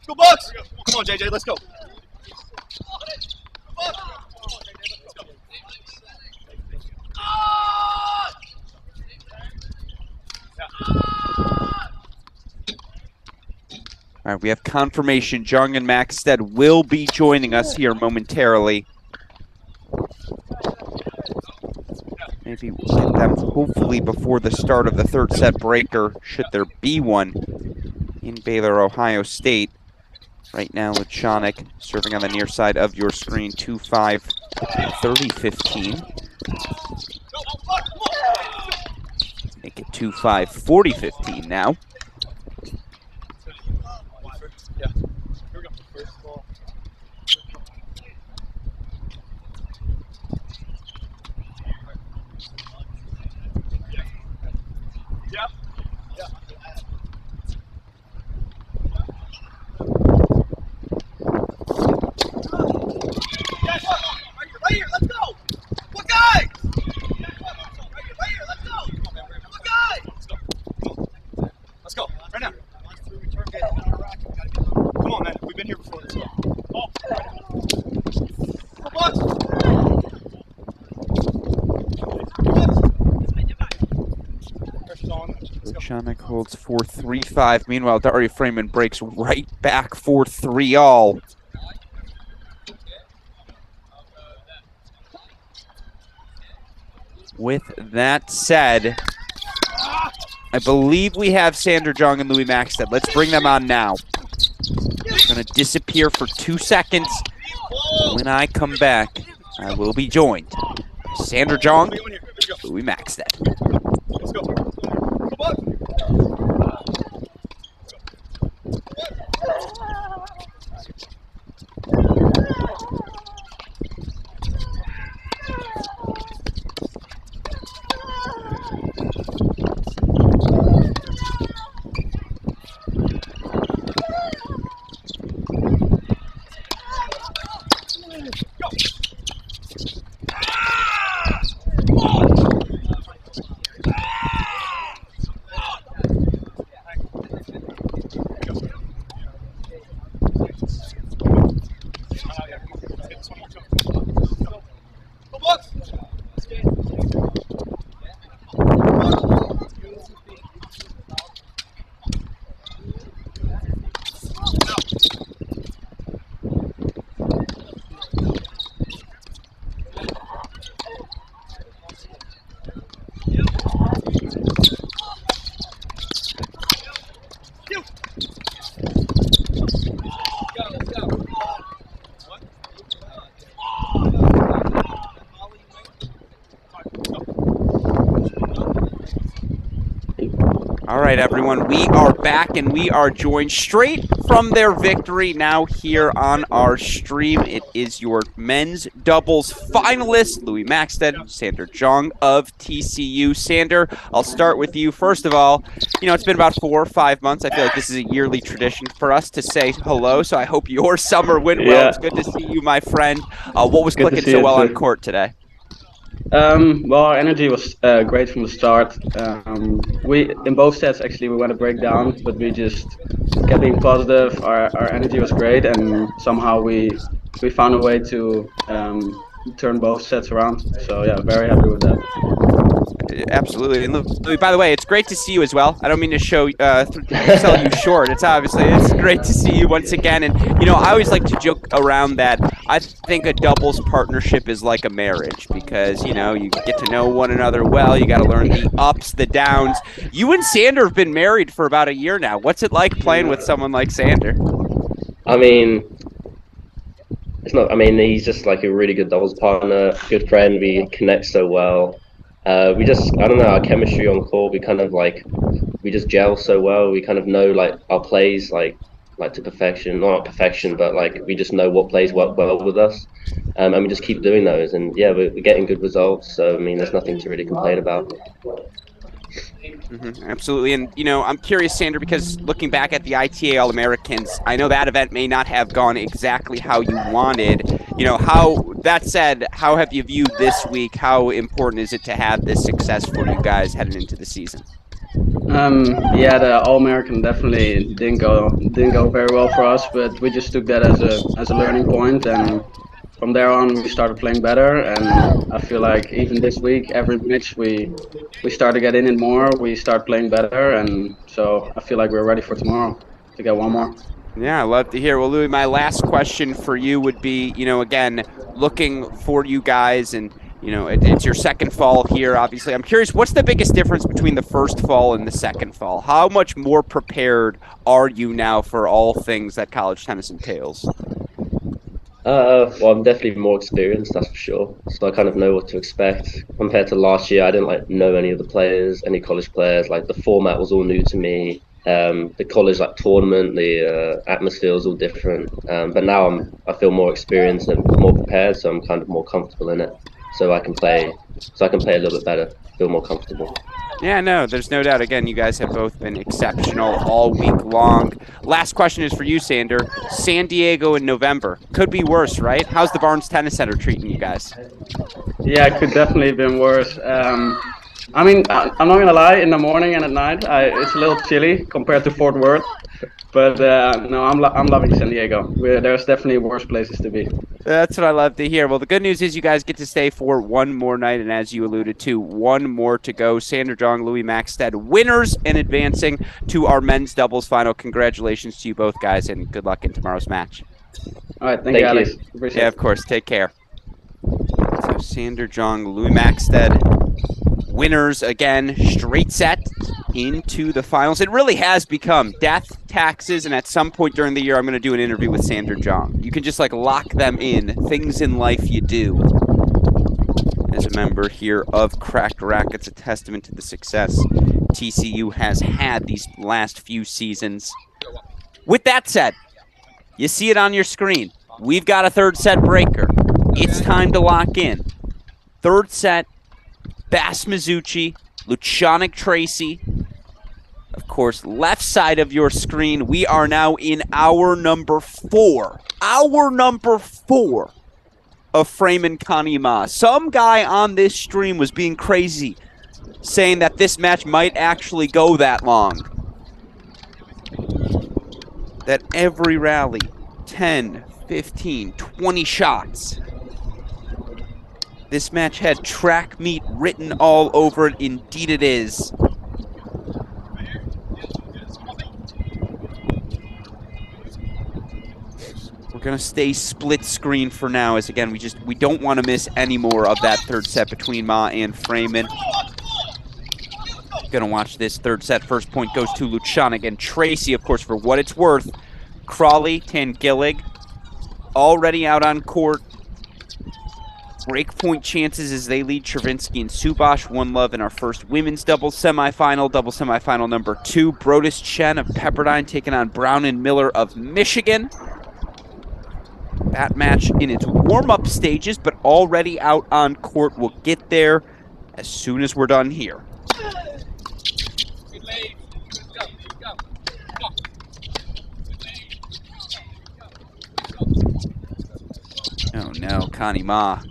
Speaker 4: Go Bucks! Come on, JJ, let's go. Bucks!
Speaker 2: All right, we have confirmation. Jung and Maxted will be joining us here momentarily. Maybe we'll get them hopefully before the start of the third set breaker, should there be one in Baylor, Ohio State. Right now, Luchanik serving on the near side of your screen, 2-5, 30-15. Make it 2-5, 40-15 now.
Speaker 4: Yeah. Here we go. First ball. Yeah. Yeah. Right here, let's go! What guy? Right here, let's go! What guy? Let's go. Right now. Come on, man. We've been here before. Let's go. Oh,
Speaker 2: Luchanik holds 4-3-5. Meanwhile, Dario Freeman breaks right back 4-3 all. With that said, I believe we have Sander Jong and Louis Maxted. Let's bring them on now. I'm going to disappear for 2 seconds. When I come back, I will be joined. Sander Jong, Louis Maxted.
Speaker 4: let's go. Come on.
Speaker 2: All right, everyone, we are back and we are joined straight from their victory now here on our stream. It is your men's doubles finalist, Louis Maxted, Sander Jong of TCU. Sander, I'll start with you. First of all, you know, it's been about 4 or 5 months. I feel like this is a yearly tradition for us to say hello, so I hope your summer went well. It's good to see you, my friend. What was clicking so well on court today?
Speaker 6: Well, our energy was great from the start. We in both sets actually we went a breakdown, but we just kept being positive. Our energy was great, and somehow we found a way to turn both sets around. So yeah, very happy with that.
Speaker 2: Absolutely. And Louis, by the way, it's great to see you as well. I don't mean to sell you short. It's great to see you once again. And, you know, I always like to joke around that I think a doubles partnership is like a marriage because, you know, you get to know one another well. You got to learn the ups, the downs. You and Sander have been married for about a year now. What's it like playing with someone like Sander?
Speaker 5: I mean, he's just like a really good doubles partner, good friend. We connect so well. I don't know, our chemistry on court, we just gel so well. We kind of know like our plays like to perfection, not perfection, but like we just know what plays work well with us. And we just keep doing those. And yeah, we're getting good results. So, I mean, there's nothing to really complain about.
Speaker 2: Absolutely. And, you know, I'm curious, Sander, because looking back at the ITA All-Americans, I know that event may not have gone exactly how you wanted. You know, that said, how have you viewed this week? How important is it to have this success for you guys heading into the season?
Speaker 6: Yeah, the All-American definitely didn't go very well for us, but we just took that as a learning point, and from there on we started playing better. And I feel like even this week, every match we start to get in it more, we start playing better, and so I feel like we're ready for tomorrow to get one more.
Speaker 2: Yeah, I love to hear. Well, Louis, my last question for you would be, again, looking for you guys, and it's your second fall here. Obviously, I'm curious, what's the biggest difference between the first fall and the second fall? How much more prepared are you now for all things that college tennis entails?
Speaker 5: Well, I'm definitely more experienced, that's for sure. So I kind of know what to expect. Compared to last year, I didn't know any of the players, any college players. Like the format was all new to me. The college tournament, the atmosphere was all different. But now I feel more experienced and more prepared, so I'm kind of more comfortable in it. So I can play, so I can play a little bit better, feel more comfortable.
Speaker 2: Yeah, no, there's no doubt. Again, you guys have both been exceptional all week long. Last question is for you, Sander. San Diego in November. Could be worse, right? How's the Barnes Tennis Center treating you guys?
Speaker 6: Yeah, it could definitely have been worse. I mean, I'm not gonna lie. In the morning and at night, it's a little chilly compared to Fort Worth. But no, I'm loving San Diego. There's definitely worse places to be.
Speaker 2: That's what I love to hear. Well, the good news is you guys get to stay for one more night, and as you alluded to, one more to go. Sander Jong, Louis Maxted, winners and advancing to our men's doubles final. Congratulations to you both, guys, and good luck in tomorrow's match.
Speaker 6: All right, thank you, Alex. Appreciate
Speaker 2: Yeah,
Speaker 6: it.
Speaker 2: of course. Take care. So Sander Jong, Louis Maxted, winners again, straight set into the finals. It really has become death, taxes, and at some point during the year, I'm going to do an interview with Sander Jong. You can just lock them in, things in life you do. As a member here of Cracked Racquets, a testament to the success TCU has had these last few seasons. With that said, you see it on your screen. We've got a third set breaker. It's time to lock in. Third set, Bass Mizuchi, Lucianic Tracy. Of course, left side of your screen, we are now in hour number 4. Hour number 4 of Freeman Kanima. Some guy on this stream was being crazy, saying that this match might actually go that long. That every rally, 10, 15, 20 shots. This match had track meet written all over it. Indeed it is. We're going to stay split screen for now, as again, we don't want to miss any more of that third set between Ma and Freeman. Going to watch this third set. First point goes to Lucianic and Tracy, of course, for what it's worth. Crawley, Tangillig, already out on court. Breakpoint chances as they lead Chervinsky and Subash. One love in our first women's doubles semifinal number 2. Brodus Chen of Pepperdine taking on Brown and Miller of Michigan. That match in its warm-up stages, but already out on court. We'll get there as soon as we're done here. Oh no, Connie Ma.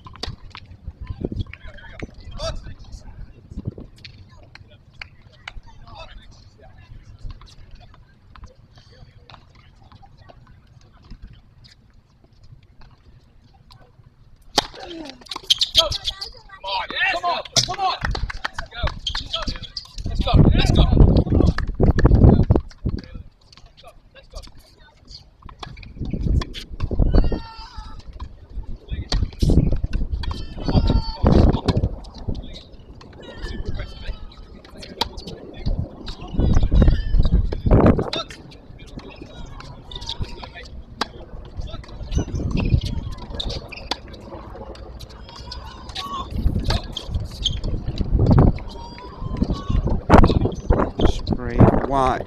Speaker 4: Come on! Let's go!
Speaker 2: Straight wide.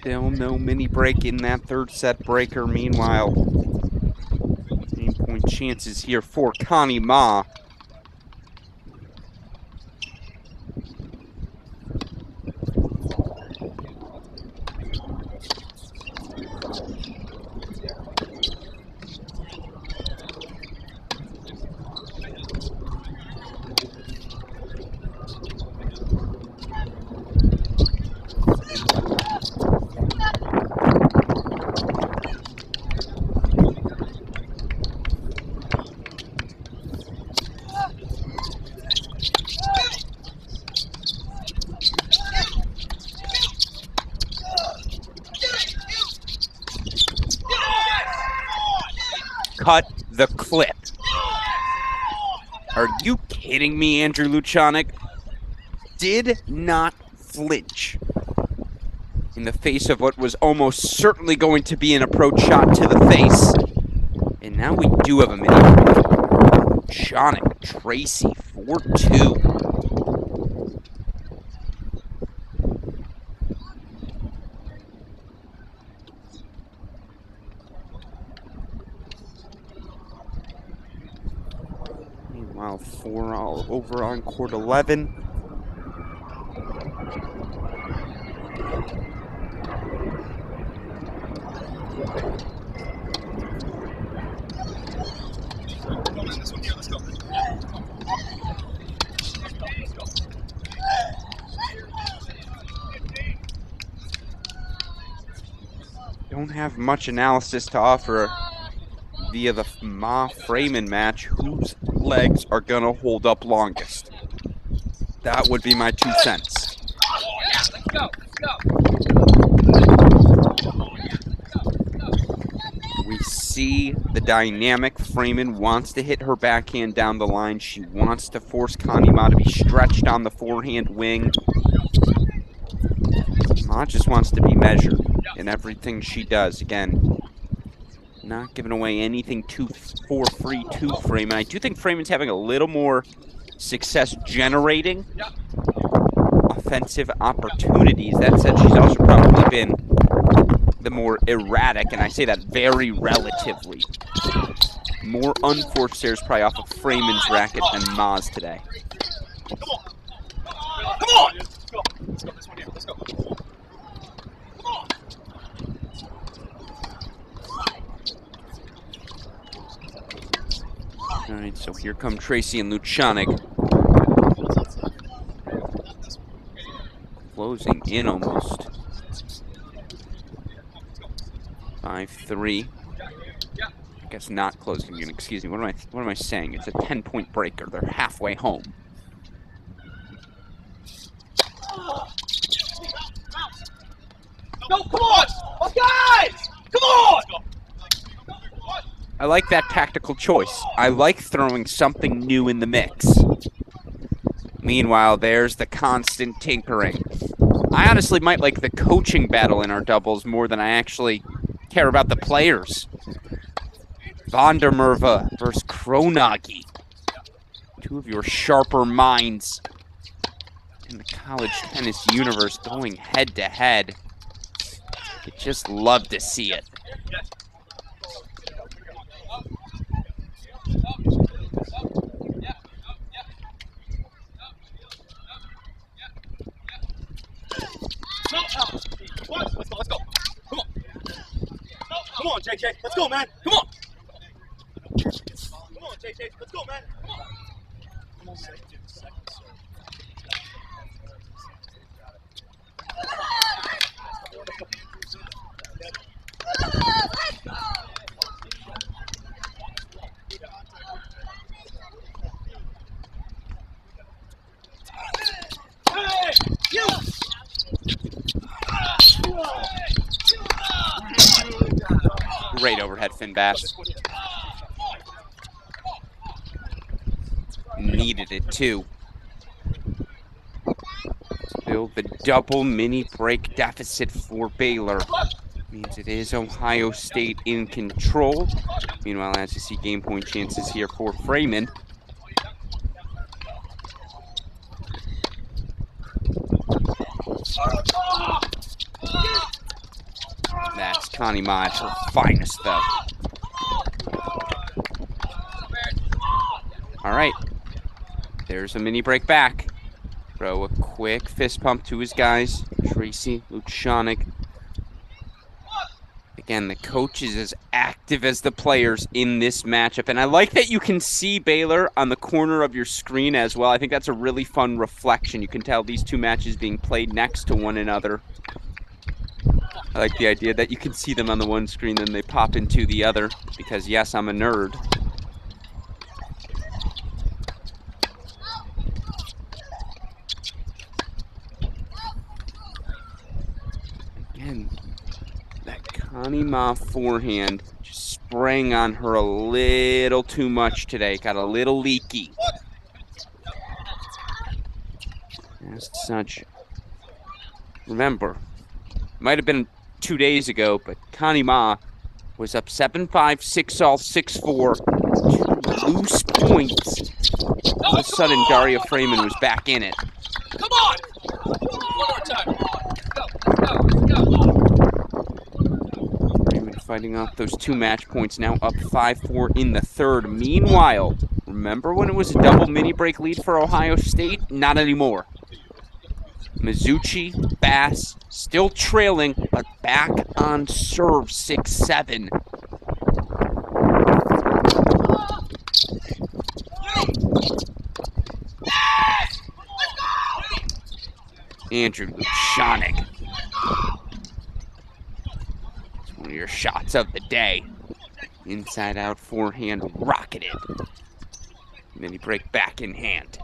Speaker 2: Still no mini break in that third set breaker. Meanwhile, game point chances here for Connie Ma. Cut the clip. Are you kidding me, Andrew Luchanek? Did not flinch in the face of what was almost certainly going to be an approach shot to the face. And now we do have a mini break. Luchanek, Tracy, 4-2. Meanwhile, 4 all over on court 11. Don't have much analysis to offer via the Ma-Freeman match. Whose legs are going to hold up longest? That would be my 2 cents. We see the dynamic. Freeman wants to hit her backhand down the line. She wants to force Connie Ma to be stretched on the forehand wing. Ma just wants to be measured in everything she does. Again, not giving away anything for free to Freeman. I do think Freeman's having a little more success generating offensive opportunities. That said, she's also probably been the more erratic, and I say that very relatively. More unforced errors probably off of Freeman's racket than Ma's today.
Speaker 4: Come on! Come on! Let's go. This one here. Let's go.
Speaker 2: All right, so here come Tracy and Luchanek. Closing in almost. 5-3. I guess not closing in. Excuse me. What am I saying? It's a 10-point breaker. They're halfway home.
Speaker 4: No, come on! Oh, guys! Come on!
Speaker 2: I like that tactical choice. I like throwing something new in the mix. Meanwhile, there's the constant tinkering. I honestly might like the coaching battle in our doubles more than I actually care about the players. Van der Merwe versus Kronagi. Two of your sharper minds in the college tennis universe going head-to-head. You just love to see it.
Speaker 4: Let's go. Come on. Come on, JJ. Let's go, man. Come on. Come on, JJ. Let's go, man. Come on. Hey, you!
Speaker 2: Great overhead fin bass. Needed it too. Still the double mini break deficit for Baylor. Means it is Ohio State in control. Meanwhile, as you see, game point chances here for Freeman. Connie Ma at her finest, though. All right. There's a mini break back. Throw a quick fist pump to his guys. Tracy Lucianic. Again, the coach is as active as the players in this matchup. And I like that you can see Baylor on the corner of your screen as well. I think that's a really fun reflection. You can tell these two matches being played next to one another. I like the idea that you can see them on the one screen, then they pop into the other. Because, yes, I'm a nerd. Again, that Connie Ma forehand just spraying on her a little too much today. Got a little leaky. As such, remember, might have been 2 days ago, but Connie Ma was up 7-5, 6-all, 6-4, 2 loose points. All of a sudden, Daria Freeman was back in it.
Speaker 4: Come on! One more time. Go.
Speaker 2: Freeman fighting off those 2 match points, now up 5-4 in the third. Meanwhile, remember when it was a double mini break lead for Ohio State? Not anymore. Mizuchi, Bass, still trailing, but back on serve, 6-7. Andrew Lucianic. It's one of your shots of the day. Inside out forehand, rocketed. Mini break back in hand.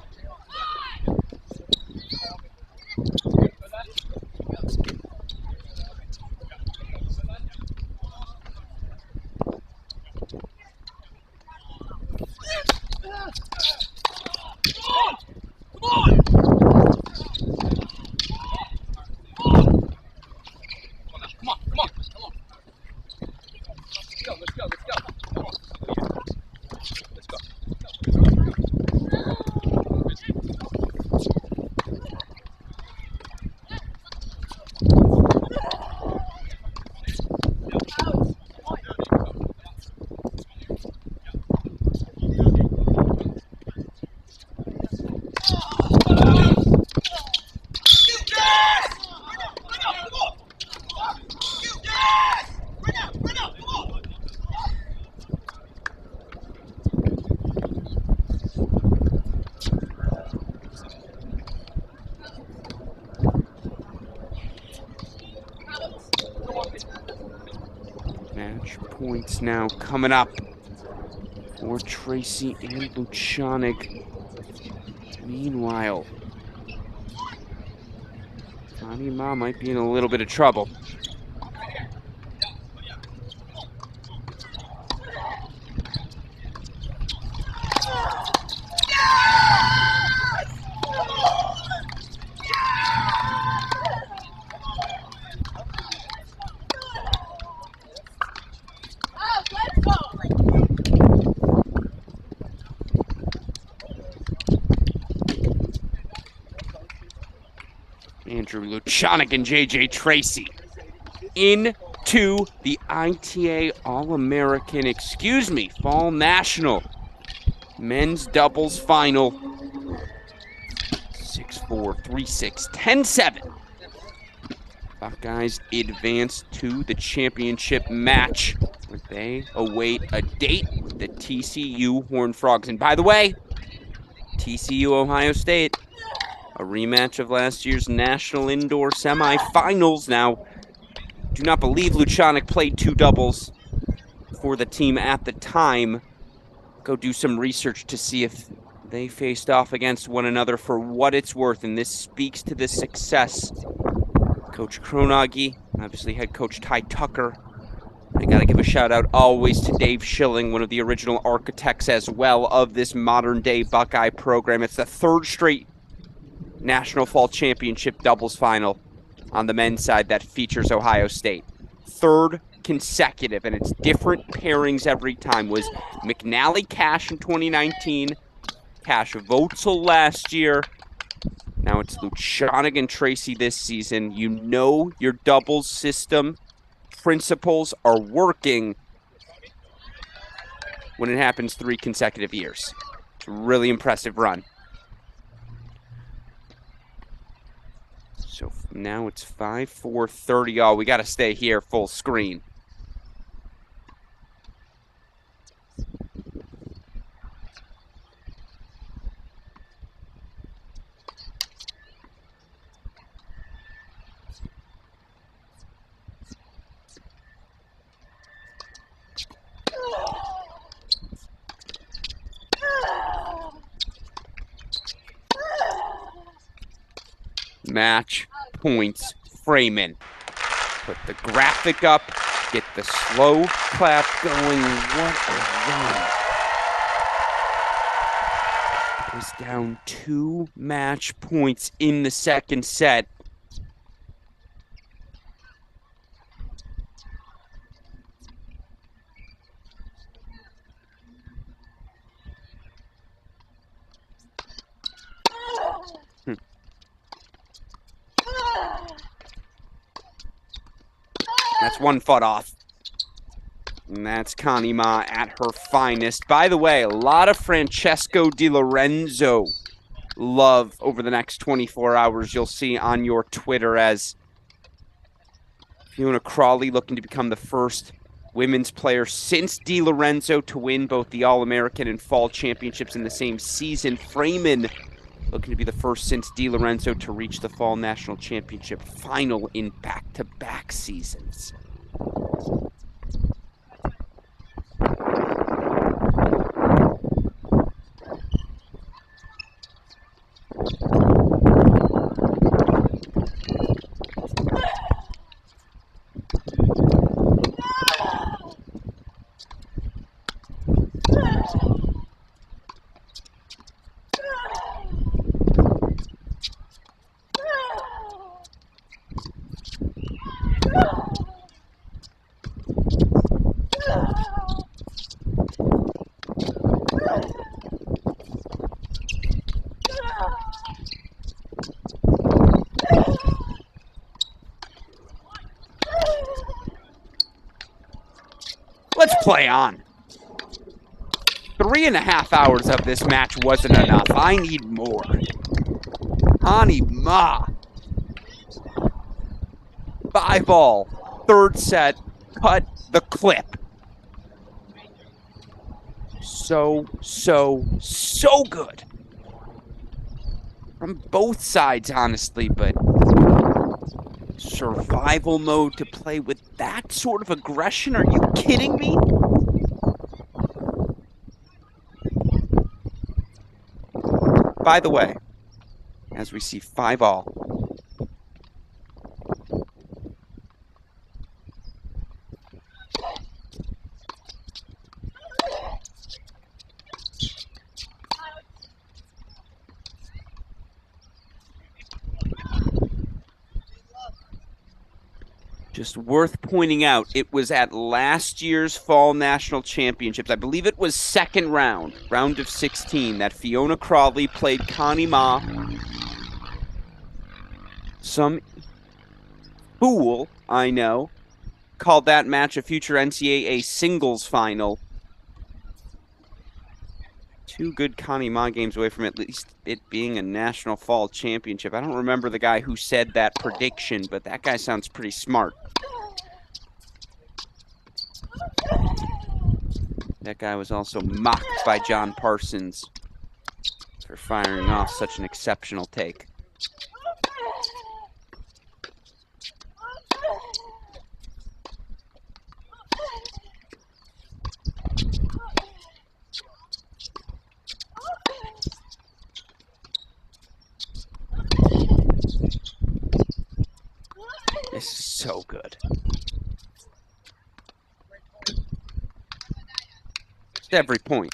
Speaker 2: Match points now coming up for Tracy and Lucianic. Meanwhile, Connie Ma might be in a little bit of trouble. Andrew Lucianic and JJ Tracy into the ITA All-American, Fall National Men's Doubles Final. 6-4, 3-6, 10-7. Buckeyes advance to the championship match, where they await a date with the TCU Horned Frogs. And by the way, TCU Ohio State, a rematch of last year's National Indoor Semifinals. Now, do not believe Lucianic played 2 doubles for the team at the time. Go do some research to see if they faced off against one another for what it's worth, and this speaks to the success. Coach Kronagi, obviously head coach Ty Tucker. I gotta give a shout out always to Dave Schilling, one of the original architects as well of this modern day Buckeye program. It's the 3rd straight National Fall Championship doubles final on the men's side that features Ohio State. 3rd consecutive, and it's different pairings every time. Was McNally Cash in 2019, Cash Votzel last year. Now it's Lucianic and Tracy this season. You know your doubles system principles are working when it happens 3 consecutive years. It's a really impressive run. So now it's 5-4, 30 all. We got to stay here full screen. Match points, Freeman. Put the graphic up, get the slow clap going. What a run. Was down 2 match points in the second set. That's 1 foot off. And that's Connie Ma at her finest. By the way, a lot of Francesco Di Lorenzo love over the next 24 hours. You'll see on your Twitter as Fiona Crawley looking to become the first women's player since Di Lorenzo to win both the All-American and Fall Championships in the same season. Freeman looking to be the first since Di Lorenzo to reach the Fall National Championship final in back-to-back seasons. Let's play on. 3.5 hours of this match wasn't enough. I need more. Connie Ma. 5-all. Third set. Cut the clip. So good. From both sides, honestly, but survival mode to play with that sort of aggression? Are you kidding me? By the way, as we see 5-all. Just worth pointing out, it was at last year's Fall National Championships. I believe it was second round of 16, that Fiona Crawley played Connie Ma. Some fool, I know, called that match a future NCAA singles final. 2 good Connie Ma games away from at least it being a National Fall Championship. I don't remember the guy who said that prediction, but that guy sounds pretty smart. That guy was also mocked by John Parsons for firing off such an exceptional take. This is so good. Just every point.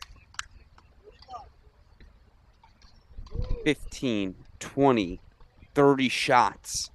Speaker 2: 15, 20, 30 shots.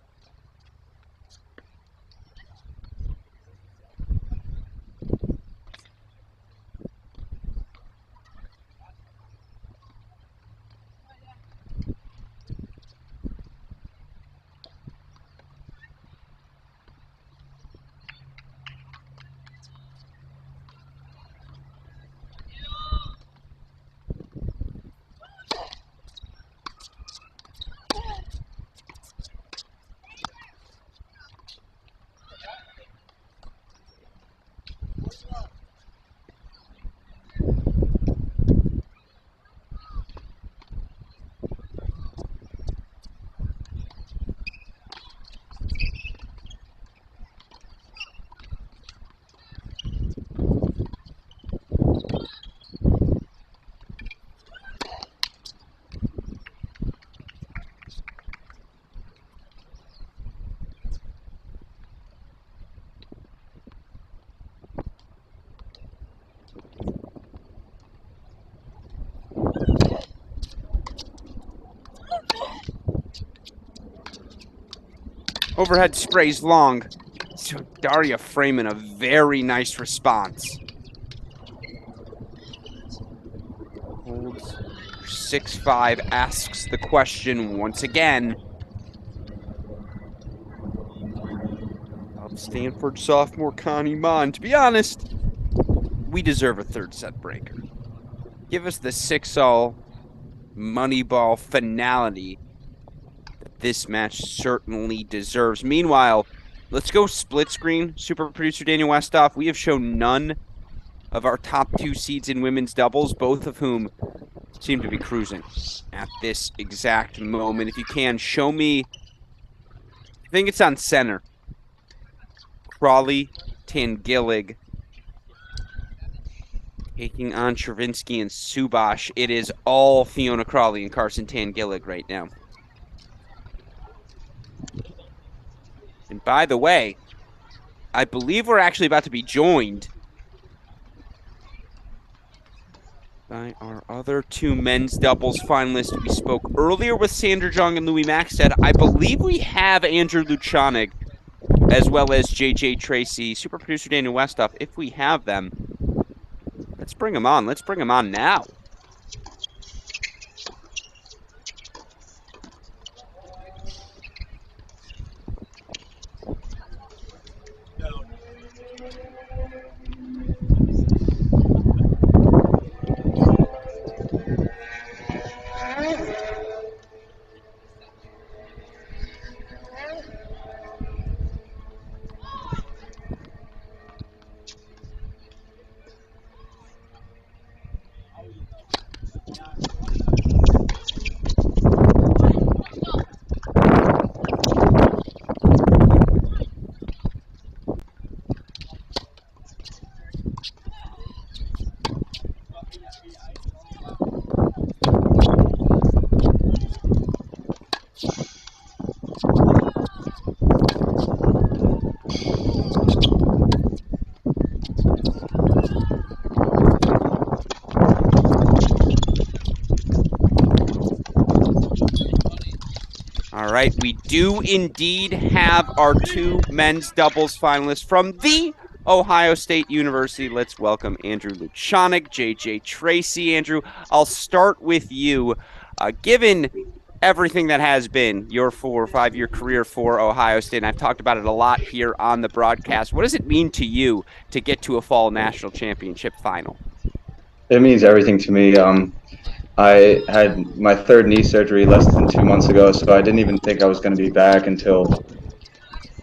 Speaker 2: Overhead sprays long. So Daria Freeman, a very nice response. Holds 6-5, asks the question once again. Of Stanford sophomore Connie Mon. To be honest, we deserve a third set breaker. Give us the 6-all money ball finality that this match certainly deserves. Meanwhile, let's go split screen. Super producer Daniel Westoff, we have shown none of our top 2 seeds in women's doubles, both of whom seem to be cruising at this exact moment. If you can, show me, I think it's on center, Crawley, Tangillig, taking on Chervinsky and Subash. It is all Fiona Crawley and Carson Tangillig right now. And by the way, I believe we're actually about to be joined by our other 2 men's doubles finalists. We spoke earlier with Sandra Jung and Louis Maxted. I believe we have Andrew Luchanig as well as JJ Tracy. Super producer Daniel Westoff, if we have them, let's bring them on. Let's bring them on now. All right, we do indeed have our 2 men's doubles finalists from the Ohio State University. Let's welcome Andrew Luchanig, JJ Tracy. Andrew, I'll start with you. Given everything that has been your 4 or 5 year career for Ohio State, and I've talked about it a lot here on the broadcast, what does it mean to you to get to a fall national championship final?
Speaker 7: It means everything to me. I had my 3rd knee surgery less than 2 months ago, so I didn't even think I was going to be back until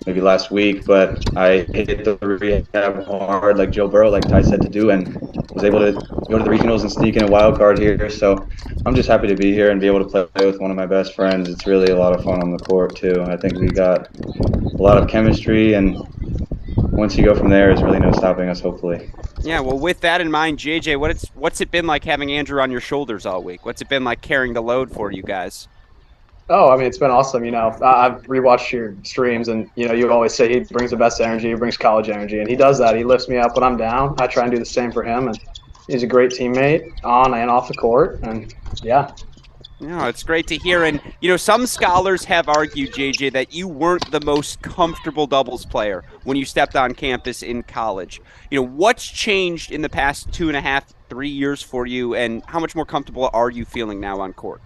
Speaker 7: maybe last week. But I hit the rehab hard, like Joe Burrow, like Ty said to do, and was able to go to the regionals and sneak in a wild card here. So I'm just happy to be here and be able to play with one of my best friends. It's really a lot of fun on the court too. I think we got a lot of chemistry, and once you go from there, there's really no stopping us, hopefully.
Speaker 2: Yeah, well, with that in mind, JJ, what's it been like having Andrew on your shoulders all week? What's it been like carrying the load for you guys?
Speaker 8: Oh, I mean, it's been awesome. I've rewatched your streams, and, you always say he brings the best energy, he brings college energy, and he does that. He lifts me up when I'm down. I try and do the same for him, and he's a great teammate on and off the court, and, yeah.
Speaker 2: No, it's great to hear. And, some scholars have argued, JJ, that you weren't the most comfortable doubles player when you stepped on campus in college. What's changed in the past 2.5, 3 years for you, and how much more comfortable are you feeling now on court?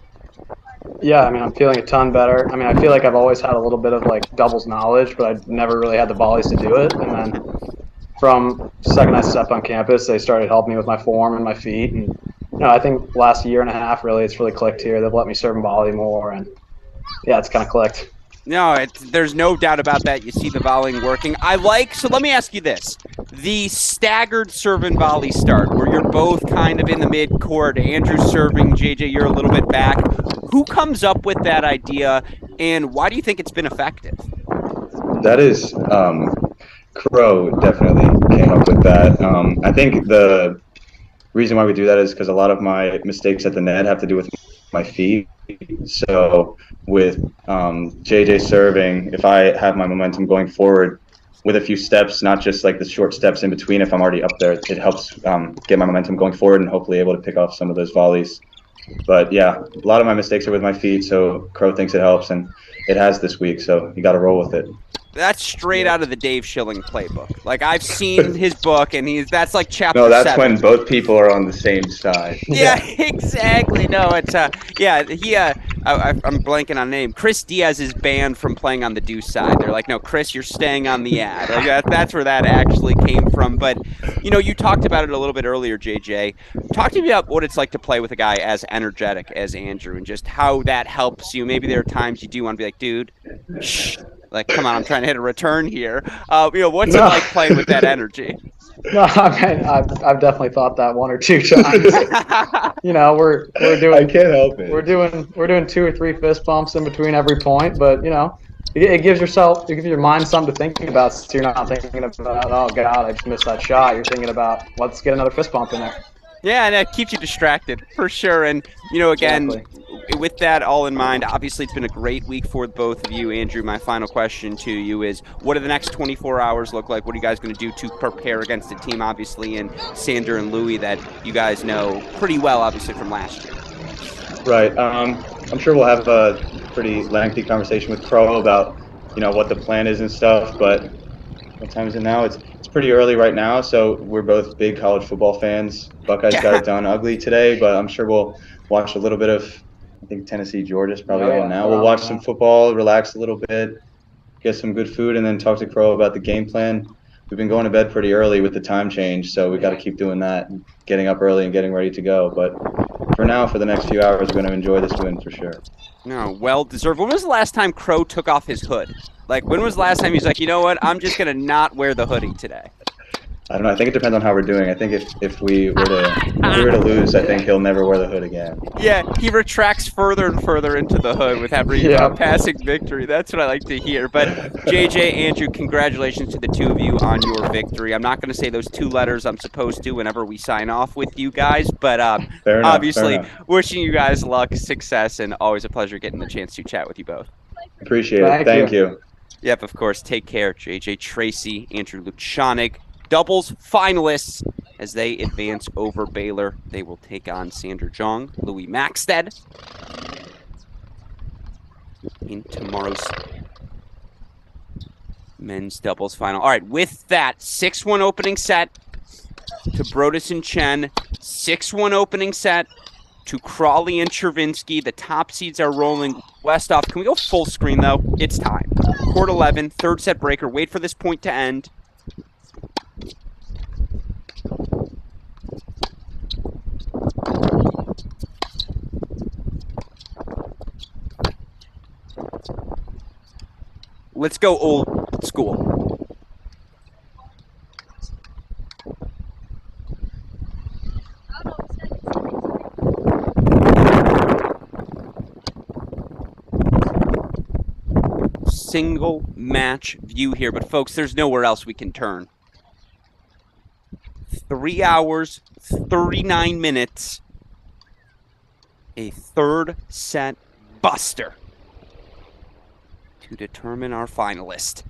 Speaker 8: Yeah, I mean, I'm feeling a ton better. I mean, I feel like I've always had a little bit of, doubles knowledge, but I've never really had the volleys to do it. And then from the second I stepped on campus, they started helping me with my form and my feet. And I think last year and a half, really, it's really clicked here. They've let me serve and volley more, and yeah, it's kind of clicked.
Speaker 2: No, there's no doubt about that. You see the volleying working. So let me ask you this. The staggered serve and volley start, where you're both kind of in the mid-court, Andrew serving, JJ, you're a little bit back. Who comes up with that idea, and why do you think it's been effective?
Speaker 7: That is, Crow definitely came up with that. I think the reason why we do that is because a lot of my mistakes at the net have to do with my feet. So with JJ serving, if I have my momentum going forward with a few steps, not just like the short steps in between, if I'm already up there, it helps get my momentum going forward and hopefully able to pick off some of those volleys. But yeah, a lot of my mistakes are with my feet, so Crow thinks it helps. And it has this week. So you got to roll with it.
Speaker 2: That's straight out of the Dave Schilling playbook. Like, I've seen his book, and that's like chapter
Speaker 7: No, that's
Speaker 2: 7.
Speaker 7: when both people are on the same side.
Speaker 2: Yeah, exactly. No, it's I'm blanking on name. Chris Diaz is banned from playing on the deuce side. They're like, no, Chris, you're staying on the ad. Like that's where that actually came from. But you talked about it a little bit earlier, JJ. Talk to me about what it's like to play with a guy as energetic as Andrew, and just how that helps you. Maybe there are times you do want to be like, dude, shh. Like, come on, I'm trying to hit a return here. What's it like playing with that energy?
Speaker 8: No, I mean, I've definitely thought that one or two times. We're doing.
Speaker 7: I can't help it.
Speaker 8: We're doing 2 or 3 fist bumps in between every point, but it gives your mind something to think about. So you're not thinking about, oh God, I just missed that shot. You're thinking about, let's get another fist bump in there.
Speaker 2: Yeah, and it keeps you distracted for sure. And again,
Speaker 8: Exactly.
Speaker 2: with that all in mind, obviously it's been a great week for both of you. Andrew, my final question to you is, what do the next 24 hours look like? What are you guys going to do to prepare against a team, obviously, in Sander and Louis that you guys know pretty well, obviously, from last year?
Speaker 7: Right. I'm sure we'll have a pretty lengthy conversation with Crow about, what the plan is and stuff. But what time is it now? It's pretty early right now, so we're both big college football fans. Buckeyes got it done ugly today, but I'm sure we'll watch a little bit of, I think Tennessee, Georgia's probably on now. We'll watch some football, relax a little bit, get some good food, and then talk to Crow about the game plan. We've been going to bed pretty early with the time change, so we got to keep doing that, getting up early and getting ready to go. But for now, for the next few hours, we're going to enjoy this win for sure.
Speaker 2: No, well deserved. When was the last time Crow took off his hood? Like, when was the last time he's like, you know what, I'm just going to not wear the hoodie today?
Speaker 7: I don't know. I think it depends on how we're doing. I think if we were to lose, I think he'll never wear the hood again.
Speaker 2: Yeah, he retracts further and further into the hood with every passing victory. That's what I like to hear. But JJ, Andrew, congratulations to the two of you on your victory. I'm not going to say those 2 letters I'm supposed to whenever we sign off with you guys, but obviously wishing you guys luck, success, and always a pleasure getting the chance to chat with you both.
Speaker 7: Appreciate it. Thank you.
Speaker 2: Yep, of course. Take care, JJ Tracy, Andrew Luchanik. Doubles finalists as they advance over Baylor. They will take on Sander Jong, Louis Maxted in tomorrow's men's doubles final. All right, with that, 6-1 opening set to Brodus and Chen, 6-1 opening set to Crawley and Chervinsky. The top seeds are rolling. Westhoff, can we go full screen, though? It's time. Court 11, third set breaker. Wait for this point to end. Let's go old school. Single match view here, but folks, there's nowhere else we can turn. 3 hours, 39 minutes, a third set buster to determine our finalist.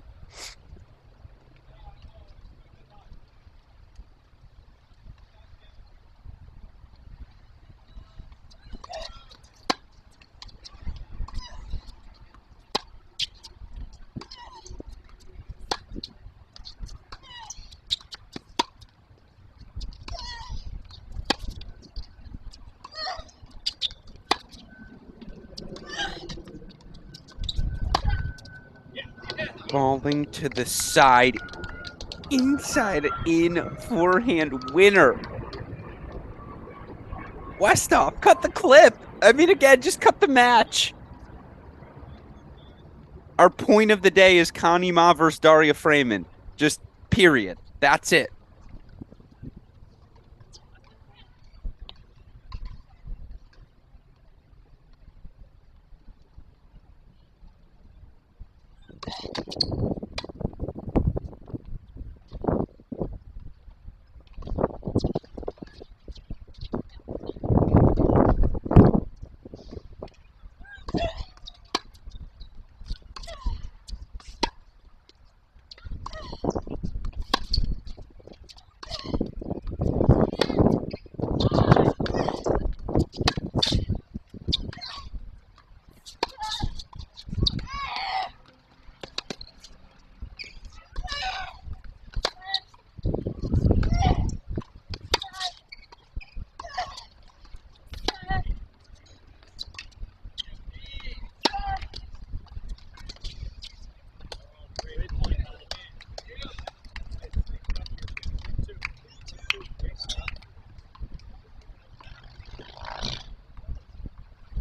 Speaker 2: Falling to the side, inside in forehand winner. Westhoff, cut the clip. I mean, again, just cut the match. Our point of the day is Connie Ma versus Daria Freeman. Just period. That's it.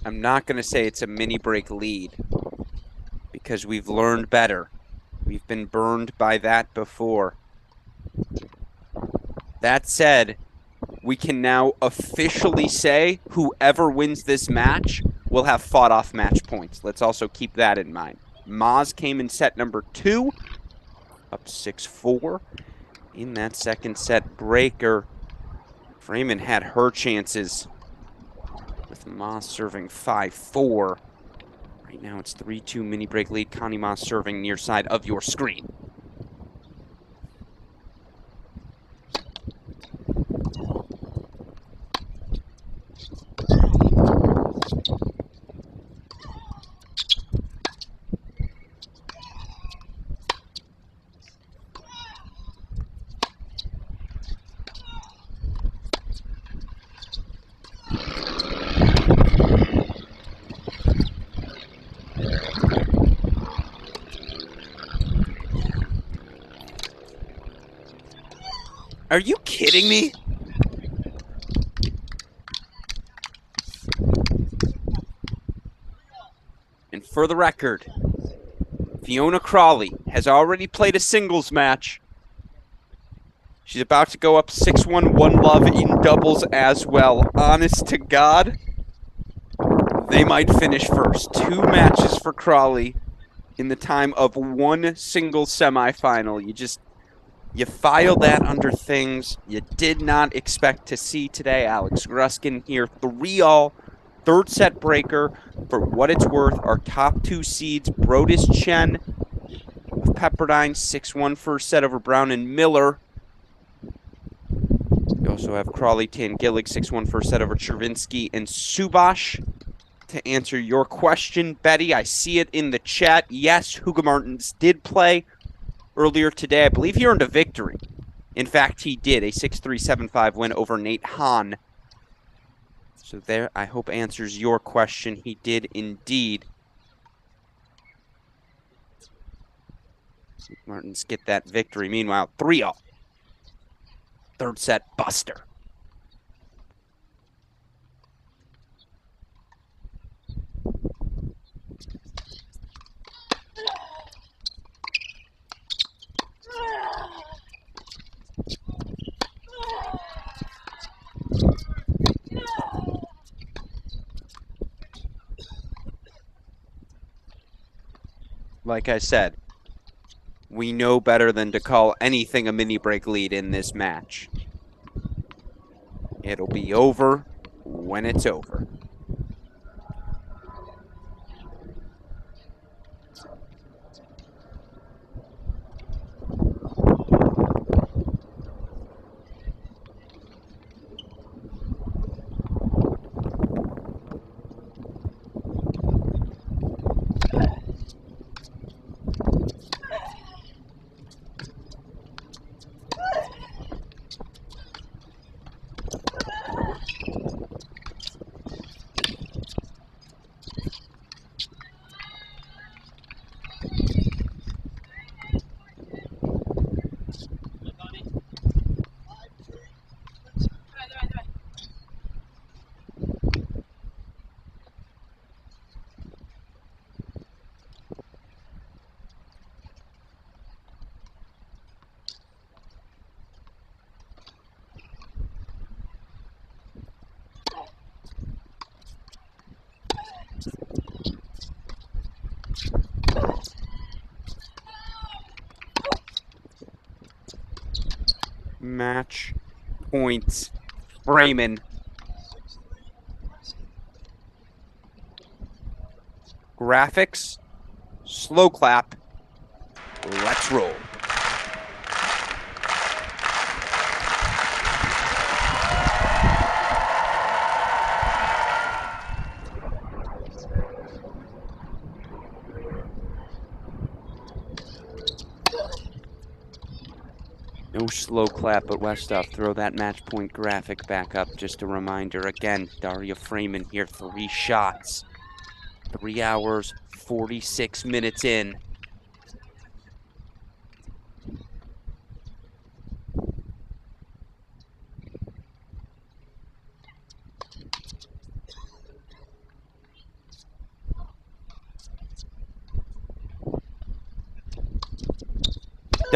Speaker 2: I'm not going to say it's a mini break lead because we've learned better. We've been burned by that before. That said, we can now officially say whoever wins this match will have fought off match points. Let's also keep that in mind. Maz came in set number 2, up 6-4. In that second set breaker, Freeman had her chances with Maz serving 5-4. Right now it's 3-2 mini break lead. Connie Maz serving near side of your screen. Are you kidding me? And for the record, Fiona Crawley has already played a singles match. She's about to go up 6-1, 1-love in doubles as well. Honest to God, they might finish first. 2 matches for Crawley in the time of 1 single semifinal. You filed that under things you did not expect to see today. Alex Gruskin here, 3-all, third set breaker. For what it's worth, our top 2 seeds, Brodus Chen of Pepperdine, 6-1 first set over Brown and Miller. We also have Crawley Tangillig, 6-1 first set over Chervinsky and Subash. To answer your question, Betty, I see it in the chat. Yes, Hugo Martins did play earlier today. I believe he earned a victory. In fact, he did. A 6-3, 7-5 win over Nate Hahn. So there, I hope answers your question. He did indeed. Martins get that victory. Meanwhile, 3-all. Third set buster. Like I said, we know better than to call anything a mini break lead in this match. It'll be over when it's over. Match points. Freeman. Graphics. Slow clap. Let's roll. No slow clap, but Westhoff, throw that match point graphic back up. Just a reminder, again, Daria Freeman here, 3 shots. 3 hours, 46 minutes in.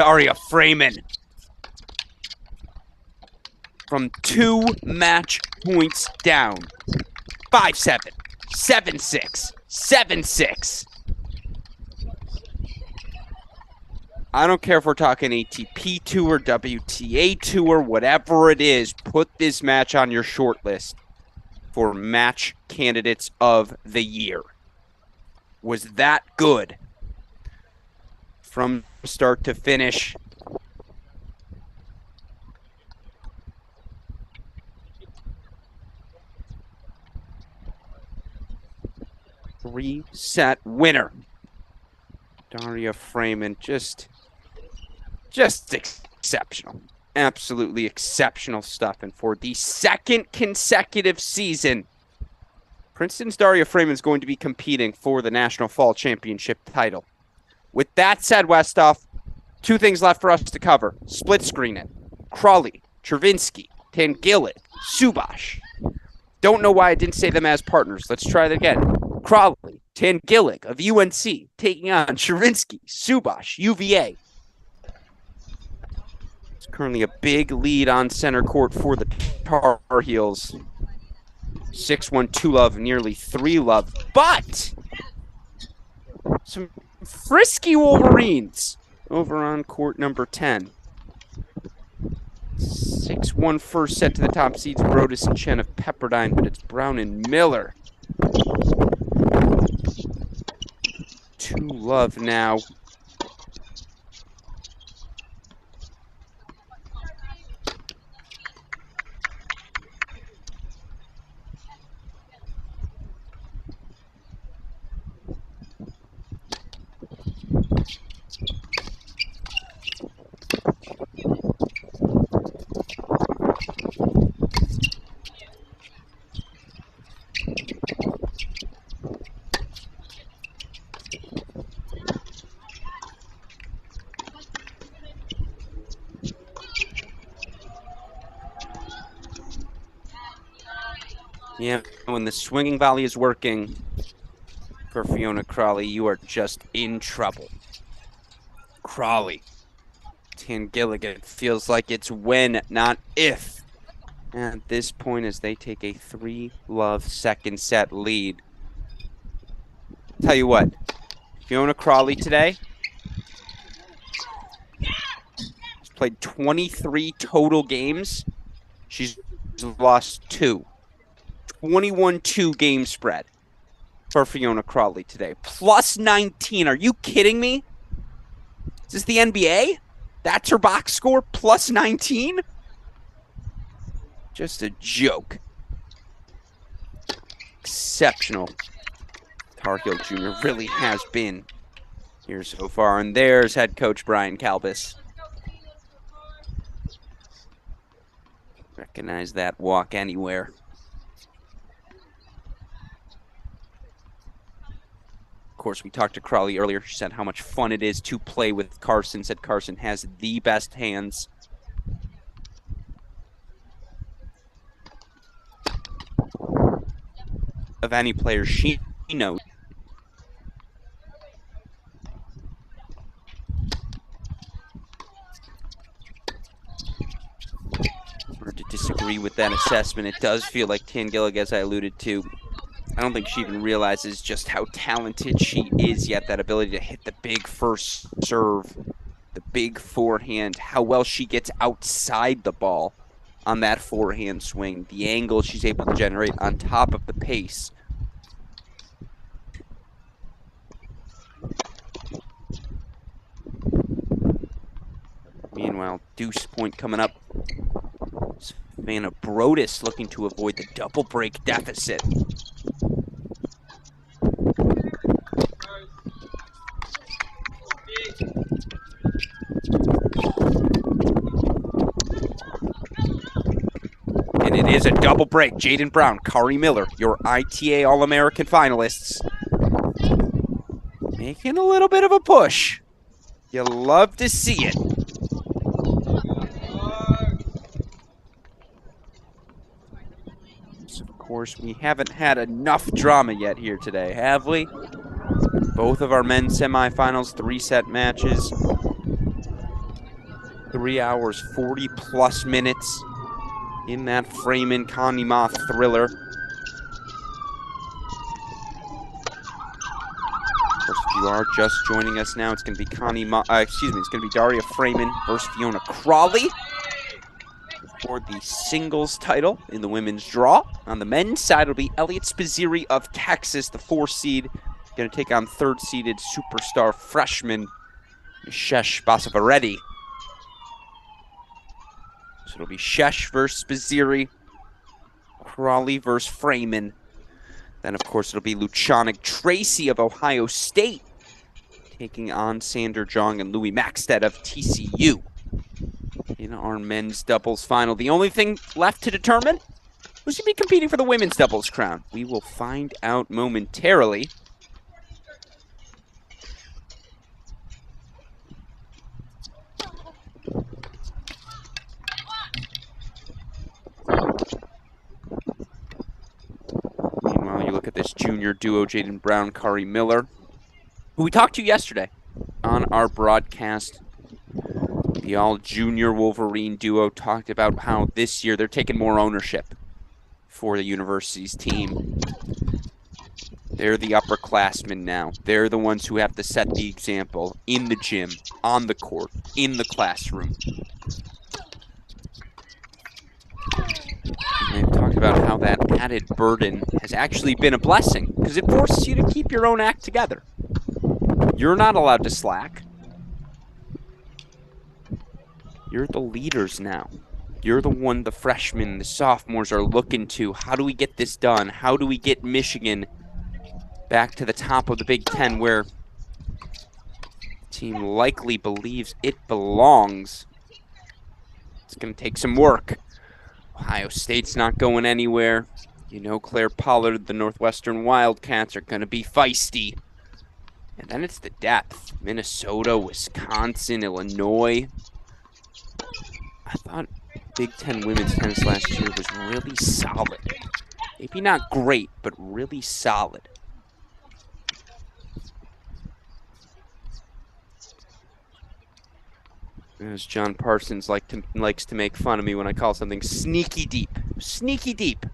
Speaker 2: Daria Freeman. From 2 match points down. 5-7, 7-6, 7-6. I don't care if we're talking ATP Tour, WTA Tour, whatever it is, put this match on your short list for match candidates of the year. Was that good? From start to finish. Three-set winner. Daria Freeman, just exceptional. Absolutely exceptional stuff. And for the second consecutive season, Princeton's Daria Freeman is going to be competing for the National Fall Championship title. With that said, Westhoff, 2 things left for us to cover. Split screen it. Crawley, Chervinsky, Tangillet, Subash. Don't know why I didn't say them as partners. Let's try it again. Crawley, Tangillick of UNC taking on Chervinsky, Subash, UVA. It's currently a big lead on center court for the Tar Heels. 6-1, 2-love, nearly 3-love. But some frisky Wolverines over on court number 10. 6-1 first set to the top seeds, Brodus and Chen of Pepperdine, but it's Brown and Miller. 2-love now. Yeah, when the swinging volley is working for Fiona Crawley, you are just in trouble. Crawley. Tangilligan feels like it's when, not if. At this point, as they take a 3-love second set lead. Tell you what, Fiona Crawley today has played 23 total games. She's lost 2. 21-2 game spread for Fiona Crawley today. Plus 19. Are you kidding me? Is this the NBA? That's her box score? Plus 19? Just a joke. Exceptional. Tar Heel Jr. really has been here so far. And there's head coach Brian Kalbis. Recognize that walk anywhere. Of course, we talked to Crawley earlier. She said how much fun it is to play with Carson. Said Carson has the best hands. Of any player she knows. Hard to disagree with that assessment. It does feel like Tangillick, as I alluded to, I don't think she even realizes just how talented she is yet. That ability to hit the big first serve, the big forehand, how well she gets outside the ball on that forehand swing, the angle she's able to generate on top of the pace. Meanwhile, deuce point coming up. Savannah Brodus looking to avoid the double break deficit. And it is a double break. Jaden Brown, Kari Miller, your ITA All-American finalists. Making a little bit of a push. You love to see it. So of course, we haven't had enough drama yet here today, have we? Both of our men's semifinals, 3-set matches. 3 hours, 40+ minutes in that Freeman Connie Ma thriller. Of course, if you are just joining us now, it's going to be it's going to be Daria Freeman versus Fiona Crawley for the singles title in the women's draw. On the men's side, it'll be Elliot Spizzirri of Texas, the 4 seed, going to take on 3rd-seeded superstar freshman Shesh Basavareddy. So it'll be Shesh versus Spizzirri, Crawley versus Freeman. Then, of course, it'll be Luciana Tracy of Ohio State taking on Sander Jong and Louis Maxted of TCU in our men's doubles final. The only thing left to determine who's going to be competing for the women's doubles crown. We will find out momentarily. Meanwhile, you look at this junior duo, Jaden Brown, Kari Miller, who we talked to yesterday on our broadcast. The all-junior Wolverine duo talked about how this year they're taking more ownership for the university's team. They're the upperclassmen now. They're the ones who have to set the example in the gym, on the court, in the classroom. And they've talked about how that added burden has actually been a blessing because it forces you to keep your own act together. You're not allowed to slack. You're the leaders now. You're the one the freshmen, the sophomores are looking to. How do we get this done? How do we get Michigan back to the top of the Big Ten where the team likely believes it belongs? It's going to take some work. Ohio State's not going anywhere. You know Claire Pollard, the Northwestern Wildcats, are going to be feisty. And then it's the depth. Minnesota, Wisconsin, Illinois. I thought Big Ten women's tennis last year was really solid. Maybe not great, but really solid. As John Parsons likes to make fun of me when I call something sneaky deep. Sneaky deep.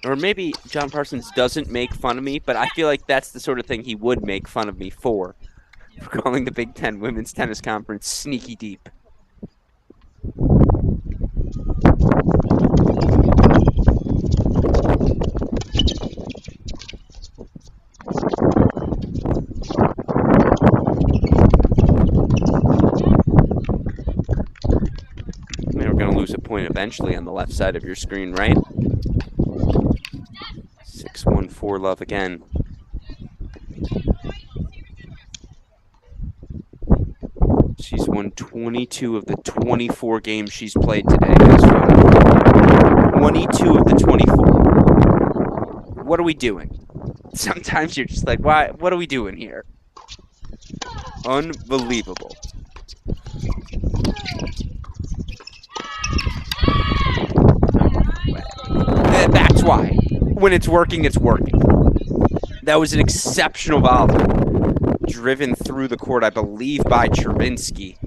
Speaker 2: Or maybe John Parsons doesn't make fun of me, but I feel like that's the sort of thing he would make fun of me for calling the Big Ten Women's Tennis Conference sneaky deep. We're going to lose a point eventually on the left side of your screen, right? 6-1-4 love again. She's won 22 of the 24 games she's played today. 22 of the 24. What are we doing? Sometimes you're just like, why? What are we doing here? Unbelievable. That's why. When it's working, it's working. That was an exceptional volley. Driven through the court, I believe, by Chervinsky.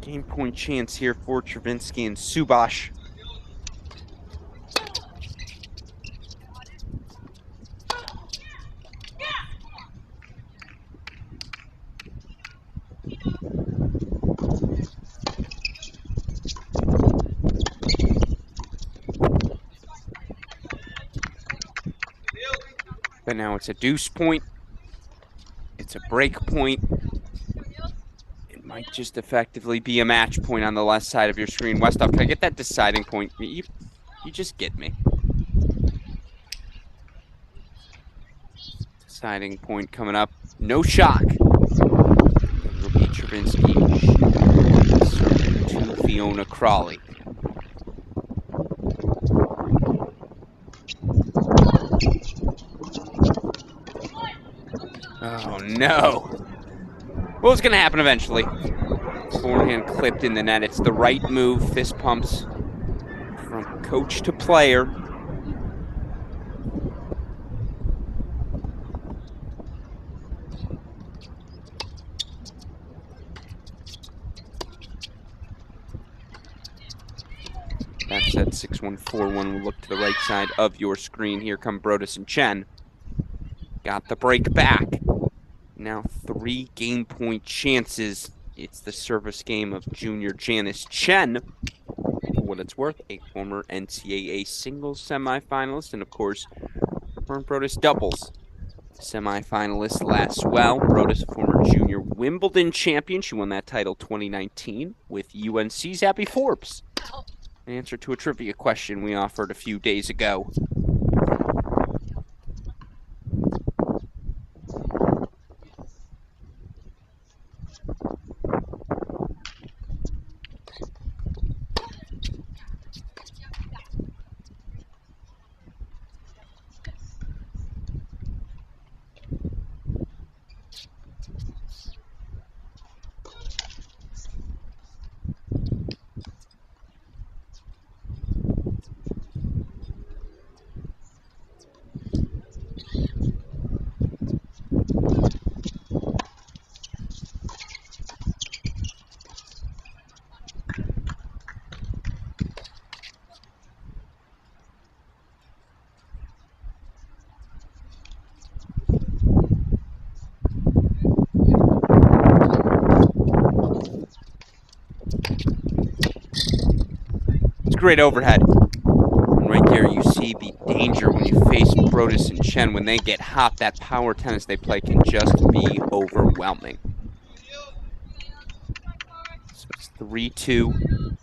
Speaker 2: Game point chance here for Travinsky and Subash. But now it's a deuce point. It's a break point. It might just effectively be a match point on the left side of your screen. Westhoff, can I get that deciding point? You just get me. Deciding point coming up. No shock. It'll be Travinsky to Fiona Crawley. Oh, no. What was going to happen eventually? Forehand clipped in the net. It's the right move. Fist pumps from coach to player. Back set 6-1-4-1 will look to the right side of your screen. Here come Brodus and Chen. Got the break back. Now 3 game point chances. It's the service game of junior Janice Chen. For what it's worth, a former NCAA singles semifinalist, and of course, Fern Brodus doubles semifinalist last well. Brodus, a former junior Wimbledon champion. She won that title 2019 with UNC's Abby Forbes. An answer to a trivia question we offered a few days ago. Great overhead. And right there you see the danger when you face Brodus and Chen. When they get hot, that power tennis they play can just be overwhelming. So it's 3-2.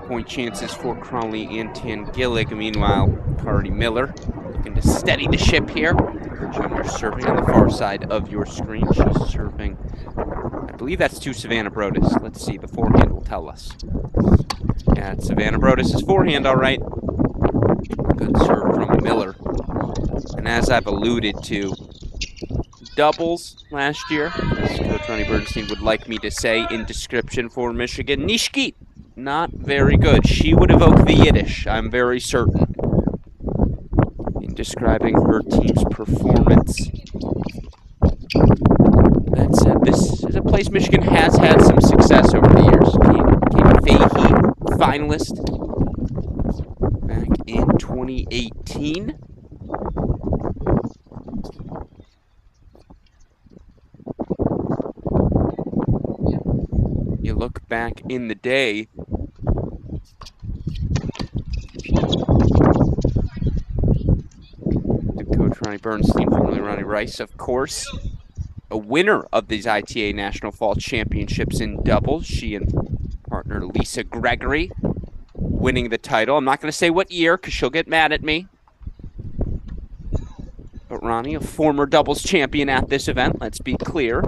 Speaker 2: Point chances for Crawley and Tangillig. Meanwhile, Cardi Miller looking to steady the ship here. Her junior serving on the far side of your screen. She's serving, I believe that's to Savannah Brodus. Let's see, the forehand will tell us. Yeah, it's Savannah Brodus' forehand, all right. Good serve from Miller. And as I've alluded to, doubles last year, as Coach Ronnie Bernstein would like me to say in description for Michigan, Nishki, not very good. She would evoke the Yiddish, I'm very certain, in describing her team's performance. That said, this is a place Michigan has had some success over the years. Came Fahey finalist back in 2018. You look back in the day, Coach Ronnie Bernstein, formerly Ronnie Rice, of course, a winner of these ITA National Fall Championships in doubles. She and partner Lisa Gregory winning the title. I'm not going to say what year because she'll get mad at me. But Ronnie, a former doubles champion at this event, let's be clear.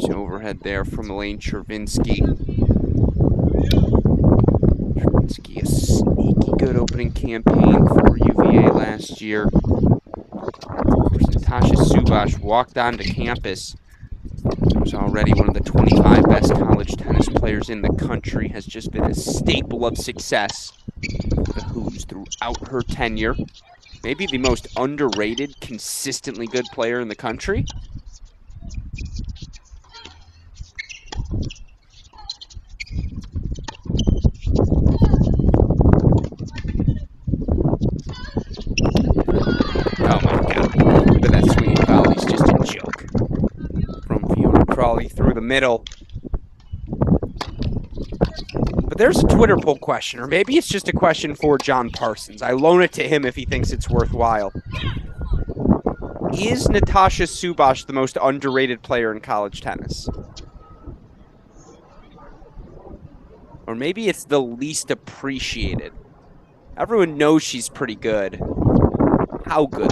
Speaker 2: Overhead there from Elaine Chervinsky. Chervinsky, a sneaky good opening campaign for UVA last year. Of course, Natasha Subash walked onto campus. Was already one of the 25 best college tennis players in the country. Has just been a staple of success for the Hoos throughout her tenure. Maybe the most underrated, consistently good player in the country. Oh my God, but that swinging volley is just a joke. From Fiona Crawley through the middle. But there's a Twitter poll question, or maybe it's just a question for John Parsons. I loan it to him if he thinks it's worthwhile. Is Natasha Subash the most underrated player in college tennis? Or maybe it's the least appreciated. Everyone knows she's pretty good. How good?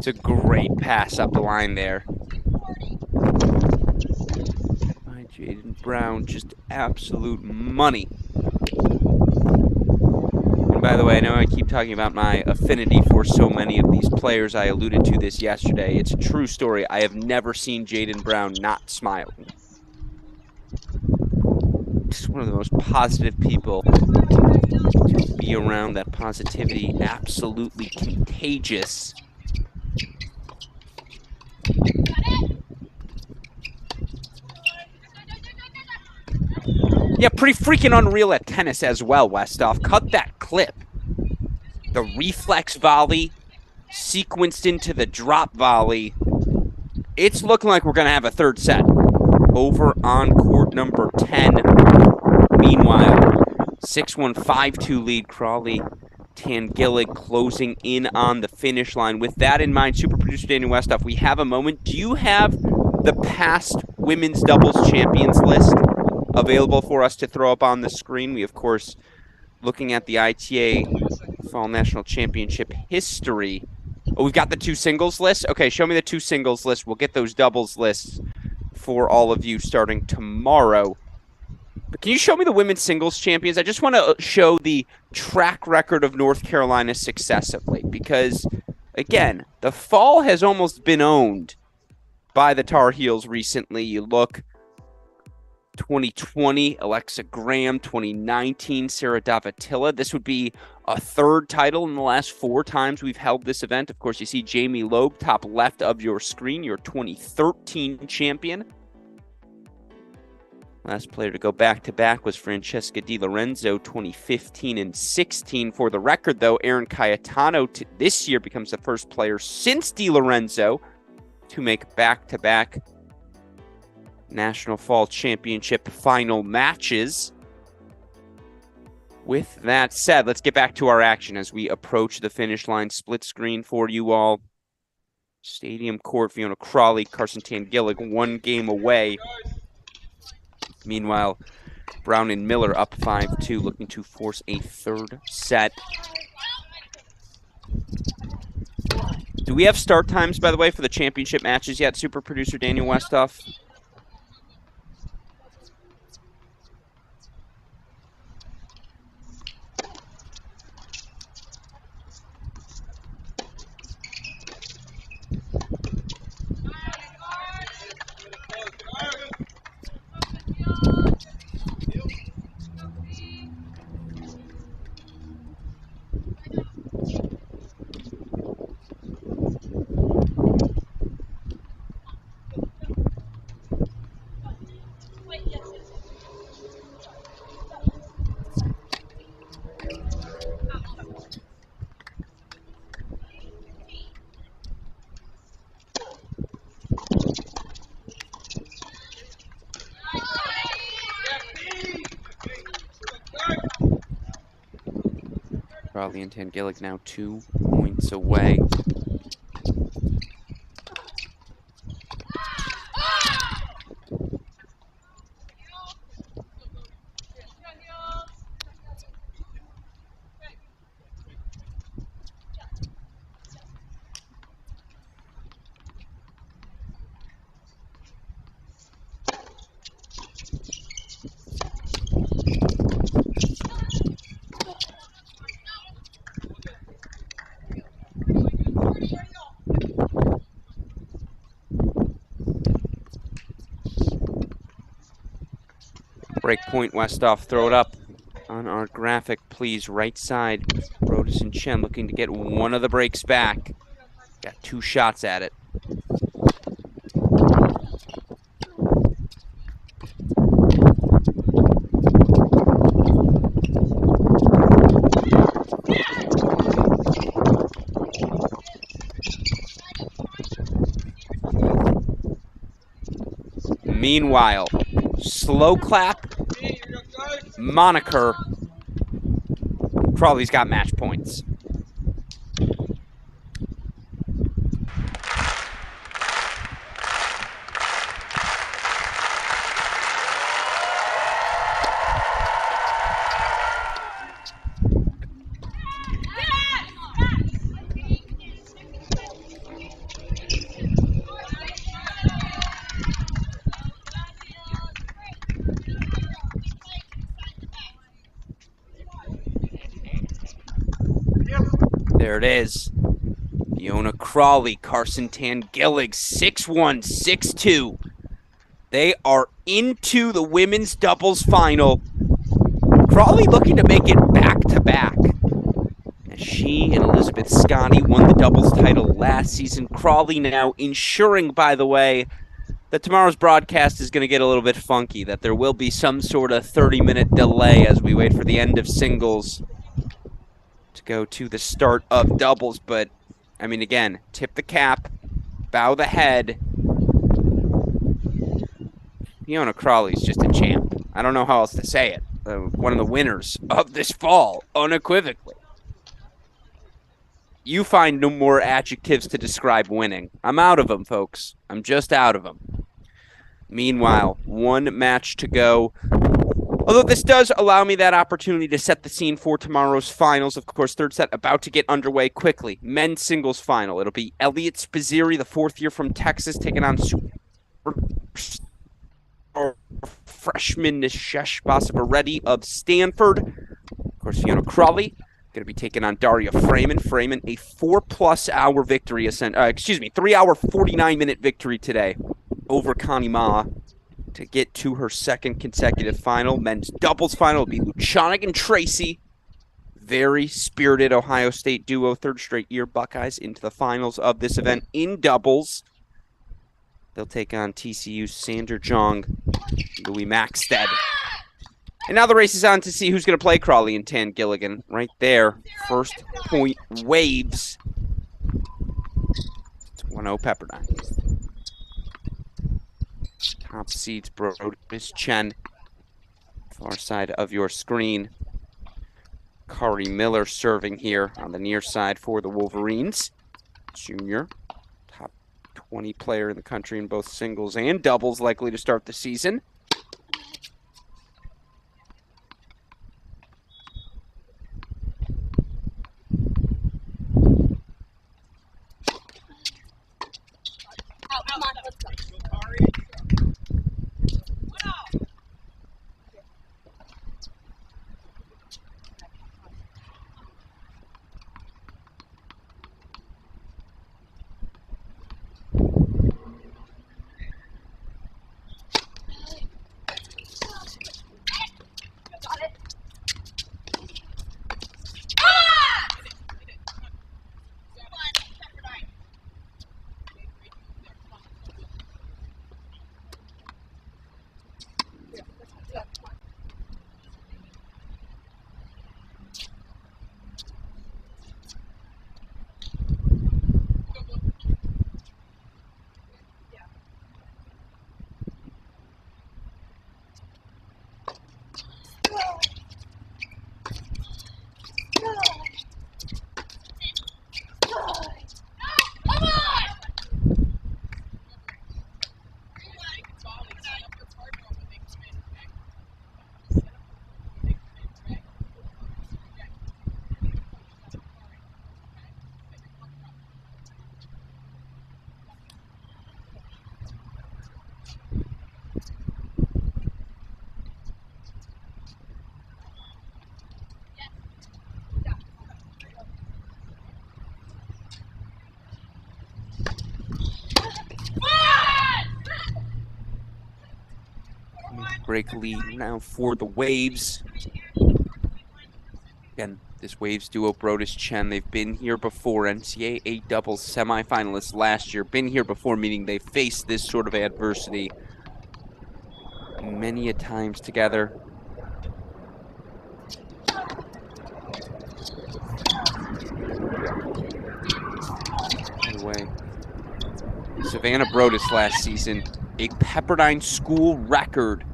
Speaker 2: It's a great pass up the line there. By Jaden Brown, just absolute money. And by the way, I know I keep talking about my affinity for so many of these players. I alluded to this yesterday. It's a true story. I have never seen Jaden Brown not smile. Just one of the most positive people to be around. That positivity, absolutely contagious. Yeah, pretty freaking unreal at tennis as well, Westhoff. Cut that clip. The reflex volley sequenced into the drop volley. It's looking like we're going to have a third set. Over on court number 10. Meanwhile, 6-1, 5-2 lead. Crawley Tangillig closing in on the finish line. With that in mind, super producer Daniel Westoff, we have a moment. Do you have the past women's doubles champions list available for us to throw up on the screen? We, of course, looking at the ITA Fall National Championship history. Oh, we've got the 2 singles lists. Okay, show me the 2 singles lists. We'll get those doubles lists for all of you starting tomorrow. But can you show me the women's singles champions? I just want to show the track record of North Carolina successively because, again, the fall has almost been owned by the Tar Heels recently. You look 2020, Alexa Graham, 2019, Sarah Davatilla. This would be a 3rd title in the last 4 times we've held this event. Of course, you see Jamie Loeb, top left of your screen, your 2013 champion. Last player to go back-to-back was Francesca Di Lorenzo, 2015 and 16. For the record, though, Erin Cayetano this year becomes the first player since Di Lorenzo to make back-to-back National Fall Championship final matches. With that said, let's get back to our action as we approach the finish line. Split screen for you all. Stadium Court, Fiona Crawley, Carson Tangillig, 1 game away. Meanwhile, Brown and Miller up 5-2, looking to force a 3rd set. Do we have start times, by the way, for the championship matches yet, super producer Daniel Westoff? Crawley and Tangillig now 2 points away. Break point, Westoff. Throw it up on our graphic, please. Right side. Brodus and Chen looking to get one of the breaks back. Got 2 shots at it. Meanwhile, slow clap, moniker. Crawley's got match points. There it is. Fiona Crawley, Carson Tangillig, 6-1, 6-2. They are into the women's doubles final. Crawley looking to make it back-to-back. As she and Elizabeth Scotty won the doubles title last season. Crawley now ensuring, by the way, that tomorrow's broadcast is going to get a little bit funky, that there will be some sort of 30-minute delay as we wait for the end of singles to go to the start of doubles. But, I mean, again, tip the cap, bow the head. Fiona Crawley's just a champ. I don't know how else to say it. One of the winners of this fall, unequivocally. You find no more adjectives to describe winning. I'm out of them, folks. I'm just out of them. Meanwhile, one match to go. Although this does allow me that opportunity to set the scene for tomorrow's finals. Of course, third set about to get underway quickly. Men's singles final. It'll be Elliot Spizzeri, the fourth year from Texas, taking on freshman Nishesh Basabareddy of Stanford. Of course, Fiona Crawley going to be taking on Daria Freeman. Freeman, a 4+ hour victory, 3 hour, 49-minute victory today over Connie Ma to get to her second consecutive final. Men's doubles final will be Luchanik and Tracy. Very spirited Ohio State duo, third straight year Buckeyes into the finals of this event in doubles. They'll take on TCU's Sandra Jong, Louis Maxted. And now the race is on to see who's going to play Crawley and Tan Gilligan. Right there, first point waves. It's 1-0 Pepperdine. Top seeds, Brodus Chen. Far side of your screen. Kari Miller serving here on the near side for the Wolverines. Junior, top 20 player in the country in both singles and doubles, likely to start the season. Break lead now for the Waves. Again, this Waves duo, Brodus Chen, they've been here before. NCAA doubles semifinalists last year. Been here before, meaning they faced this sort of adversity many a times together. Anyway, Savannah Brodus last season, a Pepperdine school record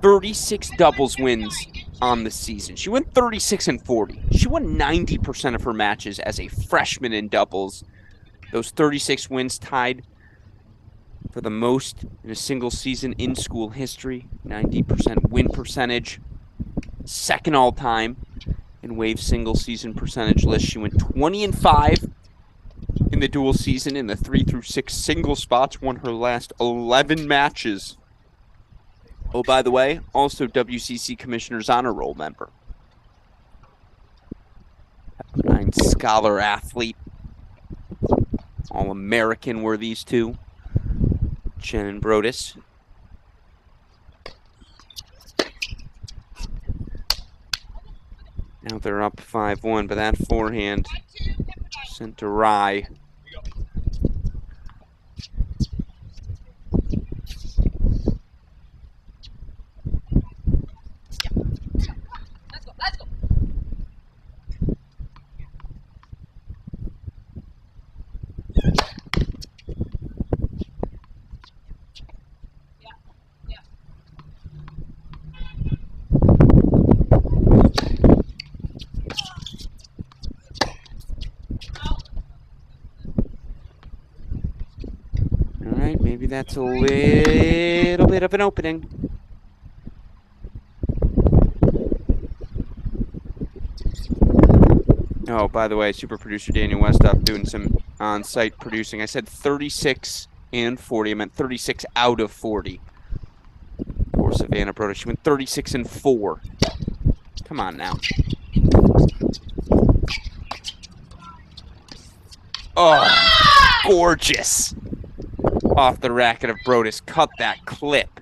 Speaker 2: 36 doubles wins on the season. She went 36 and 40. She won 90% of her matches as a freshman in doubles. Those 36 wins tied for the most in a single season in school history. 90% win percentage. Second all time in Wave single season percentage list. She went 20 and 5 in the dual season in the 3 through 6 single spots. Won her last 11 matches. Oh, by the way, also WCC Commissioner's Honor Roll member. Pepperdine scholar athlete. All-American were these two. Chen and Brodus. Now they're up 5-1, but that forehand sent to Rye. that's a little bit of an opening. Oh, by the way, super producer Daniel Westoff doing some on-site producing. I said 36 and 40. I meant 36 out of 40. Poor Savannah Broda. She went 36 and 4. Come on now. Oh, gorgeous. Off the racket of Brodus. Cut that clip.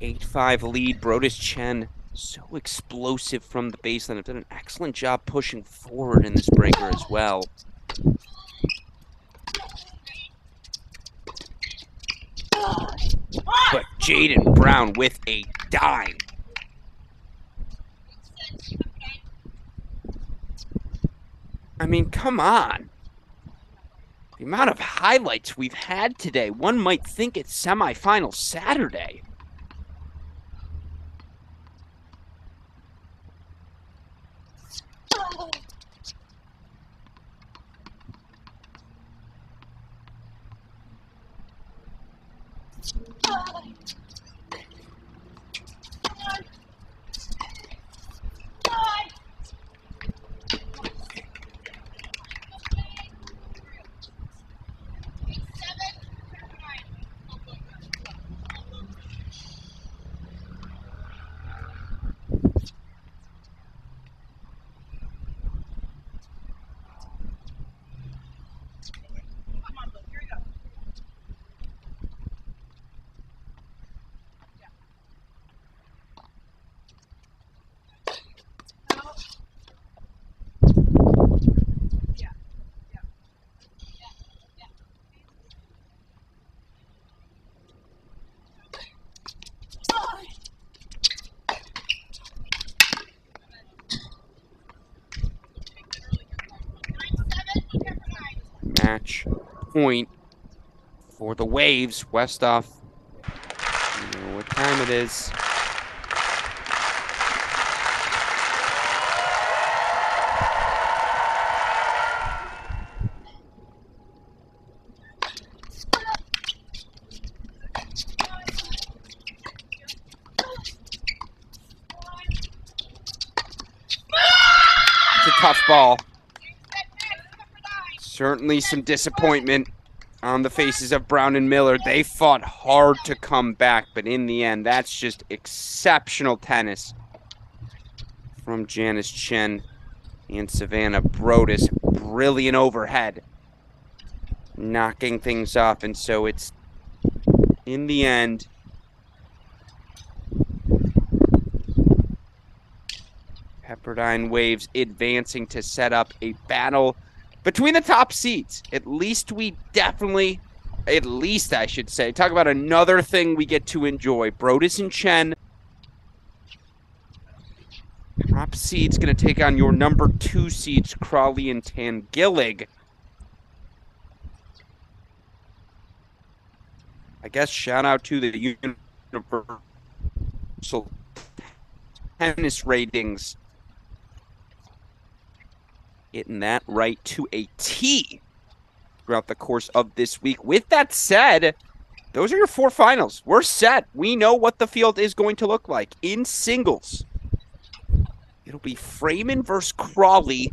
Speaker 2: Eight-five lead. Brodus Chen, so explosive from the baseline. Have done an excellent job pushing forward in this breaker as well. But Jaden Brown with a dime. I mean, come on. The amount of highlights we've had today, one might think it's semifinal Saturday. match point for the Waves. Westhoff, you know what time it is. It's a tough ball. Certainly some disappointment on the faces of Brown and Miller. They fought hard to come back, but in the end, that's just exceptional tennis from Janice Chen and Savannah Brodus. Brilliant overhead, knocking things off. And so it's, in the end, Pepperdine Waves advancing to set up a battle between the top seeds. At least I should say. Talk about another thing we get to enjoy. Brodus and Chen. Top seed's going to take on your number 2 seeds, Crawley and Tangillig. I guess shout out to the Universal Tennis ratings. Getting that right to a T throughout the course of this week. With that said, those are your 4 finals. We're set. We know what the field is going to look like. In singles, it'll be Freeman versus Crawley.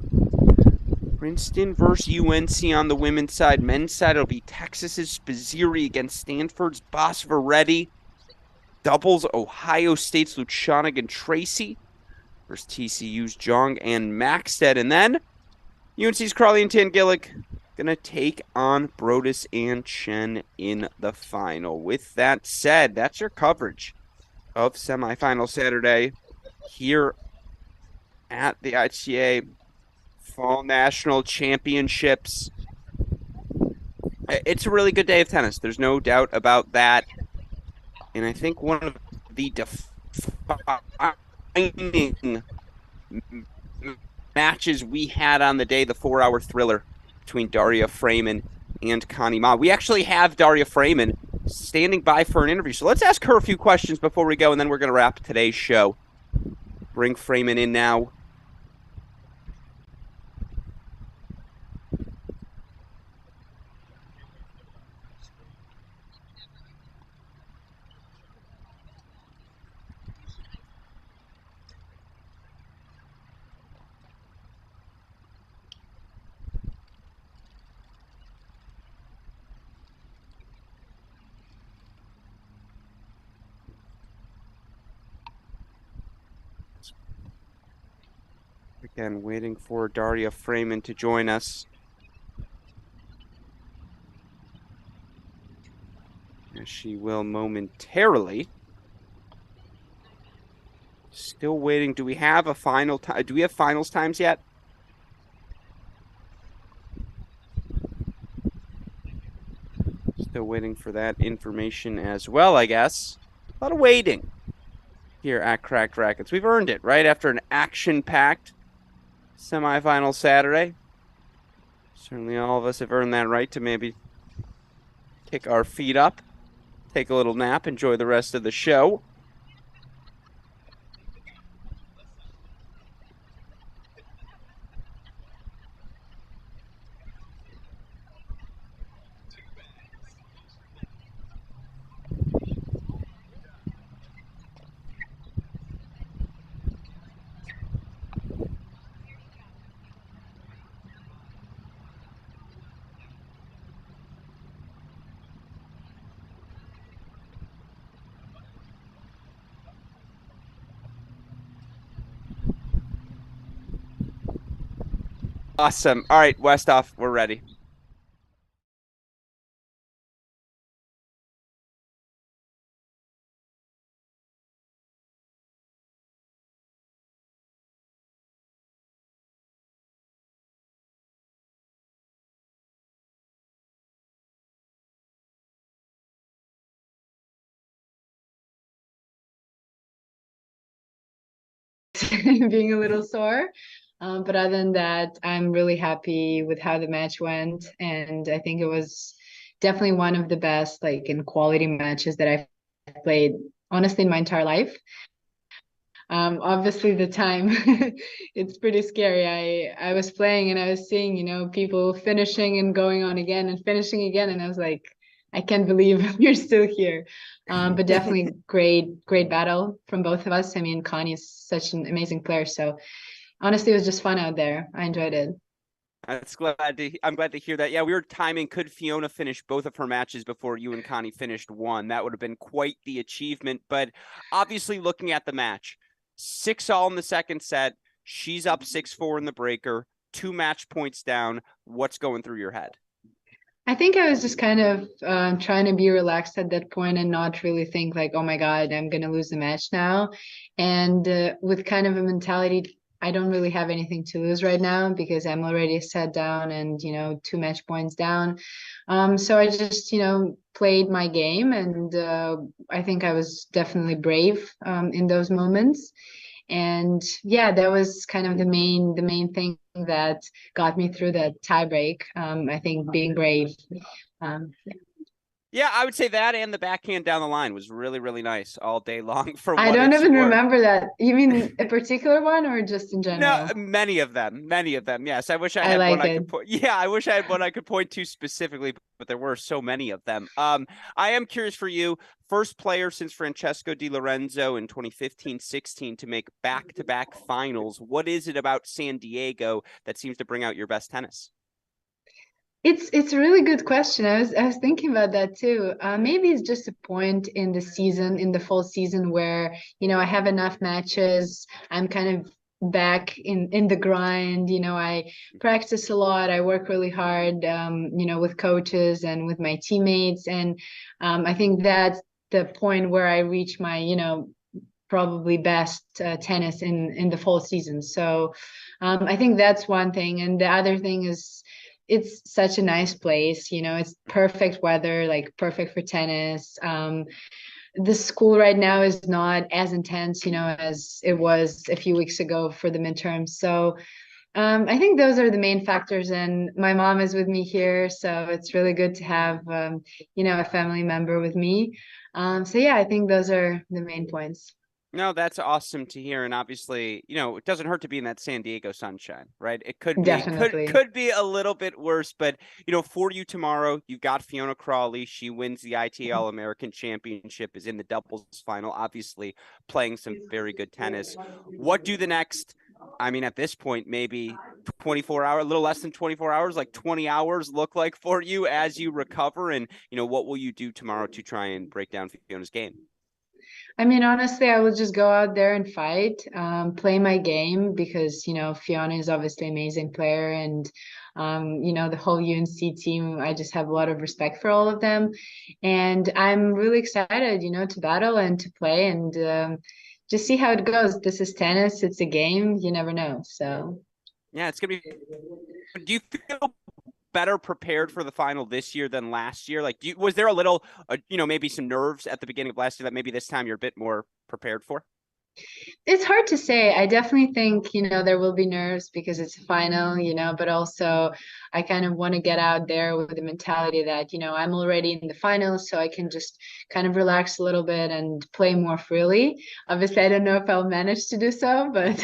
Speaker 2: Princeton versus UNC on the women's side. Men's side, it'll be Texas's Spizzirri against Stanford's Bosvaretti. Doubles, Ohio State's Luchanig and Tracy versus TCU's Jong and Maxted. And then UNC's Crawley and Tangillig going to take on Brodus and Chen in the final. With that said, that's your coverage of Semifinal Saturday here at the ITA Fall National Championships. It's a really good day of tennis. There's no doubt about that. And I think one of the defining matches we had on the day, the 4-hour thriller between Daria Freeman and Connie Ma. We actually have Daria Freeman standing by for an interview. So let's ask her a few questions before we go, and then we're going to wrap today's show. Bring Freeman in now. Again, waiting for Daria Freeman to join us. As she will momentarily. Still waiting. Do we have a final time? Do we have finals times yet? Still waiting for that information as well, I guess. A lot of waiting here at Cracked Racquets. We've earned it, right? After an action-packed semifinal Saturday. Certainly all of us have earned that right to maybe kick our feet up, take a little nap, enjoy the rest of the show. Awesome. All right, Westhoff, we're ready.
Speaker 9: Being a little sore. But other than that, I'm really happy with how the match went, and I think it was definitely one of the best, like, in quality matches that I've played, honestly, in my entire life. Obviously the time it's pretty scary. I was playing and I was seeing, people finishing and going on again and finishing again, and I was like, I can't believe you're still here. But definitely great battle from both of us. I mean, Connie is such an amazing player, so honestly, it was just fun out there. I enjoyed it.
Speaker 2: I'm glad to hear that. Yeah, we were timing. Could Fiona finish both of her matches before you and Connie finished one? That would have been quite the achievement. But obviously, looking at the match, 6-all in the second set. She's up 6-4 in the breaker. 2 match points down. What's going through your head?
Speaker 9: I think I was just kind of trying to be relaxed at that point and not really think like, oh my God, I'm going to lose the match now. And with kind of a mentality, I don't really have anything to lose right now because I'm already set down and, 2 match points down. So I just, played my game, and I think I was definitely brave in those moments. And yeah, that was kind of the main thing that got me through the tiebreak. I think being brave. Yeah.
Speaker 2: Yeah, I would say that and the backhand down the line was really, really nice all day long for
Speaker 9: I
Speaker 2: what
Speaker 9: don't
Speaker 2: it's
Speaker 9: even
Speaker 2: worth.
Speaker 9: remember that. You mean a particular one or just in
Speaker 2: No,
Speaker 9: general?
Speaker 2: many of them. Yes, I wish I
Speaker 9: I
Speaker 2: had one
Speaker 9: like
Speaker 2: I
Speaker 9: it.
Speaker 2: could point. Yeah, I wish I had one I could point to specifically, but there were so many of them. I am curious for you. First player since Francesco Di Lorenzo in 2015-16 to make back-to-back finals. What is it about San Diego that seems to bring out your best tennis?
Speaker 9: It's a really good question. I was thinking about that too. Maybe it's just a point in the season, in the fall season, where I have enough matches. I'm kind of back in the grind. I practice a lot. I work really hard. With coaches and with my teammates, and I think that's the point where I reach my probably best tennis in the fall season. So I think that's one thing, and the other thing is it's such a nice place. It's perfect weather, like perfect for tennis. The school right now is not as intense, as it was a few weeks ago for the midterms. So I think those are the main factors. And my mom is with me here, so it's really good to have, a family member with me. So yeah, I think those are the main points.
Speaker 2: No, that's awesome to hear, and obviously, it doesn't hurt to be in that San Diego sunshine, right? It could be could
Speaker 9: Definitely.
Speaker 2: could be a little bit worse, but for you tomorrow, you've got Fiona Crawley. She wins the ITA All-American Championship, is in the doubles final, obviously playing some very good tennis. What do the next, I mean, at this point, maybe 24 hours, a little less than 24 hours, like 20 hours look like for you as you recover? And, what will you do tomorrow to try and break down Fiona's game?
Speaker 9: I mean, honestly, I will just go out there and fight, play my game because, Fiona is obviously an amazing player, and, the whole UNC team, I just have a lot of respect for all of them. And I'm really excited, to battle and to play and just see how it goes. This is tennis. It's a game. You never know. So.
Speaker 2: Yeah, it's going to be. Do you feel better prepared for the final this year than last year? Like, was there a little, maybe some nerves at the beginning of last year that maybe this time you're a bit more prepared for?
Speaker 9: It's hard to say. I definitely think, there will be nerves because it's a final, but also I kind of want to get out there with the mentality that, I'm already in the finals, so I can just kind of relax a little bit and play more freely. Obviously, I don't know if I'll manage to do so, but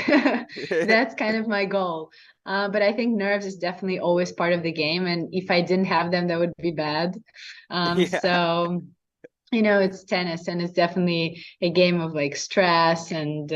Speaker 9: that's kind of my goal. But I think nerves is definitely always part of the game. And if I didn't have them, that would be bad.
Speaker 2: Yeah.
Speaker 9: So it's tennis, and it's definitely a game of like stress, and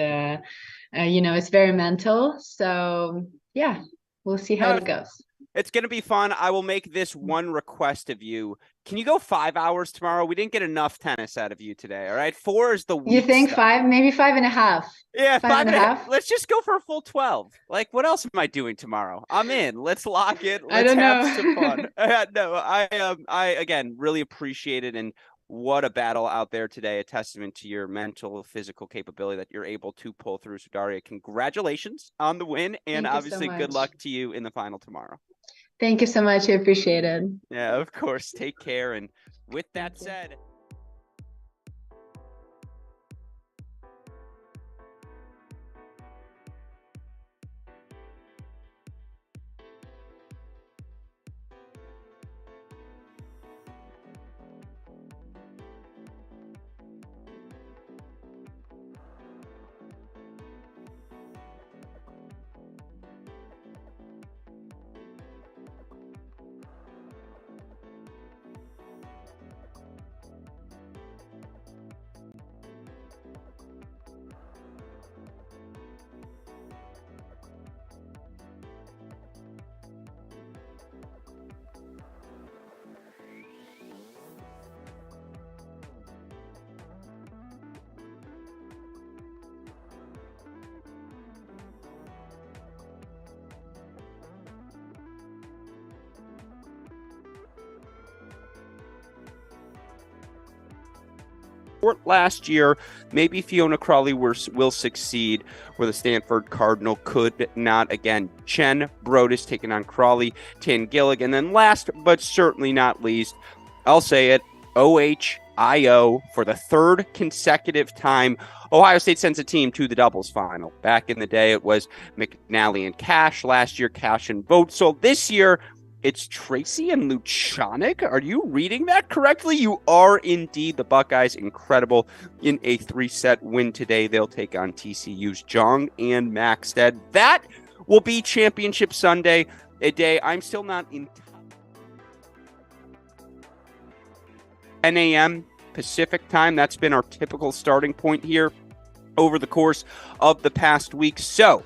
Speaker 9: it's very mental. So yeah, we'll see how
Speaker 2: No,
Speaker 9: it goes.
Speaker 2: it's going to be fun. I will make this one request of you. Can you go 5 hours tomorrow? We didn't get enough tennis out of you today. All right. 4 is the
Speaker 9: You
Speaker 2: weak
Speaker 9: think
Speaker 2: stuff.
Speaker 9: 5, maybe 5.5?
Speaker 2: Yeah,
Speaker 9: 5.5.
Speaker 2: Let's just go for a full 12. Like, what else am I doing tomorrow? I'm in. Let's lock it.
Speaker 9: I
Speaker 2: Let's
Speaker 9: don't
Speaker 2: have
Speaker 9: know.
Speaker 2: some fun. No, I again really appreciate it, and what a battle out there today. A testament to your mental, physical capability that you're able to pull through. So, Daria, congratulations on the win, and
Speaker 9: Thank you so
Speaker 2: obviously good
Speaker 9: much.
Speaker 2: luck to you in the final tomorrow.
Speaker 9: Thank you so much. I appreciate it.
Speaker 2: Yeah, of course. Take care. And with that
Speaker 9: Thank you.
Speaker 2: said, last year. Maybe Fiona Crawley will succeed where the Stanford Cardinal could not. Again, Chen Brodus taking on Crawley, Tan Gillig. And then last but certainly not least, I'll say it, OHIO for the third consecutive time. Ohio State sends a team to the doubles final. Back in the day, it was McNally and Cash. Last year, Cash and Voedsel. This year, it's Tracy and Luchanik. Are you reading that correctly? You are indeed. The Buckeyes, incredible in a 3-set win today. They'll take on TCU's Jong and Maxted. That will be Championship Sunday, a day I'm still not in 10 a.m. Pacific time. That's been our typical starting point here over the course of the past week. So,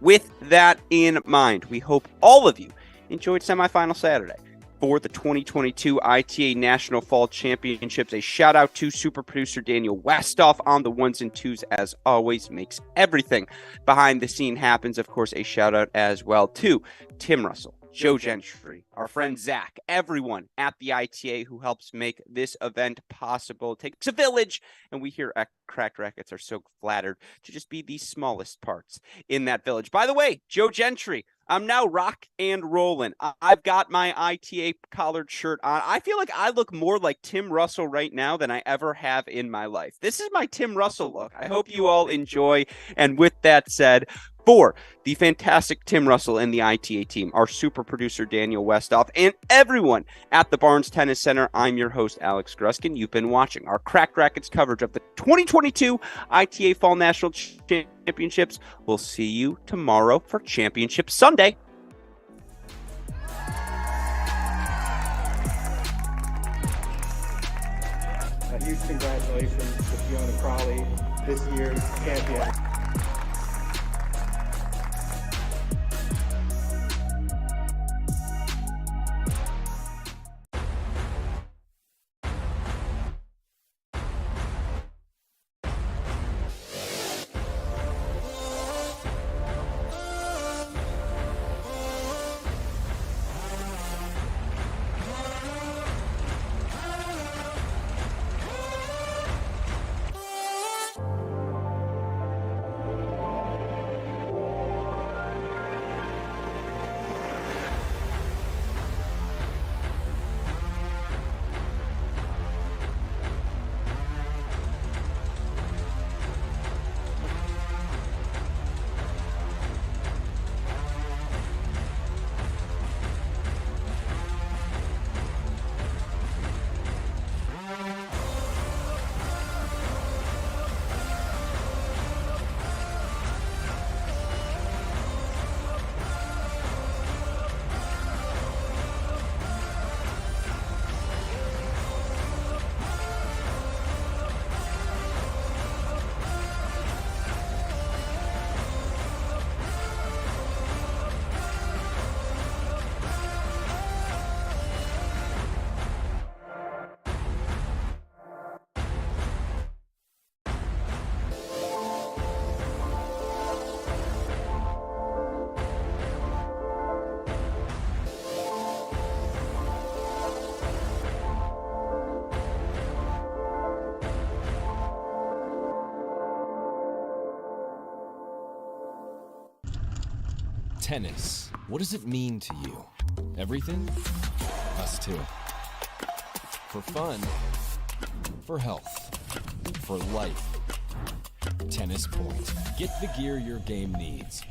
Speaker 2: with that in mind, we hope all of you enjoyed Semifinal Saturday for the 2022 ITA National Fall Championships. A shout out to super producer Daniel Westoff on the ones and twos, as always, makes everything behind the scene happens. Of course, a shout out as well to Tim Russell, Joe Gentry, our friend Zach, everyone at the ITA who helps make this event possible. It takes a village, and we here at Cracked Racquets are so flattered to just be the smallest parts in that village. By the way, Joe Gentry, I'm now rock and rolling. I've got my ITA collared shirt on. I feel like I look more like Tim Russell right now than I ever have in my life. This is my Tim Russell look. I hope you all enjoy. And with that said, for the fantastic Tim Russell and the ITA team, our super producer Daniel Westoff, and everyone at the Barnes Tennis Center, I'm your host, Alex Gruskin. You've been watching our Cracked Racquets coverage of the 2022 ITA Fall National Championships. We'll see you tomorrow for Championship Sunday.
Speaker 10: A huge congratulations to Fiona Crawley, this year's champion.
Speaker 11: Tennis. What does it mean to you? Everything? Us too. For fun. For health. For life. Tennis Point. Get the gear your game needs.